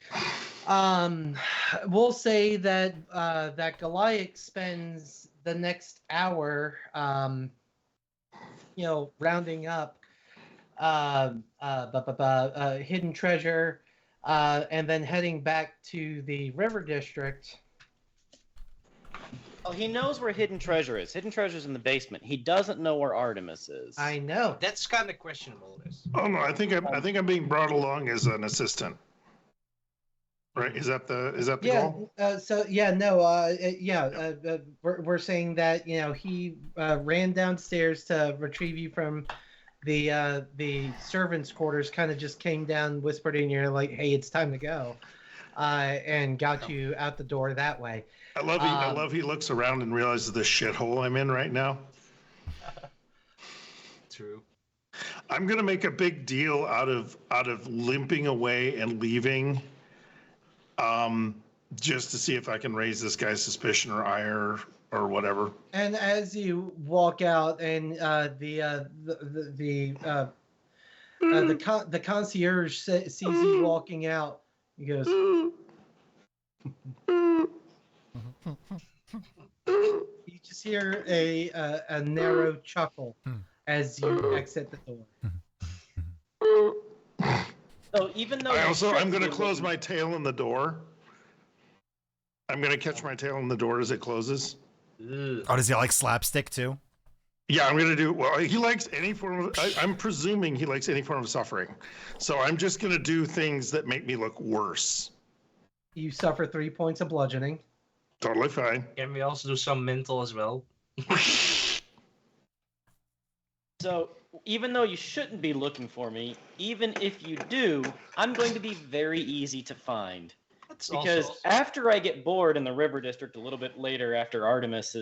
Speaker 2: we'll say that that Goliath spends the next hour, rounding up hidden treasure, and then heading back to the river district.
Speaker 3: Oh, he knows where hidden treasure is. Hidden treasure's in the basement. He doesn't know where Artemis is.
Speaker 2: I know.
Speaker 7: That's kind of questionable.
Speaker 5: Oh no, I think I'm being brought along as an assistant. Right? Is that the goal? We're
Speaker 2: saying that he ran downstairs to retrieve you from the servants' quarters. Kind of just came down, whispered in your ear like, "Hey, it's time to go," and got you out the door that way.
Speaker 5: I love he looks around and realizes the shithole I'm in right now.
Speaker 7: True.
Speaker 5: I'm gonna make a big deal out of limping away and leaving, just to see if I can raise this guy's suspicion or ire or whatever.
Speaker 2: And as you walk out, and the concierge sees you walking out, he goes. You just hear a narrow chuckle as you exit the door.
Speaker 3: So even though
Speaker 5: I'm going to close my tail in the door. I'm going to catch my tail in the door as it closes.
Speaker 4: Oh, does he like slapstick too?
Speaker 5: Yeah, I'm gonna do. Well, he likes any form of. I'm presuming he likes any form of suffering, so I'm just gonna do things that make me look worse.
Speaker 2: You suffer 3 points of bludgeoning.
Speaker 5: Totally fine.
Speaker 7: Can we also do some mental as well?
Speaker 3: So, even though you shouldn't be looking for me, even if you do, I'm going to be very easy to find.
Speaker 7: That's
Speaker 3: Because
Speaker 7: also...
Speaker 3: after I get bored in the River District a little bit later, after Artemis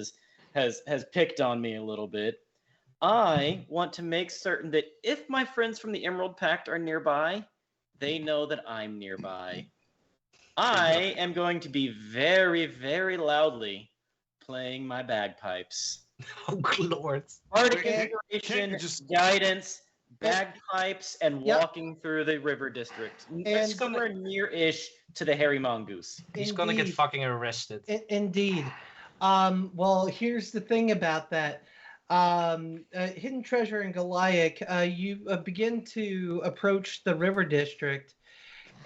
Speaker 3: has picked on me a little bit, I want to make certain that if my friends from the Emerald Pact are nearby, they know that I'm nearby. I am going to be very, very loudly playing my bagpipes.
Speaker 7: Oh, Lord.
Speaker 3: Bardic
Speaker 2: Can't-
Speaker 3: inspiration,
Speaker 5: just-
Speaker 3: guidance, bagpipes, and
Speaker 2: Yep.
Speaker 3: walking through the River District.
Speaker 2: And-
Speaker 3: Somewhere near-ish to the Hairy Mongoose.
Speaker 7: He's gonna get
Speaker 2: Indeed.
Speaker 7: fucking arrested.
Speaker 2: Indeed. Well, here's the thing about that. Hidden Treasure and Goliath, you begin to approach the River District,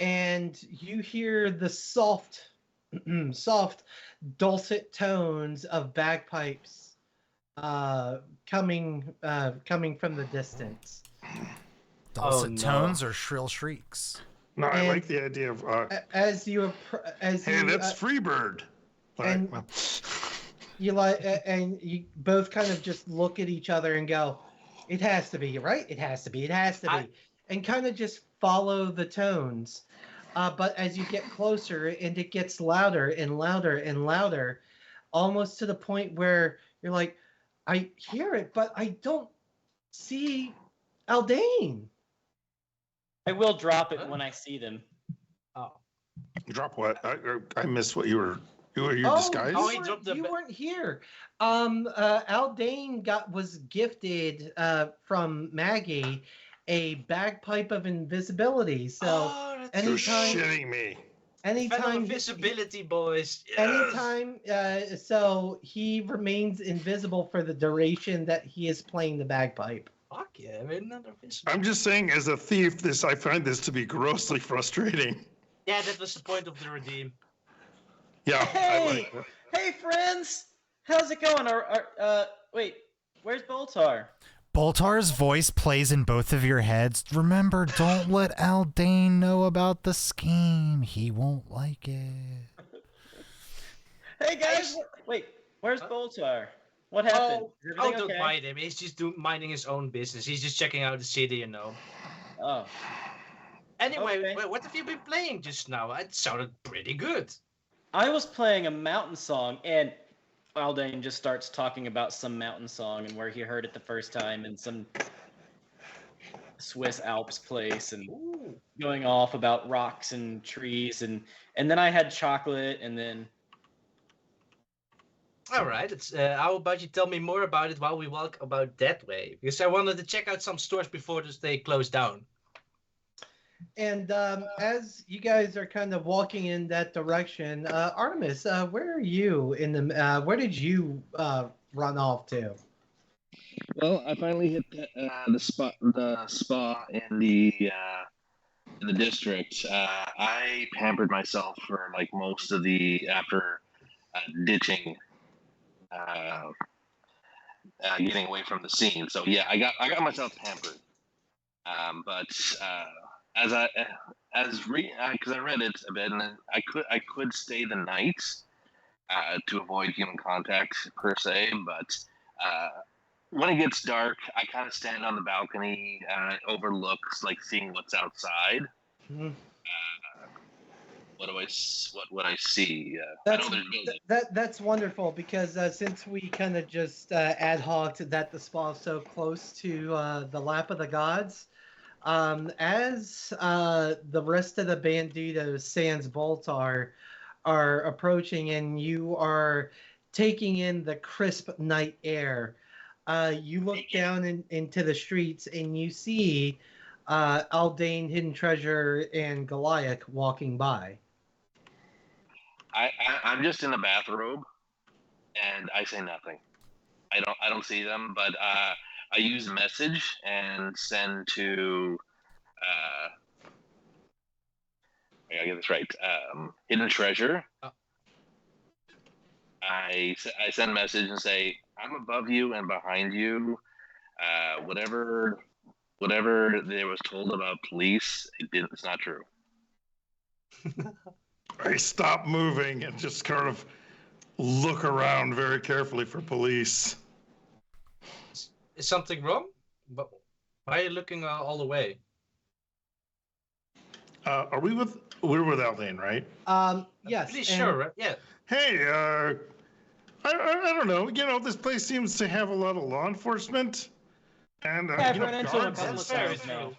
Speaker 2: and you hear the soft, dulcet tones of bagpipes coming from the distance.
Speaker 4: Dulcet
Speaker 7: no.
Speaker 4: tones or shrill shrieks.
Speaker 5: No, I
Speaker 2: And-
Speaker 5: like the idea of.
Speaker 2: As you
Speaker 5: Hey, that's Freebird.
Speaker 2: and-
Speaker 5: Well,
Speaker 2: you and you both kind of just look at each other and go, "It has to be, right? It has to be. It has to be," and kind of just follow the tones. But as you get closer, and it gets louder and louder and louder, almost to the point where you're like, "I hear it, but I don't see Aldane."
Speaker 3: I will drop it when I see them.
Speaker 7: Oh.
Speaker 5: drop what? I missed what you were. You were
Speaker 2: Oh,
Speaker 5: disguised.
Speaker 7: Oh, he dropped the
Speaker 2: you
Speaker 7: ba-
Speaker 2: weren't here. Aldane was gifted from Maggie a bagpipe of invisibility. So
Speaker 7: Oh, that's
Speaker 2: any
Speaker 5: You're
Speaker 2: anytime-
Speaker 5: shitting me.
Speaker 7: Venom
Speaker 2: anytime
Speaker 7: invisibility, boys. Yes.
Speaker 2: anytime so he remains invisible for the duration that he is playing the bagpipe.
Speaker 7: Fuck yeah, we're not invisible.
Speaker 5: I'm just saying, as a thief, I find this to be grossly frustrating.
Speaker 7: Yeah, that was the point of the redeem.
Speaker 5: Yeah. I
Speaker 3: Hey!
Speaker 5: like that.
Speaker 3: Hey, friends! How's it going? Wait, where's Boltar?
Speaker 4: Boltar's voice plays in both of your heads. Remember, don't let Aldane know about the scheme. He won't like it.
Speaker 3: Hey, guys! Wait, where's Boltar? What happened? Is everything
Speaker 7: Don't
Speaker 3: okay?
Speaker 7: mind him. He's just minding his own business. He's just checking out the city, you know.
Speaker 3: Oh.
Speaker 7: Anyway,
Speaker 3: Okay.
Speaker 7: what have you been playing just now? It sounded pretty good.
Speaker 3: I was playing a mountain song, and Aldane just starts talking about some mountain song and where he heard it the first time in some Swiss Alps place, and going off about rocks and trees, and then I had chocolate, and then
Speaker 7: All right. How about you tell me more about it while we walk about that way? Because I wanted to check out some stores before they close down.
Speaker 2: And as you guys are kind of walking in that direction, Artemis, where are you in the? Where did you run off to?
Speaker 6: Well, I finally hit the spa in the district. I pampered myself for like most of the after ditching, getting away from the scene. So yeah, I got myself pampered. But because I read it a bit, and I could stay the night to avoid human contact per se, but. When it gets dark, I kind of stand on the balcony, overlooks like seeing what's outside.
Speaker 2: Mhm.
Speaker 6: What I see? I
Speaker 2: That's
Speaker 6: know there's buildings.
Speaker 2: that's wonderful because since we kind of just ad hoc that the spa is so close to the lap of the gods, as the rest of the Banditos sans Boltar are approaching and you are taking in the crisp night air. You look down into the streets and you see Aldane, Hidden Treasure, and Goliath walking by.
Speaker 6: I'm just in a bathrobe, and I say nothing. I don't see them, but I use message and send to. I gotta get this right. Hidden Treasure.
Speaker 7: Oh.
Speaker 6: I send a message and say, I'm above you and behind you. Whatever there was told about police, it's not true.
Speaker 5: I stop moving and just kind of look around very carefully for police.
Speaker 7: Is something wrong? But why are you looking all the way?
Speaker 5: We're with Aldane, right?
Speaker 2: Yes.
Speaker 7: Pretty
Speaker 2: and-
Speaker 7: sure, right? Yeah.
Speaker 5: Hey, I don't know. You know, this place seems to have a lot of law enforcement, and
Speaker 3: Yeah, I've
Speaker 5: you know,
Speaker 3: run into them a
Speaker 5: guards
Speaker 3: couple
Speaker 5: and
Speaker 3: of
Speaker 5: stuff.
Speaker 3: times now.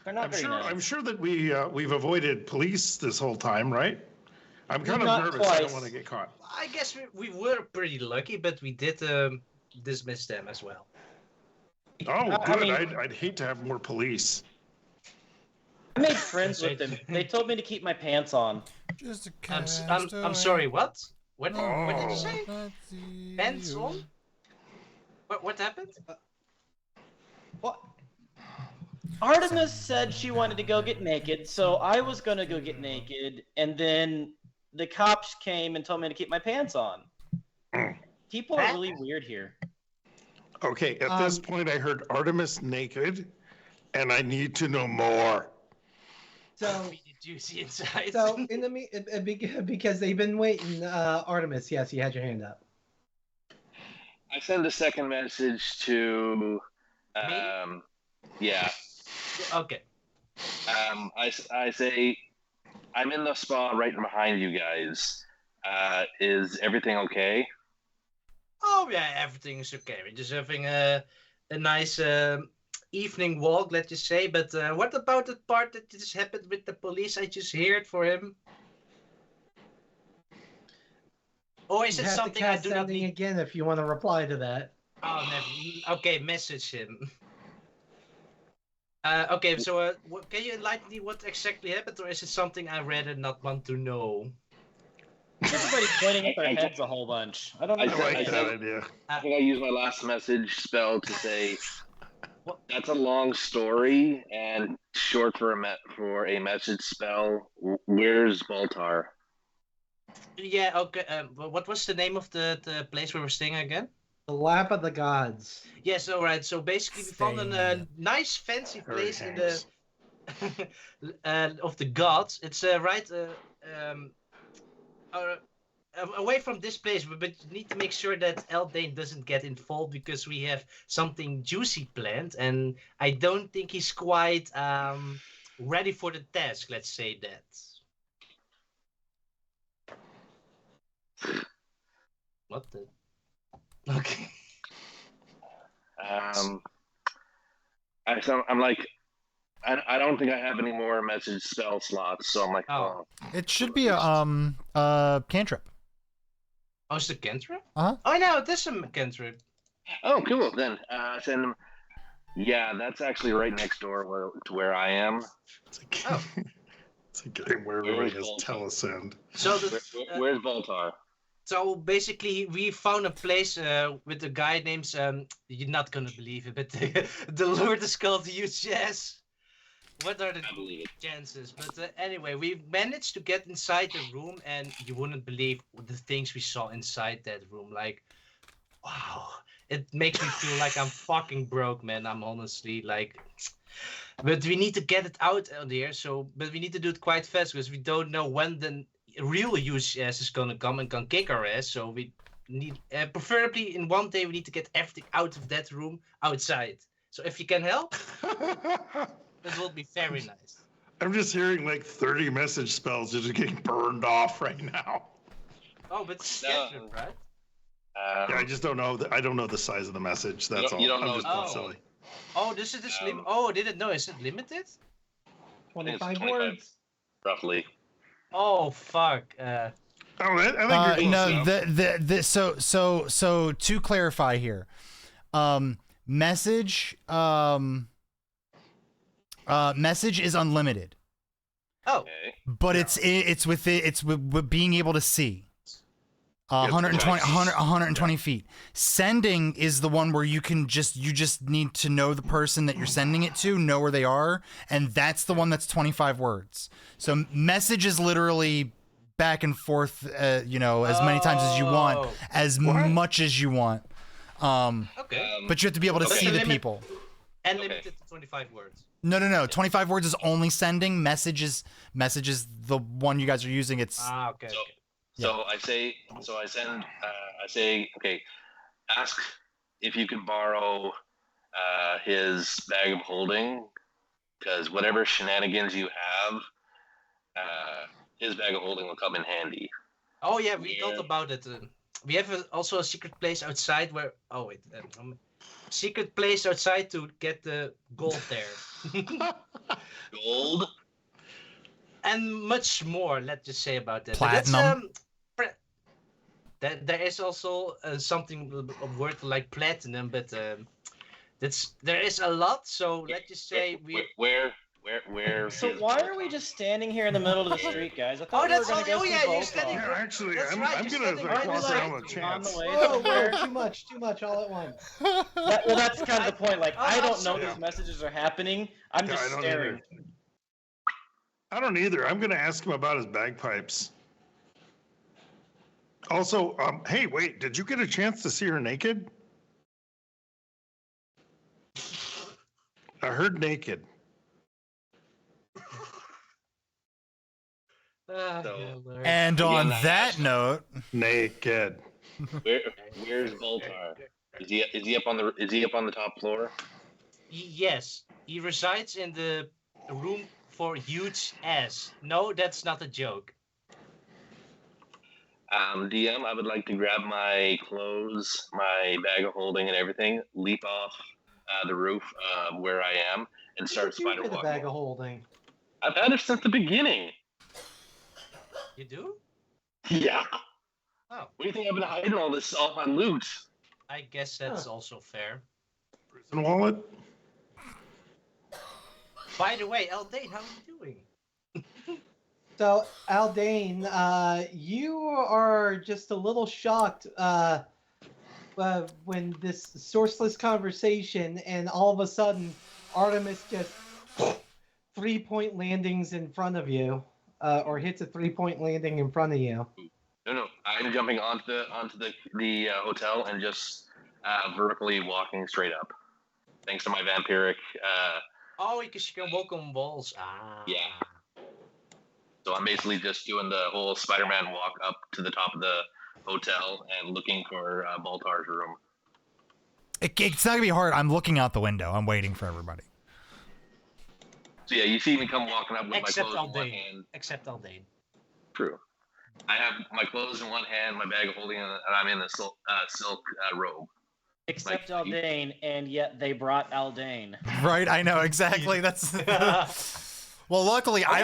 Speaker 3: They're not very nice.
Speaker 5: I'm sure that we've avoided police this whole time, right? I'm kind of
Speaker 3: Not
Speaker 5: nervous. I don't
Speaker 3: twice.
Speaker 5: want to get caught.
Speaker 7: I guess we were pretty lucky, but we did dismiss them as well.
Speaker 5: Oh,
Speaker 3: I
Speaker 5: good.
Speaker 3: mean-
Speaker 5: I'd hate to have more police.
Speaker 3: I made friends with them. They told me to keep my pants on.
Speaker 4: Just a
Speaker 7: I'm sorry. What? What did
Speaker 5: Oh.
Speaker 7: you say? Pants on? What happened?
Speaker 2: What?
Speaker 3: Artemis said she wanted to go get naked, so I was gonna go get naked, and then the cops came and told me to keep my pants on. People are really weird here.
Speaker 5: Okay, at this point, I heard Artemis naked, and I need to know more.
Speaker 2: So,
Speaker 7: Really juicy inside.
Speaker 2: so in the because they've been waiting, Artemis. Yes, you had your hand up.
Speaker 6: I send a second message to, yeah.
Speaker 7: Okay.
Speaker 6: I say, I'm in the spa right behind you guys. Is everything okay?
Speaker 7: Oh yeah, everything is okay. We're just having a nice evening walk, let's just say. But what about the part that just happened with the police? I just heard for him. Or is
Speaker 2: You
Speaker 7: it
Speaker 2: have
Speaker 7: something
Speaker 2: to
Speaker 7: I
Speaker 2: cast
Speaker 7: do not
Speaker 2: sending
Speaker 7: need?
Speaker 2: again if you want to reply to that.
Speaker 7: Oh, never. Okay, message him. Okay, so can you enlighten me what exactly happened, or is it something I rather not want to know?
Speaker 3: Everybody's pointing at their heads a whole bunch. I don't know.
Speaker 6: I
Speaker 5: I like
Speaker 6: I
Speaker 5: that
Speaker 6: said-
Speaker 5: idea.
Speaker 6: I think I used my last message spell to say that's a long story and short for a message spell. Where's Boltar?
Speaker 7: Yeah, okay. What was the name of the place where we're staying again?
Speaker 2: The lap of the gods.
Speaker 7: Yes, all right. So basically, we found a nice, fancy
Speaker 5: Harry
Speaker 7: place in
Speaker 5: hangs.
Speaker 7: the of the gods. It's right away from this place, but you need to make sure that Eldane doesn't get involved because we have something juicy planned, and I don't think he's quite ready for the task. Let's say that. What the? Okay.
Speaker 6: I'm like, I don't think I have any more message spell slots, so I'm like,
Speaker 7: Oh.
Speaker 4: It should be a cantrip.
Speaker 7: Oh, it's the cantrip?
Speaker 4: Uh-huh.
Speaker 7: Oh, no, it is a cantrip.
Speaker 6: oh, cool. Then send him. Yeah, that's actually right next door to where I am.
Speaker 5: It's like,
Speaker 7: Oh.
Speaker 5: it's a game where everybody has telesend.
Speaker 7: So
Speaker 6: Where's Boltar?
Speaker 7: So basically, we found a place with a guy named you're not gonna believe it, but the Lord is called Yes. What are the
Speaker 6: I believe it.
Speaker 7: chances? But anyway, we managed to get inside the room, and you wouldn't believe the things we saw inside that room. Like, wow, it makes me feel like I'm fucking broke, man. I'm honestly like. But we need to get it out of there. But we need to do it quite fast because we don't know when the real UCS is gonna come and can kick our ass. So we need, preferably in one day, we need to get everything out of that room outside. So if you can help, that will be very nice.
Speaker 5: I'm just hearing like 30 message spells just getting burned off right now.
Speaker 7: Oh, but it's cantrip, right?
Speaker 5: Yeah, I just don't know. I don't know the size of the message. That's all.
Speaker 6: you don't
Speaker 5: I'm
Speaker 6: know-
Speaker 5: just being
Speaker 7: Oh.
Speaker 5: silly.
Speaker 7: Oh, this is this limit. Oh, I didn't know. Is it limited?
Speaker 2: 25
Speaker 6: 25.
Speaker 2: words.
Speaker 6: roughly.
Speaker 7: Oh fuck.
Speaker 5: Oh, I think you're
Speaker 4: No,
Speaker 5: close enough.
Speaker 4: so to clarify here, message message is unlimited,
Speaker 7: Oh.
Speaker 6: Okay.
Speaker 4: but it's with being able to see.
Speaker 5: Yeah,
Speaker 4: 120,
Speaker 5: nice.
Speaker 4: 120 feet. Sending is the one where you just need to know the person that you're sending it to, know where they are, and that's the one that's 25 words. So message is literally back and forth, as many times as you want,
Speaker 7: Oh.
Speaker 4: as much as you want.
Speaker 7: Okay.
Speaker 4: But you have to be able to
Speaker 6: Okay.
Speaker 4: see the
Speaker 7: Limit-
Speaker 4: people.
Speaker 7: And
Speaker 6: Okay.
Speaker 7: limited to 25 words.
Speaker 4: No. 25 words is only sending. Messages the one you guys are using. It's
Speaker 7: Ah, okay.
Speaker 6: So,
Speaker 7: okay.
Speaker 6: so I send. I say, okay. Ask if you can borrow his bag of holding, because whatever shenanigans you have, his bag of holding will come in handy.
Speaker 7: Oh yeah, we thought
Speaker 6: Yeah.
Speaker 7: about it. We have also a secret place outside where. Oh wait, secret place outside to get the gold there,
Speaker 6: Gold.
Speaker 7: and much more. Let's just say about that.
Speaker 4: Platinum.
Speaker 7: There is also something of worth like platinum, but there is a lot. So let's just say
Speaker 6: Where
Speaker 3: So
Speaker 6: is
Speaker 3: why
Speaker 6: Boltar?
Speaker 3: are we just standing here in the middle of the street, guys? I thought we were
Speaker 7: that's
Speaker 3: gonna go
Speaker 7: yeah,
Speaker 3: see
Speaker 7: you're
Speaker 3: Boltar.
Speaker 7: standing
Speaker 5: Yeah, actually,
Speaker 7: That's
Speaker 5: I'm,
Speaker 7: right,
Speaker 5: I'm
Speaker 7: you're
Speaker 5: gonna
Speaker 7: standing
Speaker 5: like
Speaker 7: right
Speaker 5: walk
Speaker 7: beside
Speaker 5: around with
Speaker 3: on
Speaker 5: chance.
Speaker 3: the way
Speaker 2: Whoa,
Speaker 3: somewhere.
Speaker 2: too much all at once.
Speaker 3: Well, that's kind of the point. Like, I don't know
Speaker 5: Yeah.
Speaker 3: these messages are happening. I'm
Speaker 5: Yeah,
Speaker 3: just
Speaker 5: I don't
Speaker 3: staring.
Speaker 5: either. I don't either. I'm gonna ask him about his bagpipes. Also, hey, wait, did you get a chance to see her naked? I heard naked.
Speaker 6: So-
Speaker 4: and
Speaker 6: Again,
Speaker 4: on
Speaker 6: I
Speaker 4: that
Speaker 6: asked-
Speaker 4: note,
Speaker 5: Naked.
Speaker 6: Where's Boltar? Is he up on the top floor?
Speaker 7: Yes, he resides in the room for huge ass. No, that's not a joke.
Speaker 6: DM, I would like to grab my clothes, my bag of holding, and everything, leap off the roof where I am, and start
Speaker 2: You
Speaker 6: spider
Speaker 2: get a
Speaker 6: walking.
Speaker 2: bag of holding.
Speaker 6: I've had it since the beginning.
Speaker 7: You do?
Speaker 6: Yeah.
Speaker 7: Oh,
Speaker 6: What do you think I've been hiding all my loot?
Speaker 7: I guess that's also fair.
Speaker 5: Prison wallet?
Speaker 7: By the way, Aldane, how are you doing?
Speaker 2: So, Aldane, you are just a little shocked when this sourceless conversation, and all of a sudden, Artemis just 3-point landings in front of you, or hits a 3-point landing in front of you.
Speaker 6: No. I'm jumping onto the hotel and just vertically walking straight up, thanks to my vampiric.
Speaker 7: Oh, because you can walk on walls. Ah.
Speaker 6: Yeah. So I'm basically just doing the whole Spider-Man walk up to the top of the hotel and looking for Boltar's room.
Speaker 4: it's not gonna be hard. I'm looking out the window. I'm waiting for everybody.
Speaker 6: So yeah, you see me come walking up with
Speaker 7: Except
Speaker 6: my clothes in one
Speaker 7: Aldane.
Speaker 6: hand.
Speaker 7: Except Aldane.
Speaker 6: True. I have my clothes in one hand, my bag of holding, and I'm in the silk robe.
Speaker 3: Except
Speaker 6: Like,
Speaker 3: Aldane, and yet they brought Aldane.
Speaker 4: Right? I know exactly. That's. Well, luckily I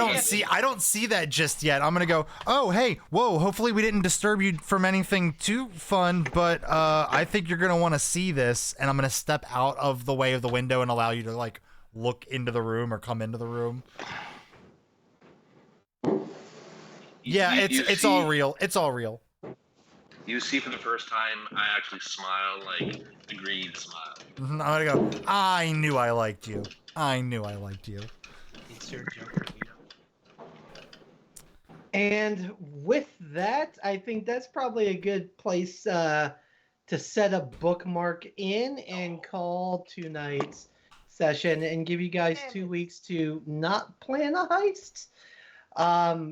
Speaker 4: don't see that just yet. I'm gonna go. Oh, hey, whoa! Hopefully we didn't disturb you from anything too fun, but I think you're gonna want to see this, and I'm gonna step out of the way of the window and allow you to like look into the room or come into the room. Yeah, it's all real. It's all real.
Speaker 6: You see for the first time, I actually smile like a greed smile.
Speaker 4: I'm gonna go. I knew I liked you. I knew I liked you.
Speaker 7: It's your joke.
Speaker 2: And with that, I think that's probably a good place to set a bookmark in and call tonight's session and give you guys 2 weeks to not plan a heist.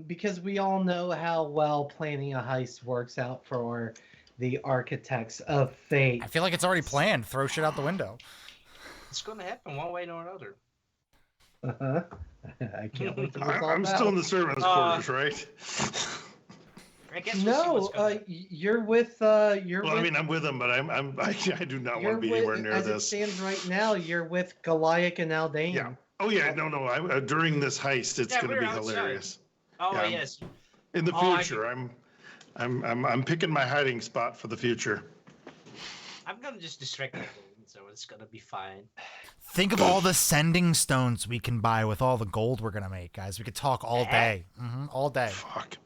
Speaker 2: Because we all know how well planning a heist works out for the Architects of Fate.
Speaker 4: I feel like it's already planned. Throw shit out the window.
Speaker 7: It's gonna happen one way or another.
Speaker 2: Uh-huh. I can't wait to resolve
Speaker 5: I'm
Speaker 2: that
Speaker 5: still in
Speaker 2: one.
Speaker 5: the servants' quarters, right?
Speaker 7: I guess we'll see
Speaker 2: No,
Speaker 7: what's gonna happen.
Speaker 2: you're with you're
Speaker 5: Well,
Speaker 2: with
Speaker 5: I mean, I'm with him, but I do not want to be
Speaker 2: with,
Speaker 5: anywhere near
Speaker 2: as it
Speaker 5: this.
Speaker 2: stands right now, you're with Goliath and Aldane.
Speaker 5: Yeah. Oh yeah, no. During this heist, it's
Speaker 7: Yeah,
Speaker 5: going to
Speaker 7: we're
Speaker 5: be
Speaker 7: outside.
Speaker 5: hilarious.
Speaker 7: Oh
Speaker 5: yeah.
Speaker 7: yes.
Speaker 5: In the
Speaker 7: Oh, I
Speaker 5: future, I'm picking my hiding spot for the future.
Speaker 7: I'm gonna just distract Aldane, so it's gonna be fine.
Speaker 4: Think of all the sending stones we can buy with all the gold we're gonna make, guys. We could talk all day. All day.
Speaker 5: Fuck.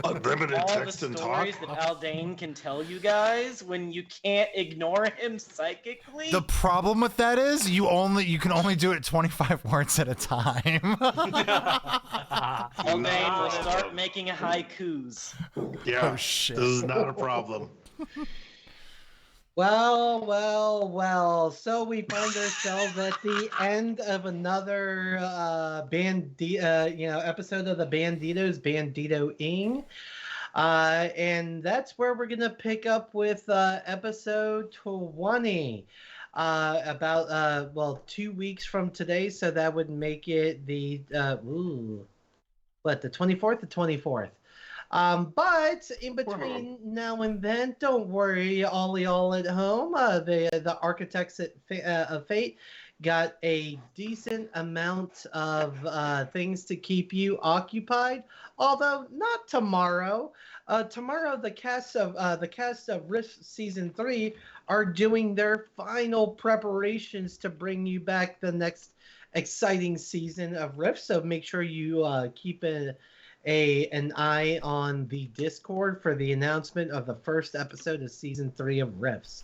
Speaker 5: Unlimited
Speaker 3: All the
Speaker 5: text and talk.
Speaker 3: stories that Aldane can tell you guys when you can't ignore him psychically.
Speaker 4: The problem with that is you can only do it 25 words at a time.
Speaker 3: Aldane will start making haikus.
Speaker 5: Yeah.
Speaker 4: Oh, shit.
Speaker 5: This is not a problem.
Speaker 2: Well. So we find ourselves at the end of another episode of the Banditos, Banditoing. And that's where we're gonna pick up with episode 20. About 2 weeks from today, so that would make it the the 24th, the 24th. But in between now and then, don't worry, all y'all at home. The architects of fate got a decent amount of things to keep you occupied. Although not tomorrow. Tomorrow, the cast of Rift Season 3 are doing their final preparations to bring you back the next exciting season of Rift. So make sure you keep an eye on the Discord for the announcement of the first episode of Season 3 of Rifts.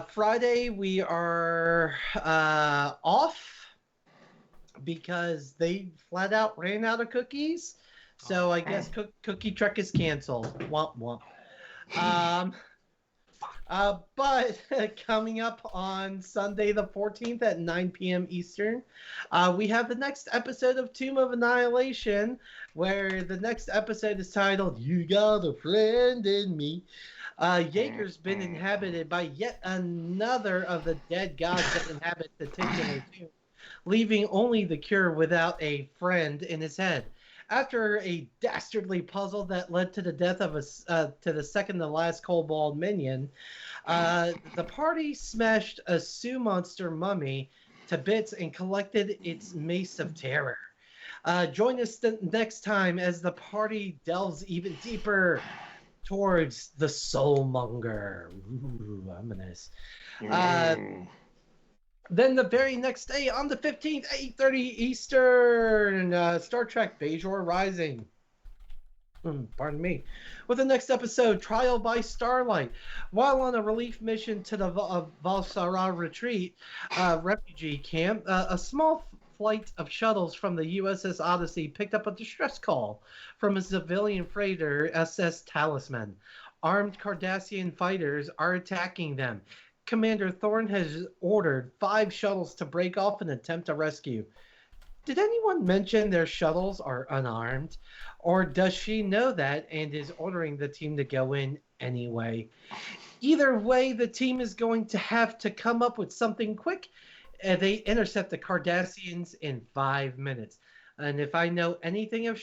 Speaker 2: Friday, we are off because they flat out ran out of cookies. So I guess Cookie Trek is canceled. Womp womp. But coming up on Sunday the 14th at 9 p.m. Eastern, we have the next episode of Tomb of Annihilation, where the next episode is titled "You Got a Friend in Me." Jaeger's been inhabited by yet another of the dead gods that inhabit the titular tomb, leaving only the cure without a friend in his head. After a dastardly puzzle that led to the death of to the second to last kobold minion, the party smashed a Sioux monster mummy to bits and collected its mace of terror. Join us next time as the party delves even deeper towards the Soulmonger. Ooh, ominous. Then the very next day, on the 15th, 8:30 Eastern, Star Trek Bajor Rising. Pardon me. With the next episode, Trial by Starlight. While on a relief mission to the Valsara Retreat refugee camp, a small flight of shuttles from the USS Odyssey picked up a distress call from a civilian freighter, SS Talisman. Armed Cardassian fighters are attacking them. Commander Thorne has ordered 5 shuttles to break off and attempt a rescue. Did anyone mention their shuttles are unarmed? Or does she know that and is ordering the team to go in anyway? Either way, the team is going to have to come up with something quick. They intercept the Cardassians in 5 minutes. And if I know anything of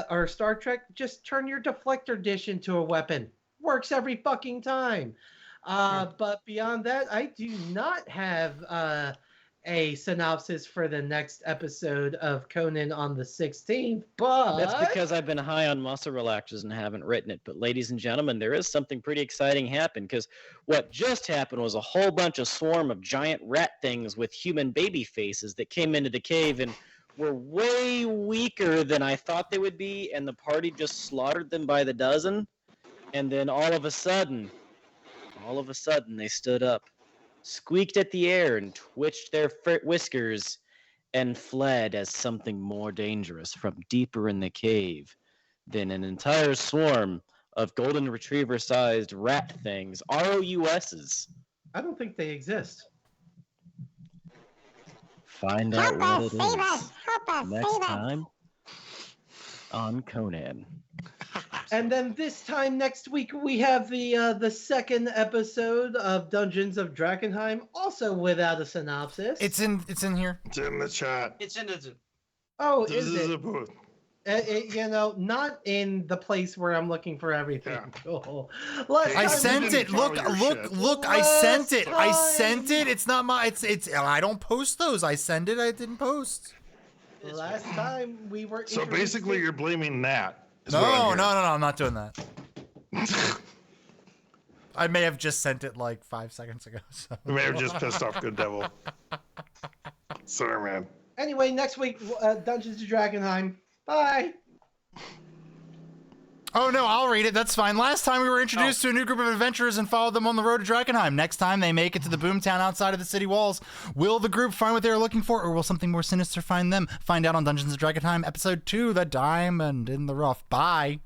Speaker 2: or Star Trek, just turn your deflector dish into a weapon. Works every fucking time. But beyond that, I do not have a synopsis for the next episode of Conan on the 16th, but...
Speaker 8: That's because I've been high on muscle relaxers and haven't written it. But ladies and gentlemen, there is something pretty exciting happened, because what just happened was a whole bunch of swarm of giant rat things with human baby faces that came into the cave and were way weaker than I thought they would be, and the party just slaughtered them by the dozen. And then all of a sudden, they stood up, squeaked at the air, and twitched their whiskers, and fled as something more dangerous from deeper in the cave than an entire swarm of golden retriever-sized rat things, ROUSs.
Speaker 2: I don't think they exist.
Speaker 8: Find out what it is next time on Conan.
Speaker 2: And then this time next week we have the second episode of Dungeons of Drakenheim, also without a synopsis.
Speaker 4: It's in here.
Speaker 5: It's in the chat.
Speaker 7: It's in the...
Speaker 2: Oh, is it? Not in the place where I'm looking for everything.
Speaker 5: Yeah.
Speaker 2: Cool.
Speaker 4: I sent it. Look! I sent it. I sent it. It's not my. It's. I don't post those. I send it. I didn't post.
Speaker 2: Last time we were.
Speaker 5: So basically, you're blaming Nat.
Speaker 4: No. I'm not doing that. I may have just sent it like 5 seconds ago. So.
Speaker 5: You may have just pissed off Good Devil. Sorry, man.
Speaker 2: Anyway, next week, Dungeons of Drakenheim. Bye.
Speaker 4: Oh, no, I'll read it. That's fine. Last time we were introduced to a new group of adventurers and followed them on the road to Drakenheim. Next time they make it to the boomtown outside of the city walls. Will the group find what they are looking for, or will something more sinister find them? Find out on Dungeons of Drakenheim, Episode 2, The Diamond in the Rough. Bye.